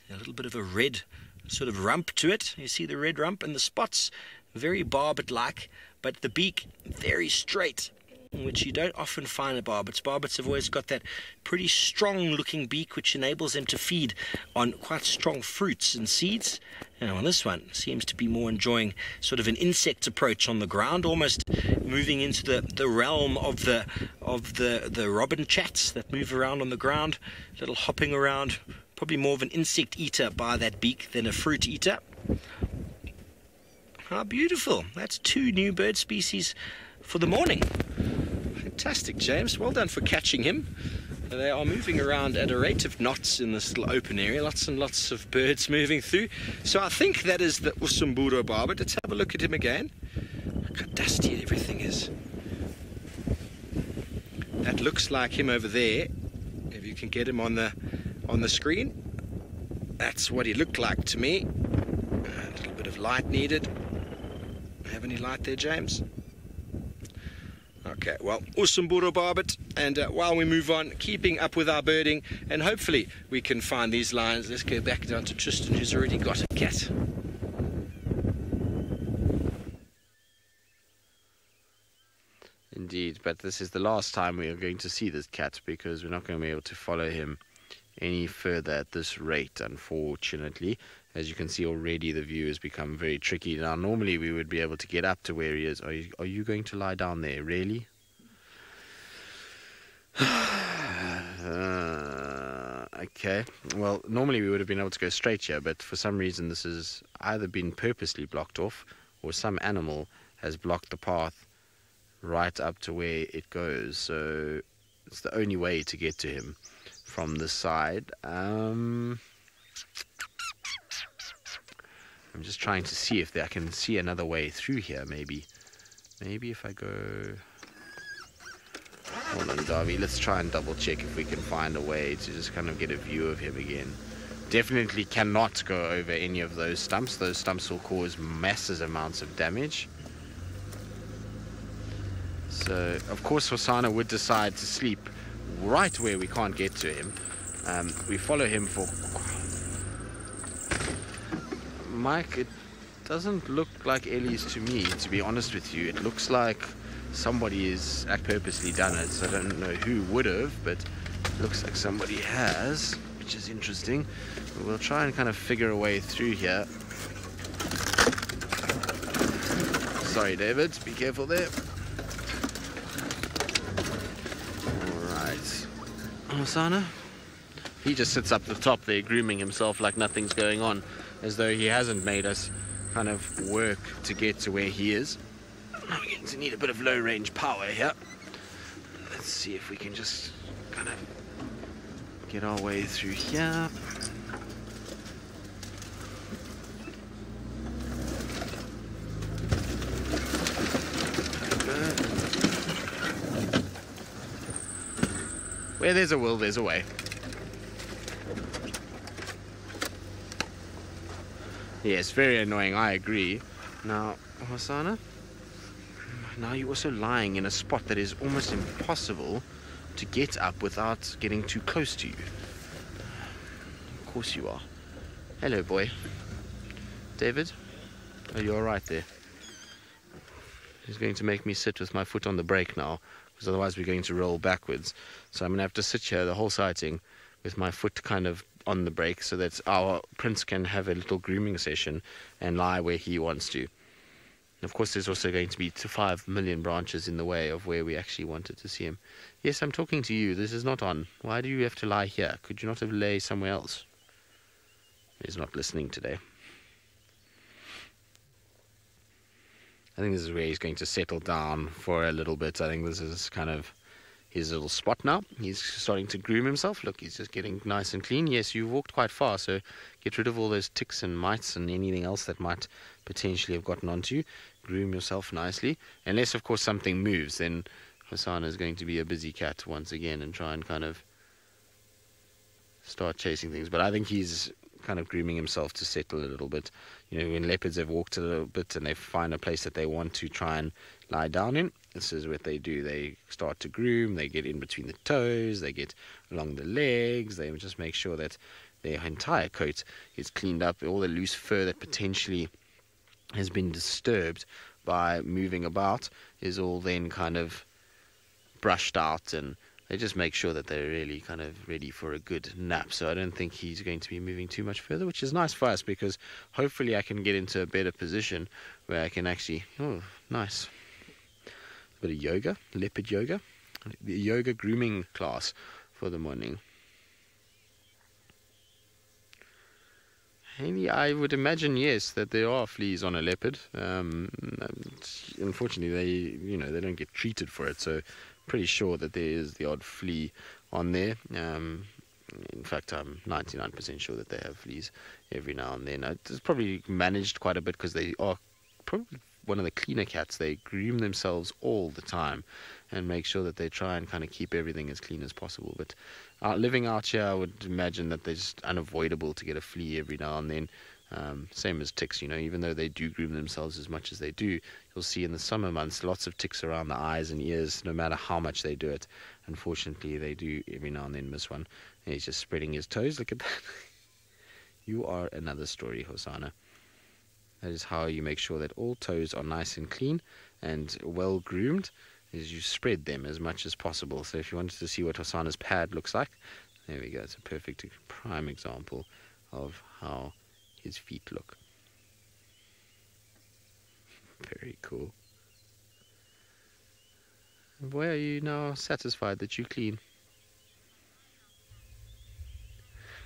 A little bit of a red sort of rump to it. You see the red rump and the spots, very barbet-like, but the beak very straight, which you don't often find in barbets. Barbets have always got that pretty strong-looking beak, which enables them to feed on quite strong fruits and seeds. And on this one, seems to be more enjoying sort of an insect approach on the ground, almost moving into the realm of the robin chats that move around on the ground, little hopping around. Probably more of an insect eater by that beak than a fruit eater. How beautiful! That's 2 new bird species for the morning. Fantastic, James. Well done for catching him. They are moving around at a rate of knots in this little open area. Lots and lots of birds moving through. So I think that is the Usumburo barbet. Let's have a look at him again. Look how dusty everything is. That looks like him over there. If you can get him on the screen. That's what he looked like to me. A little bit of light needed. Have any light there, James? Okay, well, Usumburo barbet, and while we move on, keeping up with our birding, and hopefully we can find these lions. Let's go back down to Tristan, who's already got a cat. Indeed, but this is the last time we are going to see this cat, because we're not going to be able to follow him any further at this rate, unfortunately. As you can see already, the view has become very tricky. Now, normally we would be able to get up to where he is. Are you going to lie down there? Really? Okay. Well, normally we would have been able to go straight here, but for some reason this has either been purposely blocked off, or some animal has blocked the path right up to where it goes. So it's the only way to get to him from this side. I'm just trying to see if I can see another way through here, maybe. Maybe if I go... Hold on, Darby. Let's try and double check if we can find a way to just kind of get a view of him again. Definitely cannot go over any of those stumps. Those stumps will cause massive amounts of damage. So, of course, Hosana would decide to sleep right where we can't get to him. We follow him for... Mike, it doesn't look like Ellie's to me, to be honest with you. It looks like somebody has purposely done it. So I don't know who would have, but it looks like somebody has, which is interesting. We'll try and kind of figure a way through here. Sorry, David, be careful there. Alright. Hosana? He just sits up the top there, grooming himself like nothing's going on, as though he hasn't made us kind of work to get to where he is. Now we're going to need a bit of low-range power here. Let's see if we can just kind of get our way through here. Where there's a will, there's a way. Yes, very annoying, I agree. Now, Hosana, now you're also lying in a spot that is almost impossible to get up without getting too close to you. Of course you are. Hello, boy. David? Are you alright there? He's going to make me sit with my foot on the brake now, because otherwise we're going to roll backwards. So I'm going to have to sit here the whole sighting with my foot kind of on the brake, so that our prince can have a little grooming session and lie where he wants to. And of course, there's also going to be 5 million branches in the way of where we actually wanted to see him. Yes, I'm talking to you. This is not on. Why do you have to lie here? Could you not have lay somewhere else? He's not listening today. I think this is where he's going to settle down for a little bit. I think this is kind of his little spot now. He's starting to groom himself. Look, he's just getting nice and clean. Yes, you've walked quite far, so get rid of all those ticks and mites and anything else that might potentially have gotten onto you. Groom yourself nicely. Unless, of course, something moves, then Hosanna is going to be a busy cat once again and try and kind of start chasing things. But I think he's kind of grooming himself to settle a little bit. You know, when leopards have walked a little bit and they find a place that they want to try and lie down in, this is what they do. They start to groom, they get in between the toes, they get along the legs, they just make sure that their entire coat is cleaned up. All the loose fur that potentially has been disturbed by moving about is all then kind of brushed out, and they just make sure that they're really kind of ready for a good nap. So I don't think he's going to be moving too much further, which is nice for us, because hopefully I can get into a better position where I can actually, oh, nice. A bit of yoga, leopard yoga, the yoga grooming class for the morning. And I would imagine, yes, that there are fleas on a leopard. Unfortunately, they don't get treated for it, so pretty sure that there is the odd flea on there. In fact, I'm 99% sure that they have fleas every now and then. It's probably managed quite a bit because they are probably one of the cleaner cats. They groom themselves all the time and make sure that they try and kind of keep everything as clean as possible. But living out here, I would imagine that they're just unavoidable to get a flea every now and then. Same as ticks, even though they do groom themselves as much as they do, you'll see in the summer months lots of ticks around the eyes and ears, no matter how much they do it. Unfortunately, they do every now and then miss one. And he's just spreading his toes. Look at that. You are another story, Hosanna. That is how you make sure that all toes are nice and clean and well groomed, is you spread them as much as possible. So if you wanted to see what Hosanna's pad looks like, there we go. It's a perfect prime example of how his feet look. Very cool. Boy, are you now satisfied that you clean?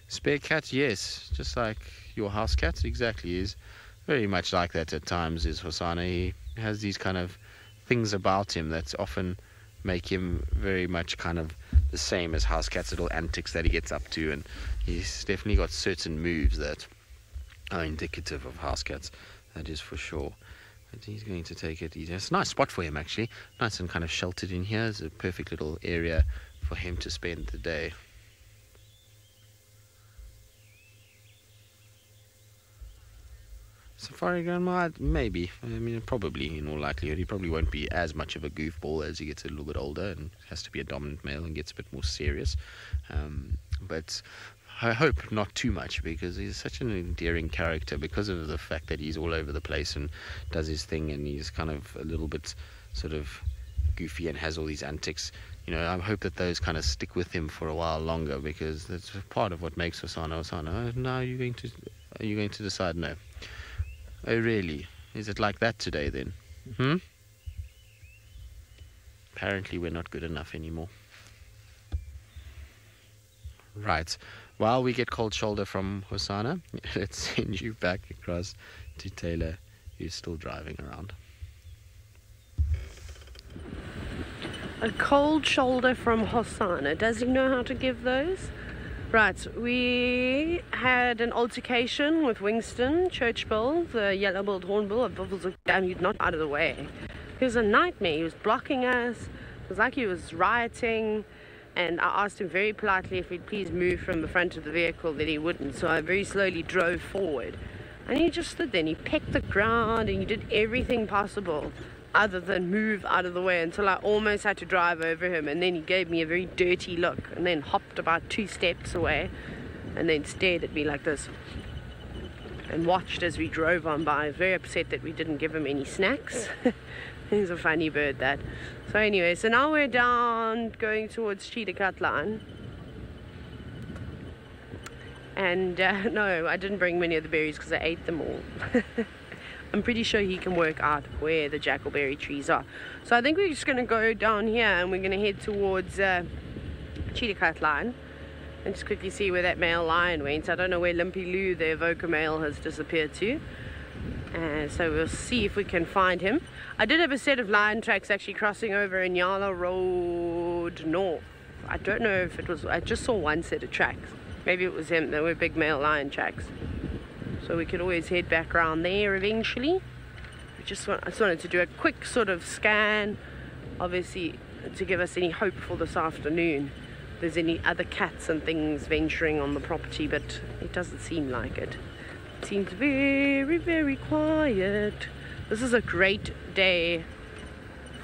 Spare cat, yes, just like your house cat, exactly, is very much like that at times, is Hosanna. He has these kind of things about him that often make him very much kind of the same as house cats, little antics that he gets up to, and he's definitely got certain moves that are indicative of house cats, that is for sure. But he's going to take it easy. It's a nice spot for him, actually, nice and kind of sheltered in here. It's a perfect little area for him to spend the day. Safari Grandma, maybe. I mean, probably, in all likelihood. He probably won't be as much of a goofball as he gets a little bit older and has to be a dominant male and gets a bit more serious. But I hope not too much, because he's such an endearing character because of the fact that he's all over the place and does his thing, and he's kind of a little bit sort of goofy and has all these antics. I hope that those kind of stick with him for a while longer, because that's part of what makes Hosanna Hosanna. Now are you going to decide no? Oh, really? Is it like that today, then? Apparently we're not good enough anymore. Right. While we get cold shoulder from Hosanna, let's send you back across to Taylor, who's still driving around. A cold shoulder from Hosanna. Does he know how to give those? Right, we had an altercation with Wingston, Churchbill, the yellow-billed hornbill. I was like, damn, you're not out of the way. He was a nightmare. He was blocking us. It was like he was rioting. And I asked him very politely if he'd please move from the front of the vehicle, that he wouldn't. So I very slowly drove forward. And he just stood there and he pecked the ground and he did everything possible other than move out of the way, until I almost had to drive over him, and then he gave me a very dirty look and then hopped about 2 steps away and then stared at me like this and watched as we drove on by. I was very upset that we didn't give him any snacks. He's a funny bird, that. So anyway, so now we're down going towards Cheetah Cut Line, and no, I didn't bring many of the berries because I ate them all. I'm pretty sure he can work out where the jackalberry trees are. So I think we're just going to go down here and we're going to head towards Cheetah Cut Line and just quickly see where that male lion went. I don't know where Limpy Lou, the Evoca male, has disappeared to. So we'll see if we can find him. I did have a set of lion tracks actually crossing over in Yala Road North. I don't know if it was, I just saw one set of tracks. Maybe it was him. They were big male lion tracks. So we could always head back around there eventually. I just wanted to do a quick sort of scan, obviously to give us any hope for this afternoon. If there's any other cats and things venturing on the property, but it doesn't seem like it. It seems very, very quiet. This is a great day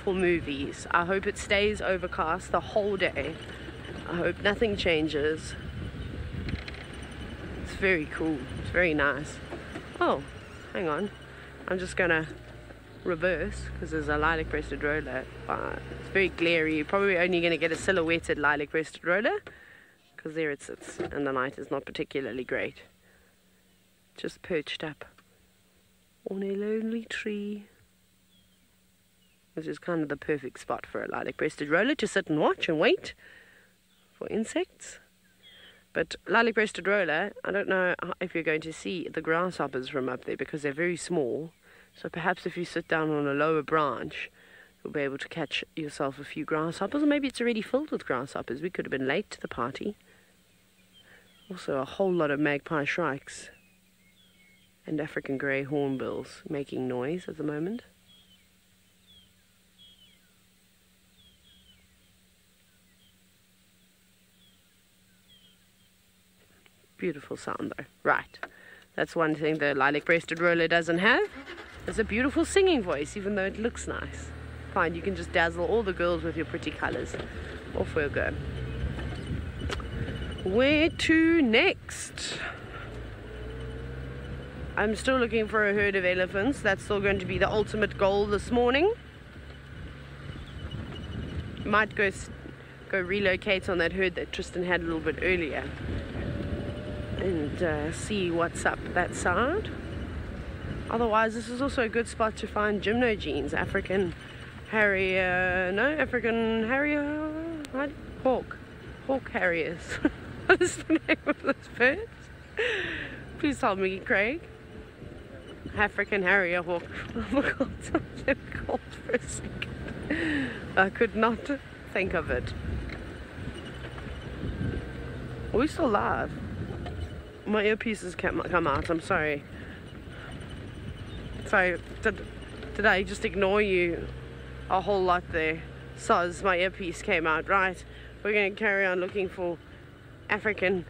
for movies. I hope it stays overcast the whole day. I hope nothing changes. It's very cool. It's very nice. Oh, hang on. I'm just gonna reverse because there's a lilac-breasted roller. It's very glary. You're probably only going to get a silhouetted lilac-breasted roller because there it sits, and the light is not particularly great. Just perched up on a lonely tree, which is kind of the perfect spot for a lilac-breasted roller to sit and watch and wait for insects. But lilac-breasted roller, I don't know if you're going to see the grasshoppers from up there because they're very small. So perhaps if you sit down on a lower branch, you'll be able to catch yourself a few grasshoppers. Or maybe it's already filled with grasshoppers. We could have been late to the party. Also a whole lot of magpie shrikes and African grey hornbills making noise at the moment. Beautiful sound though. Right. That's one thing the lilac-breasted roller doesn't have. It's a beautiful singing voice, even though it looks nice. Fine, you can just dazzle all the girls with your pretty colours. Off we'll go. Where to next? I'm still looking for a herd of elephants. That's still going to be the ultimate goal this morning. Might go relocate on that herd that Tristan had a little bit earlier and see what's up that side. Otherwise, this is also a good spot to find gymnogenes, African Harrier, Hawk Harriers. What is the name of this bird? Please tell me, Craig. African Harrier Hawk. I forgot something called for a second. I could not think of it. Are we still live? My earpieces can't come out, I'm sorry. Sorry, did I just ignore you a whole lot there? Soz, my earpiece came out. Right, we're going to carry on looking for African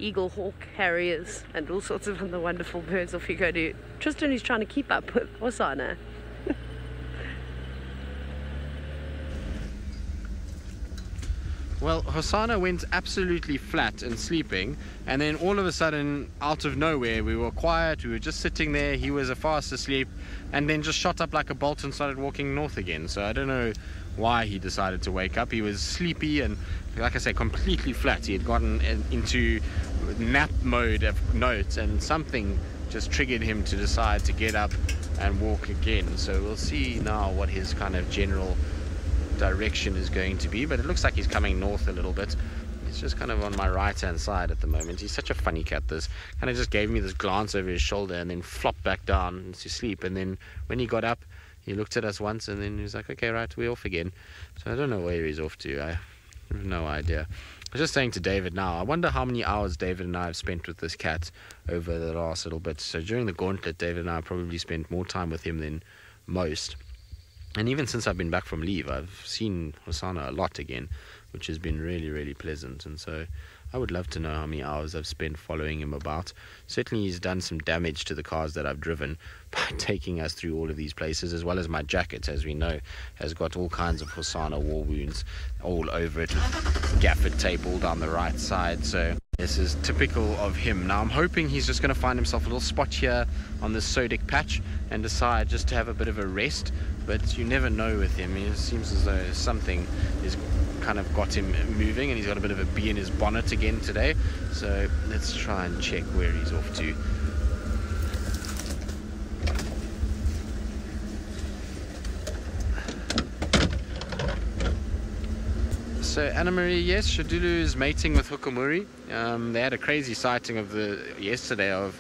eagle hawk harriers and all sorts of other wonderful birds. Off you go to Tristan, who's trying to keep up with Hosanna. Well, Hosanna went absolutely flat and sleeping, and then all of a sudden, out of nowhere, we were quiet, we were just sitting there, he was fast asleep, and then just shot up like a bolt and started walking north again. So I don't know why he decided to wake up. He was sleepy and, like I say, completely flat. He had gotten into nap mode of notes, and something just triggered him to decide to get up and walk again. So we'll see now what his kind of general direction is going to be, but it looks like he's coming north a little bit. He's just kind of on my right hand side at the moment. He's such a funny cat. This kind of just gave me this glance over his shoulder and then flopped back down to sleep, and then when he got up he looked at us once and then he was like, okay, right, we're off again. So I don't know where he's off to. I have no idea. I was just saying to David now, I wonder how many hours David and I have spent with this cat over the last little bit. So during the gauntlet, David and I probably spent more time with him than most. And even since I've been back from leave, I've seen Hosanna a lot again, which has been really, really pleasant. And so I would love to know how many hours I've spent following him about. Certainly he's done some damage to the cars that I've driven by taking us through all of these places, as well as my jacket, as we know, has got all kinds of Hosanna war wounds all over it, with gaffer tape all down the right side. So this is typical of him. Now I'm hoping he's just going to find himself a little spot here on this Sodic patch and decide just to have a bit of a rest. But you never know with him. It seems as though something is kind of got him moving, and he's got a bit of a bee in his bonnet again today. So let's try and check where he's off to. So Anna Marie, yes, Shadulu is mating with Hukamuri. They had a crazy sighting of yesterday of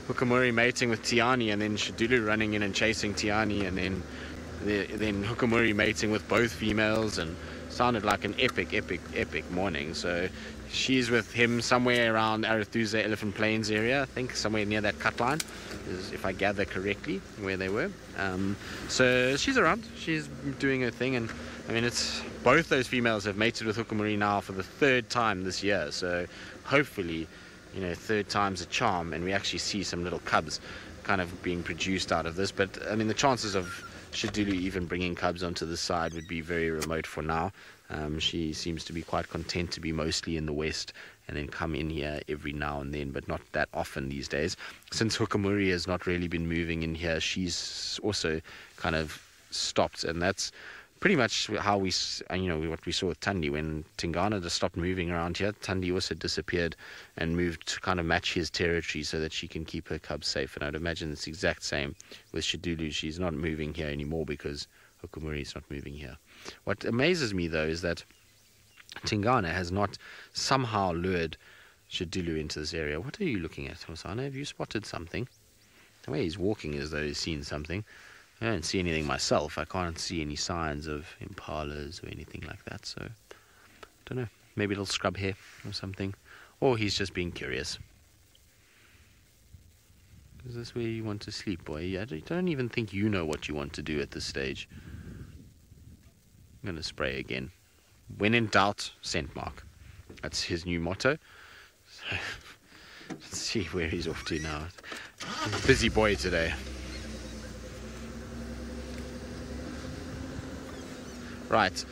Hukamuri mating with Tiani, and then Shadulu running in and chasing Tiani, and then Hukamuri mating with both females, and sounded like an epic morning. So she's with him somewhere around Arathusa Elephant Plains area, I think somewhere near that cut line, if I gather correctly where they were. So she's around, she's doing her thing, and I mean, it's both those females have mated with Hukamuri now for the 3rd time this year, so hopefully, you know, 3rd time's a charm, and we actually see some little cubs kind of being produced out of this. But I mean, the chances of Shadulu even bringing cubs onto the side would be very remote for now. She seems to be quite content to be mostly in the west and then come in here every now and then, but not that often these days. Since Hukamuri has not really been moving in here, she's also kind of stopped, and that's pretty much how we, you know, what we saw with Tandi. When Tingana just stopped moving around here, Tandi also disappeared and moved to kind of match his territory so that she can keep her cubs safe. And I'd imagine it's the exact same with Shadulu. She's not moving here anymore because Hukamuri is not moving here. What amazes me, though, is that Tingana has not somehow lured Shadulu into this area. What are you looking at, Hosana? Have you spotted something? The way he's walking is as though he's seen something. I don't see anything myself. I can't see any signs of impalas or anything like that, so I don't know. Maybe a little scrub hair or something. Or he's just being curious. Is this where you want to sleep, boy? I don't even think you know what you want to do at this stage. I'm going to spray again. When in doubt, scent mark. That's his new motto. So, let's see where he's off to now. Busy boy today. Right,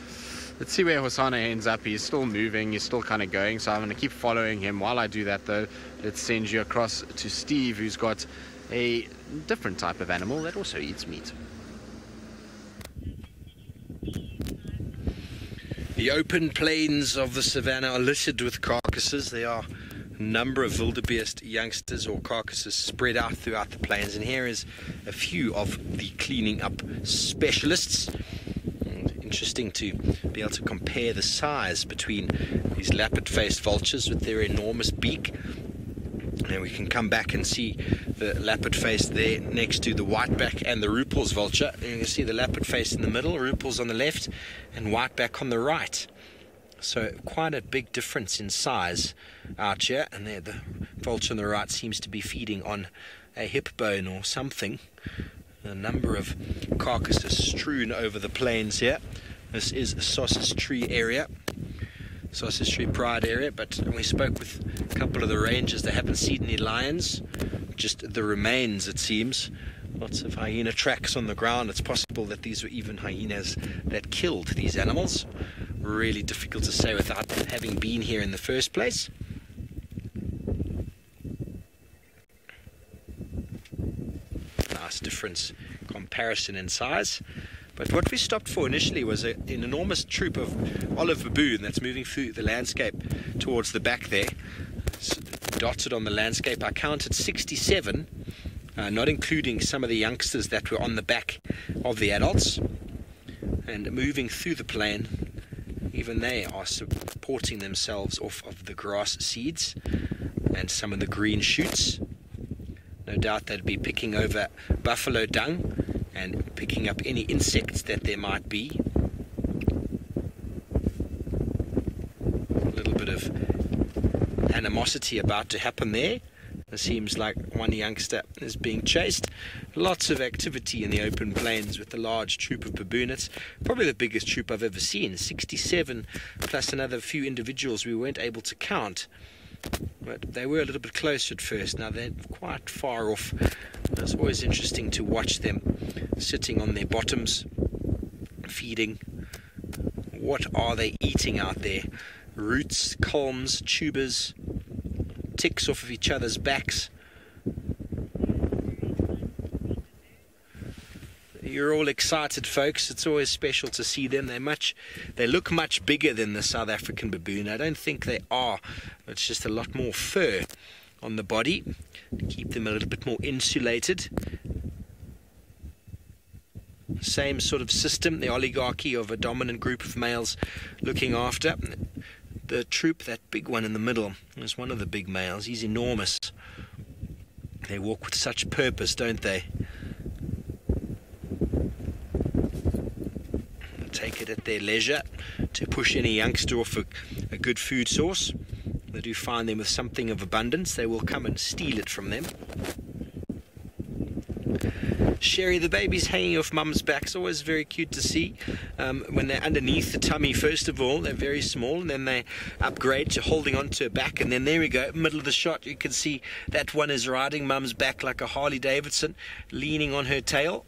let's see where Hosana ends up. He's still moving, he's still kind of going, so I'm going to keep following him. While I do that, though, let's send you across to Steve, who's got a different type of animal that also eats meat. The open plains of the savannah are littered with carcasses. There are a number of wildebeest youngsters or carcasses spread out throughout the plains, and here is a few of the cleaning up specialists. Interesting to be able to compare the size between these lappet-faced vultures with their enormous beak, and we can come back and see the lappet-faced there next to the whiteback and the Rupel's vulture. And you can see the lappet-faced in the middle, Rupel's on the left, and whiteback on the right. So quite a big difference in size out here, and there the vulture on the right seems to be feeding on a hip bone or something. A number of carcasses strewn over the plains here. This is a sausage tree area, sausage tree pride area, but we spoke with a couple of the rangers. They haven't seen any lions, just the remains, it seems. Lots of hyena tracks on the ground. It's possible that these were even hyenas that killed these animals. Really difficult to say without having been here in the first place. Nice difference, comparison in size. But what we stopped for initially was an enormous troop of olive baboon that's moving through the landscape towards the back there. It's dotted on the landscape. I counted 67, not including some of the youngsters that were on the back of the adults. And moving through the plain, even they are supporting themselves off of the grass seeds and some of the green shoots. No doubt they'd be picking over buffalo dung and picking up any insects that there might be. A little bit of animosity about to happen there. It seems like one youngster is being chased. Lots of activity in the open plains with the large troop of baboon. It's probably the biggest troop I've ever seen. 67 plus another few individuals we weren't able to count. But they were a little bit close at first. Now they're quite far off. It's always interesting to watch them sitting on their bottoms, feeding. What are they eating out there? Roots, culms, tubers, ticks off of each other's backs. You're all excited, folks. It's always special to see them. They look much bigger than the South African baboon. I don't think they are. It's just a lot more fur on the body to keep them a little bit more insulated. Same sort of system, the oligarchy of a dominant group of males looking after. The troop, that big one in the middle, is one of the big males. He's enormous. They walk with such purpose, don't they? They take it at their leisure to push any youngster off a good food source. They do find them with something of abundance. They will come and steal it from them. Sherry, the baby's hanging off mum's back. It's always very cute to see. When they're underneath the tummy, first of all, they're very small, and then they upgrade to holding onto her back. And then there we go, middle of the shot, you can see that one is riding mum's back like a Harley Davidson, leaning on her tail.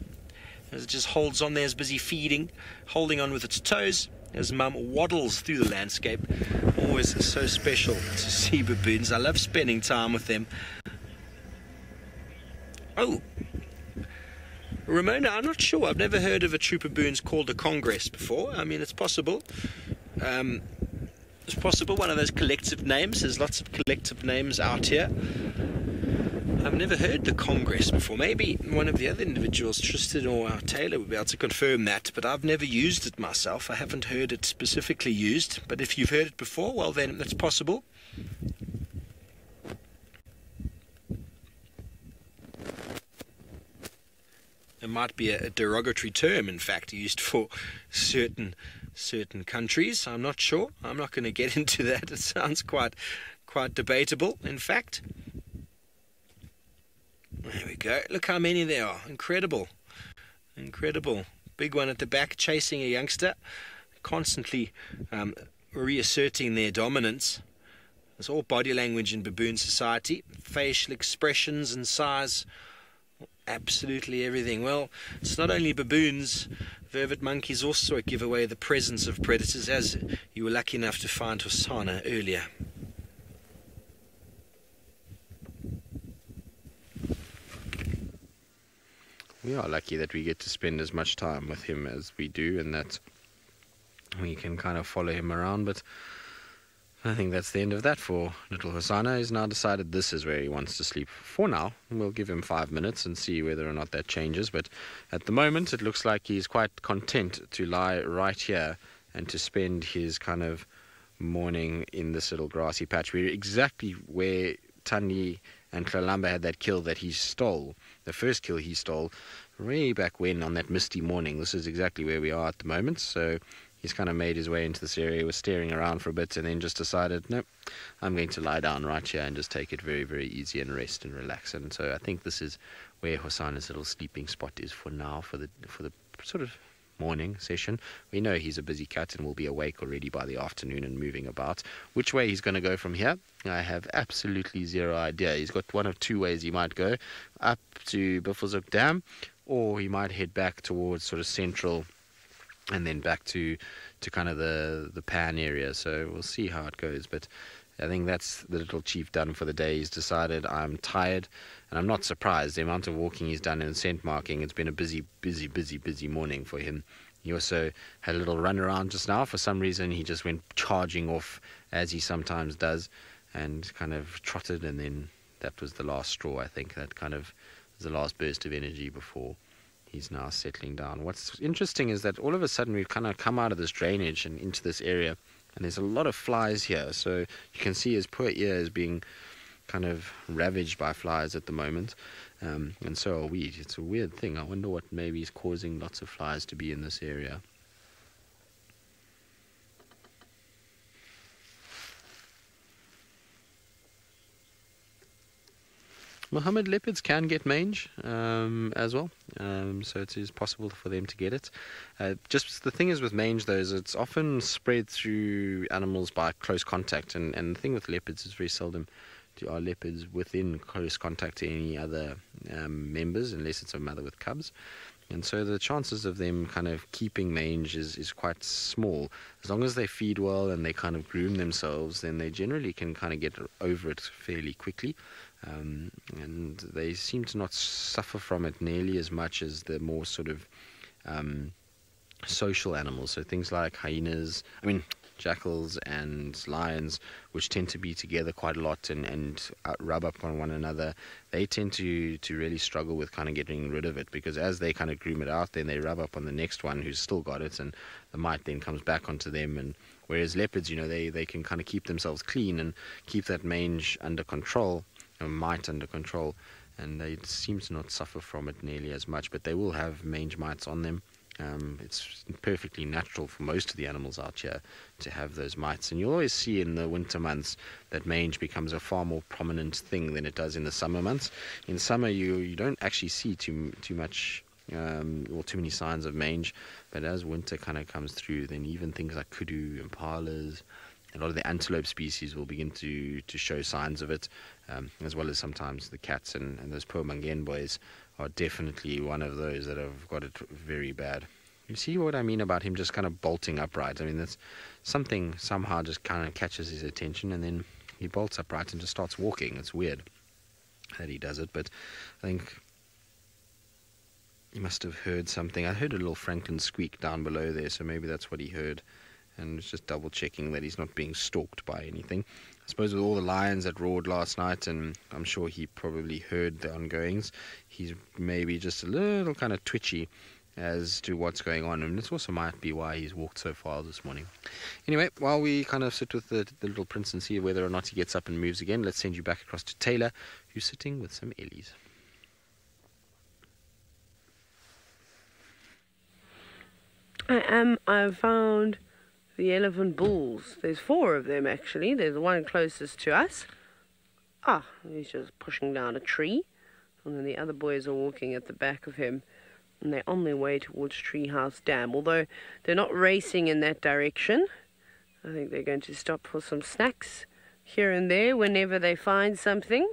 As it just holds on there, is busy feeding, holding on with its toes as mum waddles through the landscape. Always so special to see baboons. I love spending time with them. Oh, Ramona, I'm not sure. I've never heard of a troop of baboons called a congress before. I mean, it's possible. It's possible, one of those collective names. There's lots of collective names out here. I've never heard the congress before. Maybe one of the other individuals, Tristan or Taylor, would be able to confirm that, but I've never used it myself. I haven't heard it specifically used, but if you've heard it before, well then, that's possible. It might be a derogatory term, in fact, used for certain countries. I'm not sure. I'm not going to get into that. It sounds quite debatable, in fact. There we go. Look how many there are. Incredible. Incredible. Big one at the back chasing a youngster, constantly reasserting their dominance. It's all body language in baboon society. Facial expressions and size. Absolutely everything. Well, it's not only baboons. Vervet monkeys also give away the presence of predators, as you were lucky enough to find Hosana earlier. We are lucky that we get to spend as much time with him as we do, and that we can kind of follow him around. But I think that's the end of that for little Hosana. He's now decided this is where he wants to sleep for now. We'll give him 5 minutes and see whether or not that changes. But at the moment, it looks like he's quite content to lie right here and to spend his kind of morning in this little grassy patch. We're exactly where Tandi and Klalamba had that kill that he stole, the first kill he stole, way back when on that misty morning. This is exactly where we are at the moment. So he's kind of made his way into this area, was staring around for a bit, and then just decided, nope, I'm going to lie down right here and just take it very, very easy and rest and relax. And so I think this is where Hosana's little sleeping spot is for now, for the sort of morning session. We know he's a busy cat and will be awake already by the afternoon and moving about. Which way he's going to go from here, I have absolutely zero idea. He's got one of two ways he might go, up to Buffelshoek Dam, or he might head back towards sort of central and then back to kind of the Pan area. So we'll see how it goes. But I think that's the little chief done for the day. He's decided, I'm tired, and I'm not surprised. The amount of walking he's done and scent marking, it's been a busy morning for him. He also had a little run around just now. For some reason, he just went charging off, as he sometimes does, and kind of trotted, and then that was the last straw, I think. That kind of was the last burst of energy before he's now settling down. What's interesting is that all of a sudden we've kind of come out of this drainage and into this area, and there's a lot of flies here. So you can see his poor ear is being kind of ravaged by flies at the moment, and so are we. It's a weird thing. I wonder what maybe is causing lots of flies to be in this area. Mohammed leopards can get mange as well, so it is possible for them to get it. Just the thing is with mange, though, is it's often spread through animals by close contact, and the thing with leopards is very seldom are leopards within close contact to any other members, unless it's a mother with cubs. And so the chances of them kind of keeping mange is quite small. As long as they feed well and they kind of groom themselves, then they generally can kind of get over it fairly quickly. And they seem to not suffer from it nearly as much as the more sort of social animals. So things like jackals and lions, which tend to be together quite a lot and rub up on one another, they tend to really struggle with kind of getting rid of it, because as they kind of groom it out, then they rub up on the next one who's still got it, and the mite then comes back onto them. And whereas leopards, they can kind of keep themselves clean and keep that mange under control, mite under control, and they seem to not suffer from it nearly as much, but they will have mange mites on them. It's perfectly natural for most of the animals out here to have those mites, and you'll always see in the winter months that mange becomes a far more prominent thing than it does in the summer months. In summer you don't actually see too much or too many signs of mange, but as winter kind of comes through, then even things like kudu, impalas, a lot of the antelope species will begin to show signs of it, as well as sometimes the cats, and those poor Mangen boys are definitely one of those that have got it very bad. You see what I mean about him just kind of bolting upright? I mean, that's something somehow just kind of catches his attention, and then he bolts upright and just starts walking. It's weird that he does it, but I think he must have heard something. I heard a little Franklin squeak down below there, so maybe that's what he heard, and it's just double checking that he's not being stalked by anything. I suppose with all the lions that roared last night, and I'm sure he probably heard the ongoings, he's maybe just a little kind of twitchy as to what's going on, and this also might be why he's walked so far this morning. Anyway, while we kind of sit with the little prince and see whether or not he gets up and moves again, let's send you back across to Taylor, who's sitting with some ellies. I've found the elephant bulls. There's 4 of them actually. There's the one closest to us. Ah, he's just pushing down a tree. And then the other boys are walking at the back of him. And they're on their way towards Treehouse Dam. Although they're not racing in that direction. I think they're going to stop for some snacks here and there whenever they find something.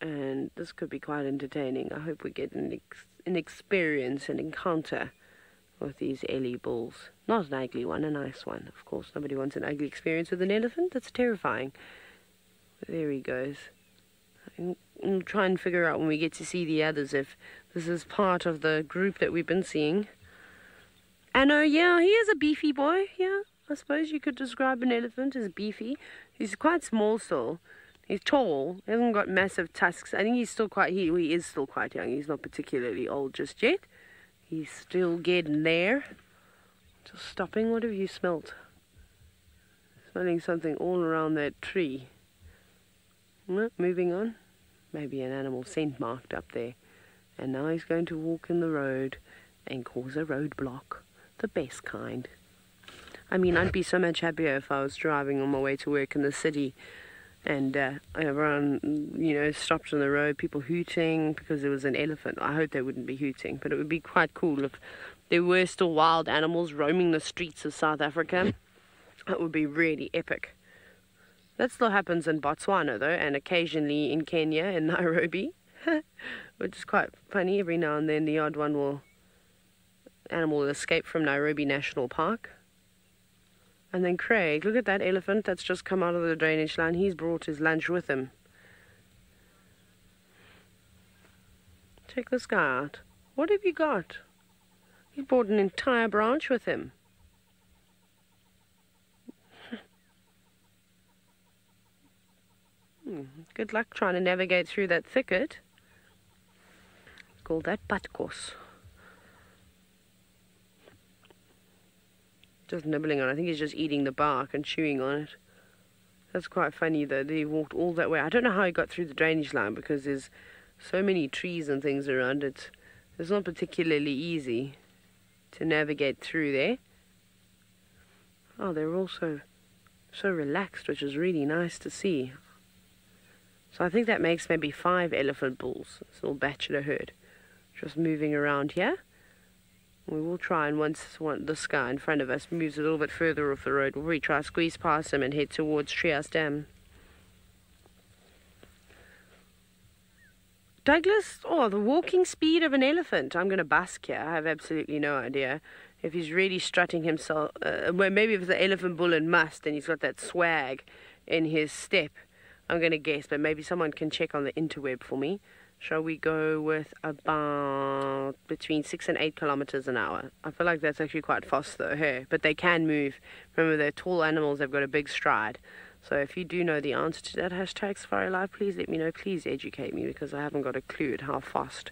And this could be quite entertaining. I hope we get an experience, an encounter with these Ellie bulls. Not an ugly one, a nice one. Of course, nobody wants an ugly experience with an elephant. That's terrifying. But there he goes. We'll try and figure out when we get to see the others if this is part of the group that we've been seeing. And yeah, he is a beefy boy. Yeah, I suppose you could describe an elephant as beefy. He's quite small still. He's tall. He hasn't got massive tusks. I think he's still quite, he is still quite young. He's not particularly old just yet. He's still getting there. Just stopping. What have you smelt? Smelling something all around that tree. No, moving on. Maybe an animal scent marked up there. And now he's going to walk in the road and cause a roadblock. The best kind. I mean, I'd be so much happier if I was driving on my way to work in the city and everyone, you know, stopped on the road, people hooting because there was an elephant. I hope they wouldn't be hooting, but it would be quite cool if there were still wild animals roaming the streets of South Africa. It would be really epic. That still happens in Botswana, though, and occasionally in Kenya and Nairobi, which is quite funny. Every now and then the odd animal will escape from Nairobi National Park. And then Craig, look at that elephant that's just come out of the drainage line. He's brought his lunch with him. Check this guy out. What have you got? He brought an entire branch with him. Good luck trying to navigate through that thicket. Call that padkos. Just nibbling on it. I think he's just eating the bark and chewing on it. That's quite funny though. He walked all that way. I don't know how he got through the drainage line because there's so many trees and things around it. It's not particularly easy to navigate through there. Oh, they're all so relaxed, which is really nice to see. So I think that makes maybe 5 elephant bulls. This little bachelor herd just moving around here. We will try, and once this guy in front of us moves a little bit further off the road, we'll try to squeeze past him and head towards Treehouse Dam. Douglas, oh, the walking speed of an elephant. I'm going to busk here. I have absolutely no idea if he's really strutting himself. Well, maybe if it's an elephant bull and must, and he's got that swag in his step. I'm going to guess, but maybe someone can check on the interweb for me. Shall we go with about between 6 and 8 kilometers an hour? I feel like that's actually quite fast though, hey? But they can move. Remember, they're tall animals, they've got a big stride. So if you do know the answer to that hashtag SafariLive, please let me know. Please educate me because I haven't got a clue at how fast,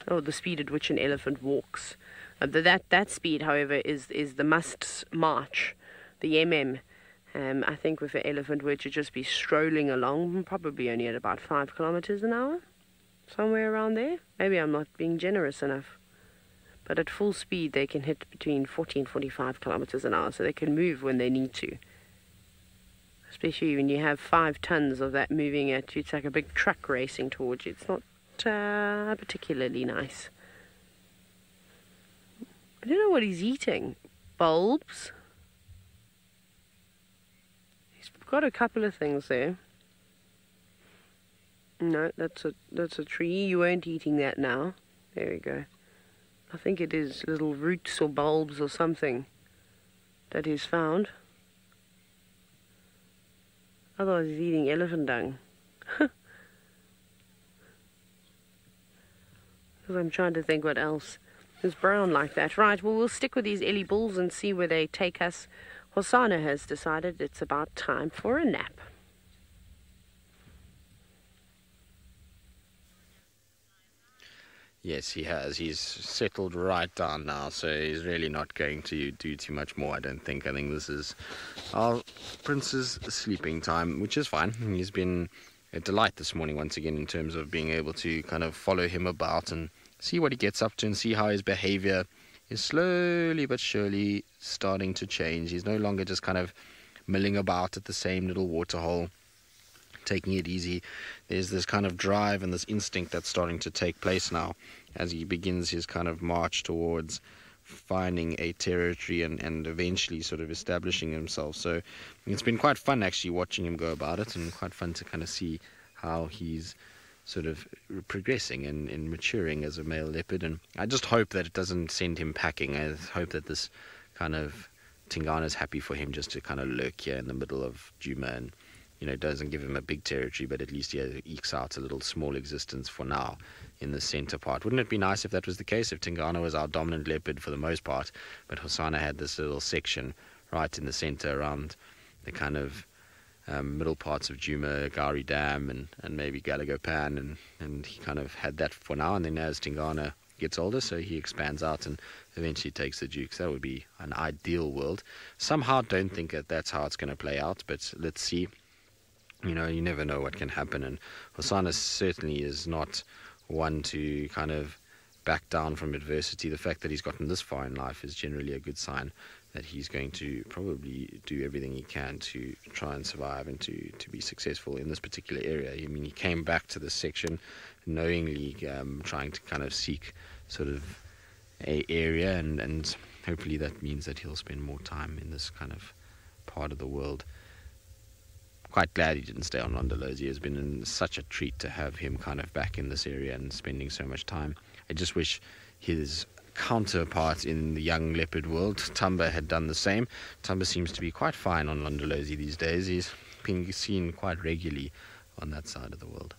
or the speed at which an elephant walks. That speed, however, is the must march, the MM. I think with an elephant were to just be strolling along, probably only at about 5 kilometers an hour, somewhere around there. Maybe I'm not being generous enough. But at full speed, they can hit between 40 and 45 kilometers an hour, so they can move when they need to. Especially when you have 5 tons of that moving at you. It's like a big truck racing towards you. It's not particularly nice. I don't know what he's eating. Bulbs? He's got a couple of things there. No, that's a tree. You weren't eating that now. There we go. I think it is little roots or bulbs or something that he's found. Otherwise he's eating elephant dung. Because I'm trying to think what else is brown like that. Right, well, we'll stick with these Ellie bulls and see where they take us. Hosana has decided it's about time for a nap. Yes, he has. He's settled right down now, so he's really not going to do too much more, I don't think. I think this is our prince's sleeping time, which is fine. He's been a delight this morning once again in terms of being able to kind of follow him about and see what he gets up to and see how his behavior is slowly but surely starting to change. He's no longer just kind of milling about at the same little waterhole, taking it easy. There's this kind of drive and this instinct that's starting to take place now as he begins his kind of march towards finding a territory and eventually sort of establishing himself. So it's been quite fun actually watching him go about it, and quite fun to kind of see how he's sort of progressing and maturing as a male leopard. And I just hope that it doesn't send him packing. I hope that this kind of Tingana's happy for him just to kind of lurk here in the middle of Djuma and, you know, doesn't give him a big territory, but at least he ekes out a little small existence for now in the center part. Wouldn't it be nice if that was the case, if Tingana was our dominant leopard for the most part, but Hosana had this little section right in the center around the kind of middle parts of Djuma, Gari Dam and maybe Galago Pan, and he kind of had that for now, and then as Tingana gets older, so he expands out and eventually takes the Dukes. That would be an ideal world. Somehow don't think that that's how it's going to play out, but let's see. You know, you never know what can happen, and Hosana certainly is not one to kind of back down from adversity. The fact that he's gotten this far in life is generally a good sign that he's going to probably do everything he can to try and survive and to be successful in this particular area. I mean, he came back to this section knowingly trying to kind of seek sort of a area, and hopefully that means that he'll spend more time in this kind of part of the world. Quite glad he didn't stay on Londolozi. It has been such a treat to have him kind of back in this area and spending so much time. I just wish his counterpart in the young leopard world, Tamba, had done the same. Tamba seems to be quite fine on Londolozi these days. He's being seen quite regularly on that side of the world.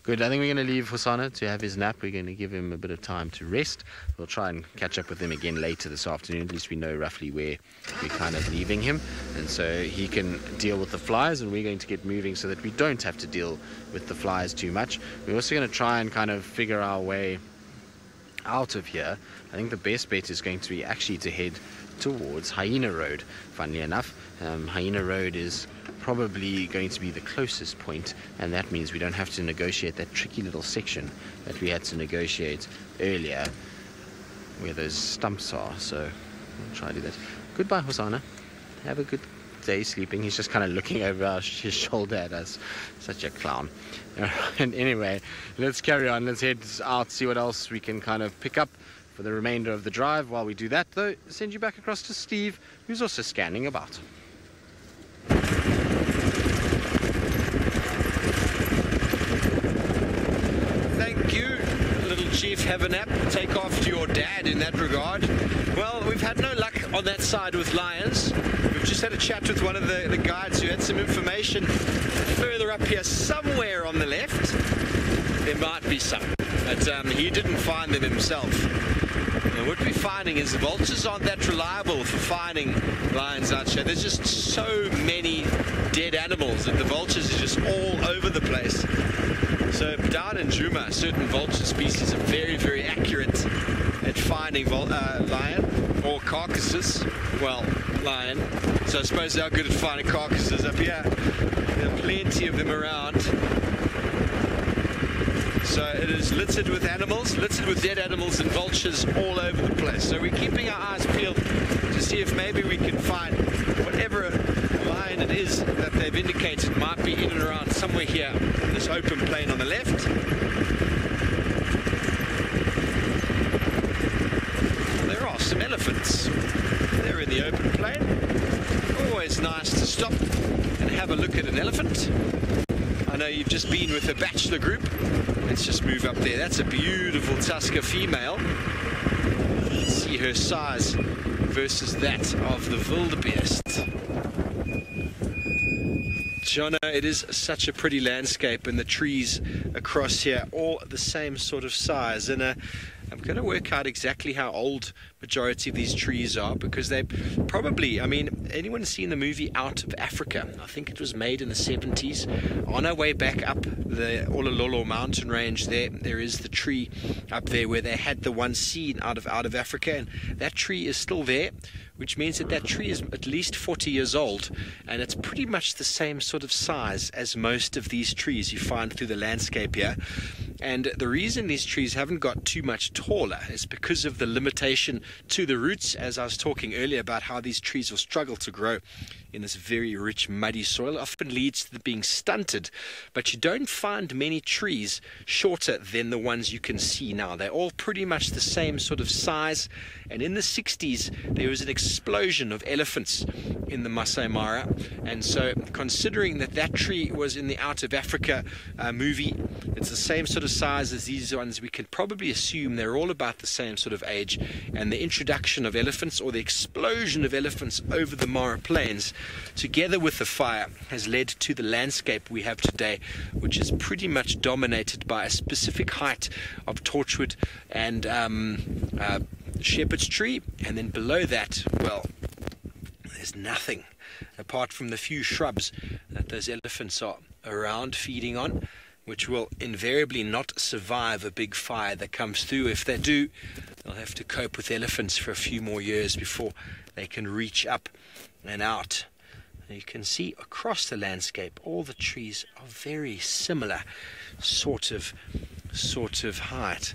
Good, I think we're going to leave Hosana to have his nap. We're going to give him a bit of time to rest. We'll try and catch up with him again later this afternoon. At least we know roughly where we're kind of leaving him. And so he can deal with the flies, and we're going to get moving so that we don't have to deal with the flies too much. We're also going to try and kind of figure our way out of here. I think the best bet is going to be actually to head towards Hyena Road, funnily enough. Hyena Road is probably going to be the closest point, and that means we don't have to negotiate that tricky little section that we had to negotiate earlier where those stumps are. So we'll try to do that. Goodbye, Hosana. Have a good day sleeping. He's just kind of looking over his shoulder at us. Such a clown. And anyway, let's carry on. Let's head out, see what else we can kind of pick up for the remainder of the drive. While we do that, though, send you back across to Steve, who's also scanning about. Thank you, little chief. Have a nap. Take after your dad in that regard. Well, we've had no luck on that side with lions. We've just had a chat with one of the guides who had some information further up here, somewhere on the left. There might be some, but he didn't find them himself. And what we're finding is the vultures aren't that reliable for finding lions out here. There's just so many dead animals that the vultures are just all over the place. So down in Djuma, certain vulture species are very, very accurate at finding lion or carcasses. Well, lion. So I suppose they are good at finding carcasses up here. There are plenty of them around. So it is littered with animals, littered with dead animals and vultures all over the place. So we're keeping our eyes peeled to see if maybe we can find whatever lion it is that they've indicated might be in and around somewhere here in this open plain on the left. There are some elephants. They're in the open plain. Always nice to stop and have a look at an elephant. I know you've just been with a bachelor group. Let's just move up there. That's a beautiful tusker female. See her size versus that of the wildebeest. Jono, it is such a pretty landscape, and the trees across here all the same sort of size. And I'm going to work out exactly how old majority of these trees are, because they probably, I mean, anyone seen the movie Out of Africa? I think it was made in the 70s. On our way back up the Olololo mountain range, there is the tree up there where they had the one scene out of Africa, and that tree is still there, which means that that tree is at least 40 years old, and it's pretty much the same sort of size as most of these trees you find through the landscape here. And the reason these trees haven't got too much taller is because of the limitation to the roots, as I was talking earlier about how these trees will struggle to grow in this very rich muddy soil. It often leads to them being stunted, but you don't find many trees shorter than the ones you can see now. They're all pretty much the same sort of size, and in the 60s there was an explosion of elephants in the Masai Mara, and so considering that that tree was in the Out of Africa movie, it's the same sort of size as these ones, we can probably assume they're all about the same sort of age, and the introduction of elephants, or the explosion of elephants over the Mara Plains, together with the fire, has led to the landscape we have today, which is pretty much dominated by a specific height of torchwood and shepherd's tree, and then below that, well, there's nothing apart from the few shrubs that those elephants are around feeding on, which will invariably not survive a big fire that comes through. If they do, they'll have to cope with elephants for a few more years before they can reach up and out. And you can see across the landscape all the trees are very similar sort of height.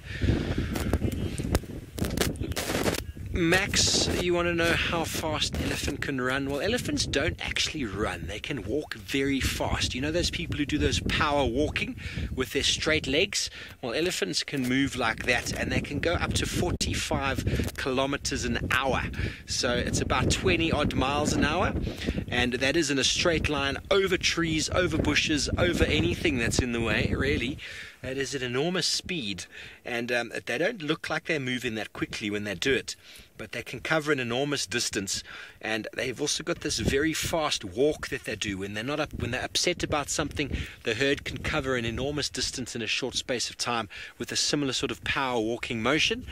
Max, you want to know how fast an elephant can run? Well, elephants don't actually run. They can walk very fast. You know those people who do those power walking with their straight legs? Well, elephants can move like that, and they can go up to 45 kilometers an hour. So it's about 20 odd miles an hour, and that is in a straight line over trees, over bushes, over anything that's in the way, really. That is at enormous speed, and they don't look like they're moving that quickly when they do it, but they can cover an enormous distance. And they've also got this very fast walk that they do when they're upset about something. The herd can cover an enormous distance in a short space of time with a similar sort of power walking motion.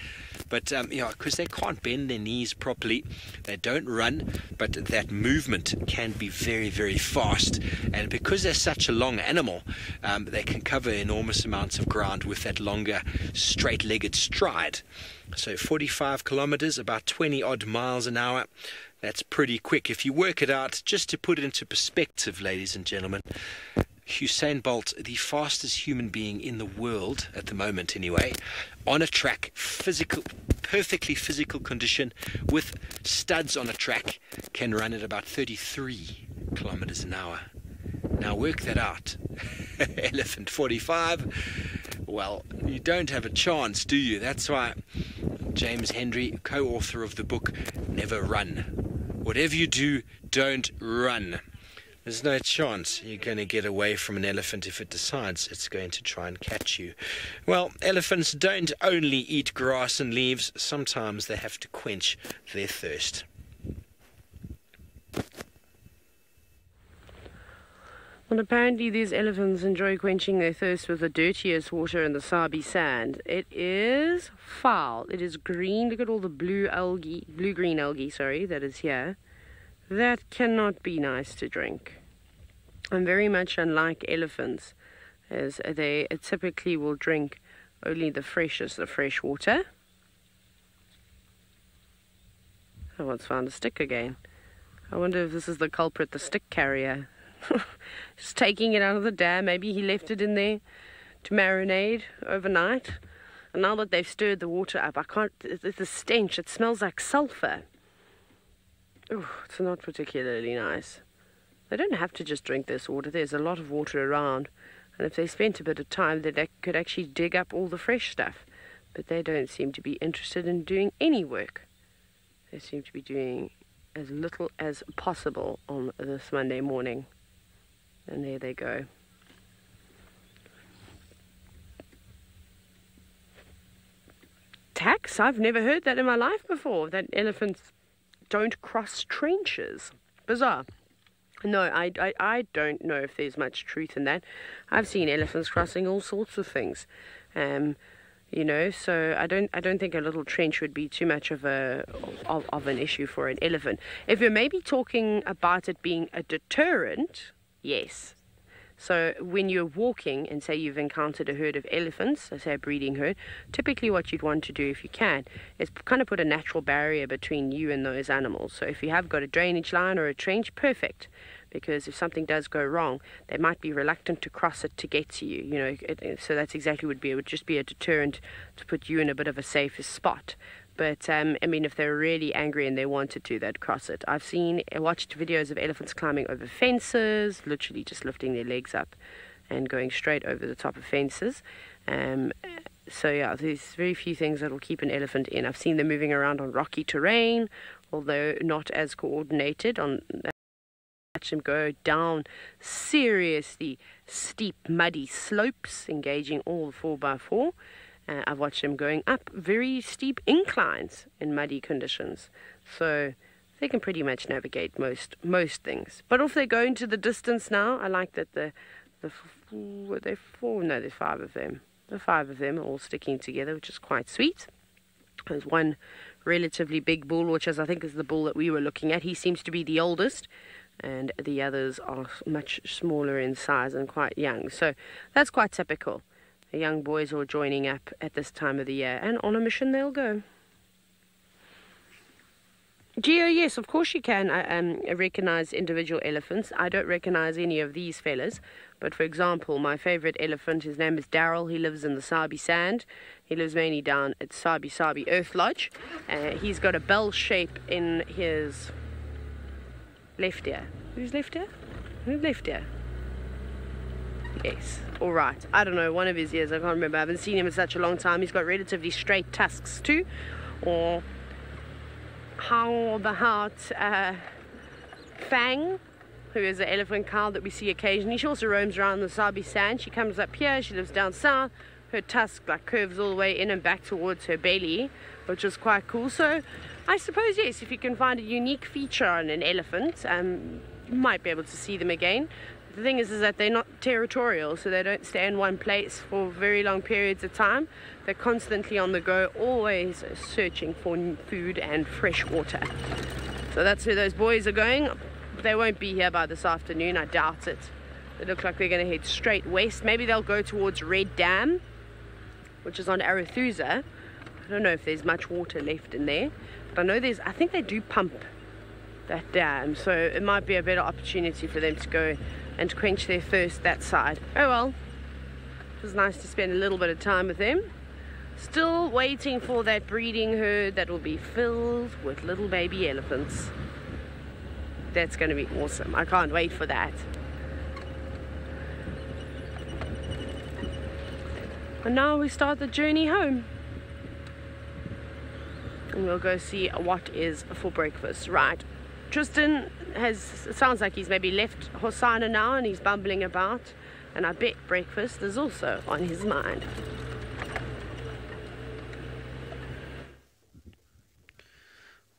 But because they can't bend their knees properly, they don't run, but that movement can be very, very fast. And because they're such a long animal, they can cover enormous amounts of ground with that longer straight-legged stride. So 45 kilometers, about 20 odd miles an hour. That's pretty quick. If you work it out, just to put it into perspective, ladies and gentlemen, Usain Bolt, the fastest human being in the world at the moment anyway, on a track, perfectly physical condition, with studs on a track, can run at about 33 kilometers an hour. Now work that out. Elephant 45, well, you don't have a chance, do you? That's why James Hendry, co-author of the book Never Run. Whatever you do, don't run. There's no chance you're going to get away from an elephant if it decides it's going to try and catch you. Well, elephants don't only eat grass and leaves. Sometimes they have to quench their thirst. Well, apparently these elephants enjoy quenching their thirst with the dirtiest water in the Sabi sand. It is foul. It is green. Look at all the blue-green algae, that is here. That cannot be nice to drink. And very much unlike elephants, as they typically will drink only the freshest of fresh water. Someone's found a stick again. I wonder if this is the culprit, the stick carrier. Just taking it out of the dam. Maybe he left it in there to marinate overnight. And now that they've stirred the water up, I can't, it's a stench. It smells like sulfur. Oh, it's not particularly nice. They don't have to just drink this water. There's a lot of water around. And if they spent a bit of time, they could actually dig up all the fresh stuff. But they don't seem to be interested in doing any work. They seem to be doing as little as possible on this Monday morning. And there they go. Tax? I've never heard that in my life before, that elephants don't cross trenches. Bizarre. No, I don't know if there's much truth in that. I've seen elephants crossing all sorts of things. You know, so I don't think a little trench would be too much of an issue for an elephant. If you're maybe talking about it being a deterrent, yes. So when you're walking and say you've encountered a herd of elephants, so say a breeding herd, typically what you'd want to do if you can is kind of put a natural barrier between you and those animals. So if you have got a drainage line or a trench, perfect. Because if something does go wrong, they might be reluctant to cross it to get to you. You know, so that's exactly what it would just be a deterrent to put you in a bit of a safer spot. But I mean, if they're really angry and they wanted to, they'd cross it. I've watched videos of elephants climbing over fences, literally just lifting their legs up and going straight over the top of fences. So yeah, there's very few things that will keep an elephant in. I've seen them moving around on rocky terrain, although not as coordinated. Watch them go down seriously steep, muddy slopes, engaging all the 4x4. I've watched them going up very steep inclines in muddy conditions. So they can pretty much navigate most things. But if they go into the distance now, I like that there's 5 of them. The 5 of them are all sticking together, which is quite sweet. There's one relatively big bull, which I think is the bull that we were looking at. He seems to be the oldest, and the others are much smaller in size and quite young. So that's quite typical. The young boys are joining up at this time of the year, and on a mission they'll go. Geo, yes, of course you can recognize individual elephants. I don't recognize any of these fellas. But for example, my favorite elephant, his name is Daryl. He lives in the Sabi Sand. He lives mainly down at Sabi Earth Lodge. He's got a bell shape in his left ear. Who's left ear? Who's left ear? Yes. All right. I don't know. One of his ears. I can't remember. I haven't seen him in such a long time. He's got relatively straight tusks too. Or how about Fang, who is an elephant cow that we see occasionally. She also roams around the Sabi Sand. She comes up here. She lives down south. Her tusk curves all the way in and back towards her belly, which is quite cool. So I suppose, yes, if you can find a unique feature on an elephant, you might be able to see them again. The thing is that they're not territorial, so they don't stay in one place for very long periods of time. They're constantly on the go, always searching for food and fresh water. So that's where those boys are going. They won't be here by this afternoon, I doubt it. They look like they're going to head straight west. Maybe they'll go towards Red Dam, which is on Arathusa. I don't know if there's much water left in there, but I know I think they do pump that dam, so it might be a better opportunity for them to go and quench their thirst that side. Oh well, it was nice to spend a little bit of time with them. Still waiting for that breeding herd that will be filled with little baby elephants. That's going to be awesome. I can't wait for that. And now we start the journey home. And we'll go see what is for breakfast. Right. Tristan it sounds like he's maybe left Hosanna now and he's bumbling about. And I bet breakfast is also on his mind.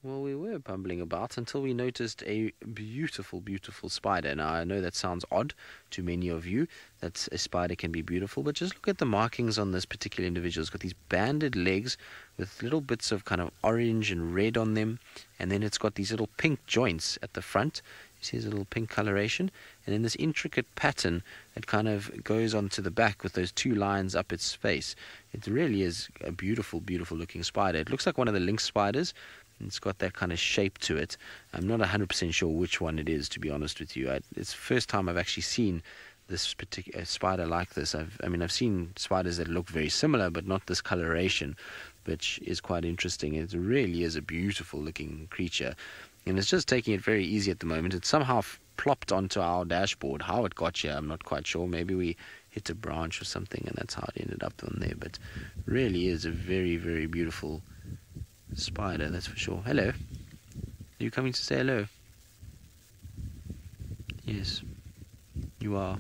Well, we were bumbling about until we noticed a beautiful, beautiful spider. Now, I know that sounds odd to many of you, that a spider can be beautiful, but just look at the markings on this particular individual. It's got these banded legs with little bits of kind of orange and red on them, and then it's got these little pink joints at the front. You see there's a little pink coloration, and then this intricate pattern that kind of goes onto the back with those 2 lines up its face. It really is a beautiful, beautiful looking spider. It looks like one of the lynx spiders. It's got that kind of shape to it. I'm not 100% sure which one it is, to be honest with you. It's the first time I've actually seen this particular spider like this. I've seen spiders that look very similar, but not this coloration, which is quite interesting. It really is a beautiful looking creature, and it's just taking it very easy at the moment. It somehow plopped onto our dashboard. How it got here, I'm not quite sure. Maybe we hit a branch or something, and that's how it ended up on there. But really is a very, very beautiful spider, that's for sure. Hello. Are you coming to say hello? Yes, you are.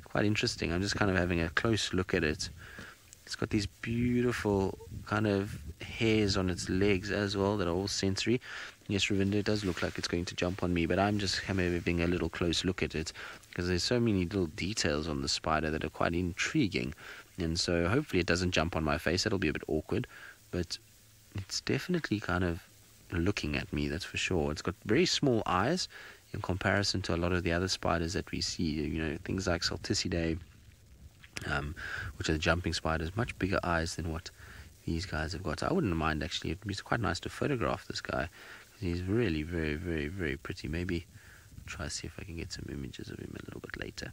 Quite interesting. I'm just kind of having a close look at it. It's got these beautiful kind of hairs on its legs as well that are all sensory. Yes, Ravinder, it does look like it's going to jump on me, but I'm just having a little close look at it because there's so many little details on the spider that are quite intriguing. And so hopefully it doesn't jump on my face. That'll be a bit awkward, but it's definitely kind of looking at me, that's for sure. It's got very small eyes in comparison to a lot of the other spiders that we see. You know, things like Salticidae, which are the jumping spiders, much bigger eyes than what these guys have got. I wouldn't mind, actually. It'd be quite nice to photograph this guy. He's really very, very, very pretty. Maybe try to see if I can get some images of him a little bit later.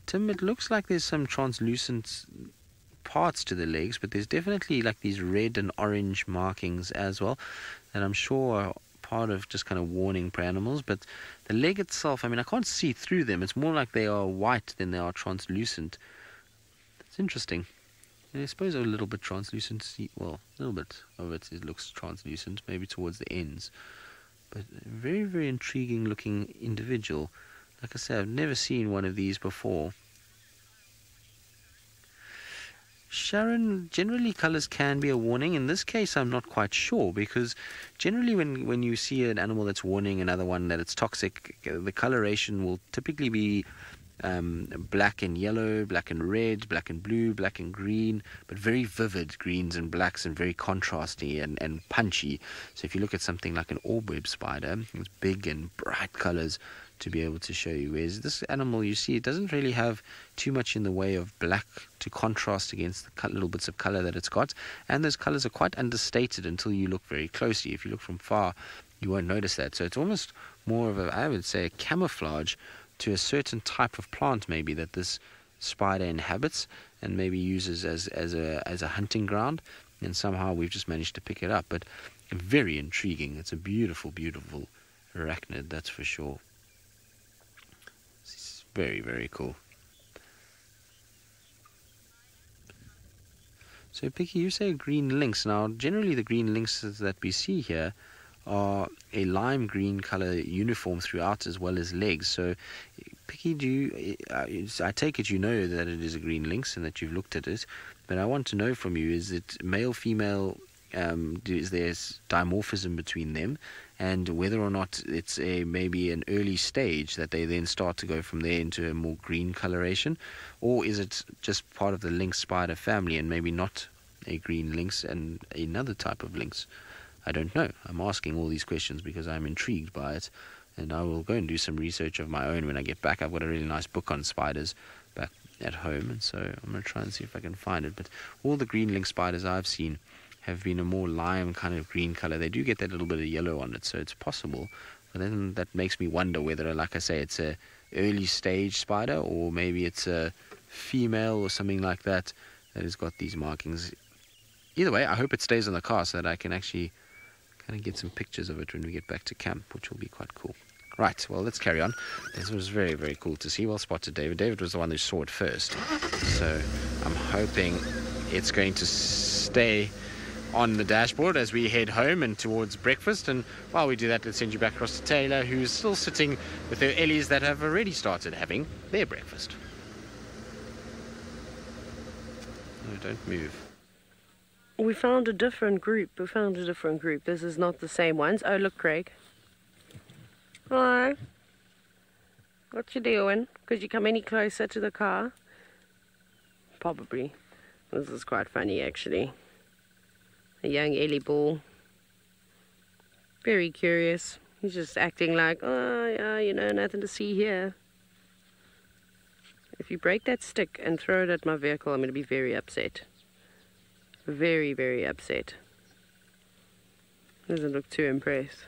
Tim, it looks like there's some translucent parts to the legs, but there's definitely like these red and orange markings as well, that I'm sure are part of just kind of warning for animals. But the leg itself, I can't see through them. It's more like they are white than they are translucent. It's interesting. And I suppose a little bit translucent, well, a little bit of it looks translucent, maybe towards the ends. But a very, very intriguing looking individual. Like I said, I've never seen one of these before. Sharon, generally colours can be a warning. In this case, I'm not quite sure, because generally when you see an animal that's warning another one that it's toxic, the coloration will typically be black and yellow, black and red, black and blue, black and green, but very vivid greens and blacks and very contrasty and punchy. So if you look at something like an orb-web spider, it's big and bright colours to be able to show you. Whereas this animal, you see, it doesn't really have too much in the way of black to contrast against the little bits of colour that it's got, and those colours are quite understated until you look very closely. If you look from far, you won't notice that. So it's almost more of a, I would say, a camouflage to a certain type of plant maybe that this spider inhabits and maybe uses as a hunting ground, and somehow we've just managed to pick it up. But very intriguing. It's a beautiful, beautiful arachnid, that's for sure. It's very, very cool. So Picky, you say green lynx. Now generally the green lynxes that we see here are a lime green color uniform throughout as well as legs. So Picky, I take it you know that it is a green lynx and that you've looked at it, but I want to know from you, is it male, female, is there dimorphism between them, and whether or not it's maybe an early stage that they then start to go from there into a more green coloration, or is it just part of the lynx spider family and maybe not a green lynx and another type of lynx? I don't know. I'm asking all these questions because I'm intrigued by it, and I will go and do some research of my own when I get back. I've got a really nice book on spiders back at home, and so I'm going to try and see if I can find it. But all the green lynx spiders I've seen have been a more lime kind of green color. They do get that little bit of yellow on it, so it's possible. But then that makes me wonder whether, like I say, it's a early stage spider, or maybe it's a female or something like that that has got these markings. Either way, I hope it stays on the car so that I can actually kind of get some pictures of it when we get back to camp, which will be quite cool. Right, well, let's carry on. This was very, very cool to see. Well spotted, David. David was the one who saw it first, so I'm hoping it's going to stay on the dashboard as we head home and towards breakfast. And while we do that, let's send you back across to Taylor, who's still sitting with her Ellies that have already started having their breakfast. No, don't move. We found a different group. This is not the same ones. Oh, look, Craig. Hi. What you doing? Could you come any closer to the car? Probably. This is quite funny, actually. A young Ellie ball. Very curious. He's just acting like, oh, yeah, you know, nothing to see here. If you break that stick and throw it at my vehicle, I'm going to be very upset. Very, very upset. Doesn't look too impressed.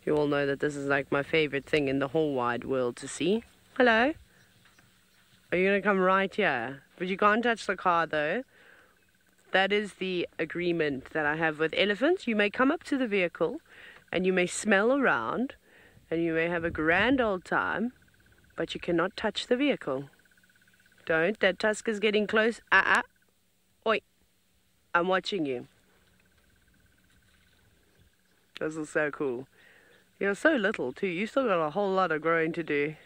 You all know that this is like my favorite thing in the whole wide world to see. Hello? Are you going to come right here? But you can't touch the car though. That is the agreement that I have with elephants. You may come up to the vehicle and you may smell around and you may have a grand old time, but you cannot touch the vehicle. Don't. That tusk is getting close. Oi. I'm watching you. This is so cool. You're so little too. You still got a whole lot of growing to do.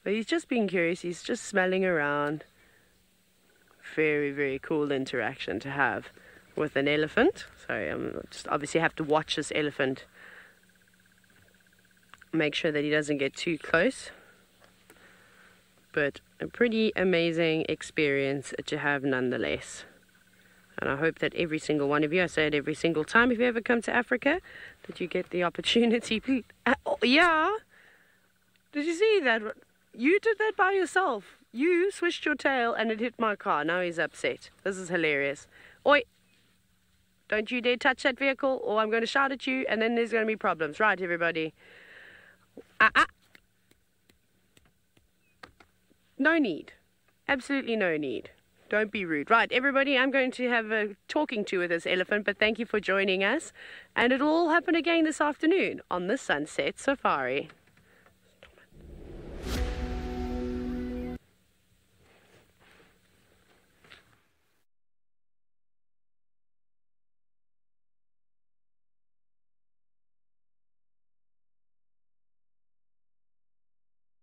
But he's just being curious. He's just smelling around. Very, very cool interaction to have with an elephant. Sorry, I'm just obviously have to watch this elephant. Make sure that he doesn't get too close. But a pretty amazing experience to have nonetheless. And I hope that every single one of you, I say it every single time if you ever come to Africa, that you get the opportunity. Oh, yeah? Did you see that? You did that by yourself. You swished your tail and it hit my car. Now he's upset. This is hilarious. Oi! Don't you dare touch that vehicle or I'm going to shout at you and then there's going to be problems. Right, everybody? No need. Absolutely no need. Don't be rude. Right, everybody, I'm going to have a talking to with this elephant, but thank you for joining us. And it'll all happen again this afternoon on the Sunset Safari.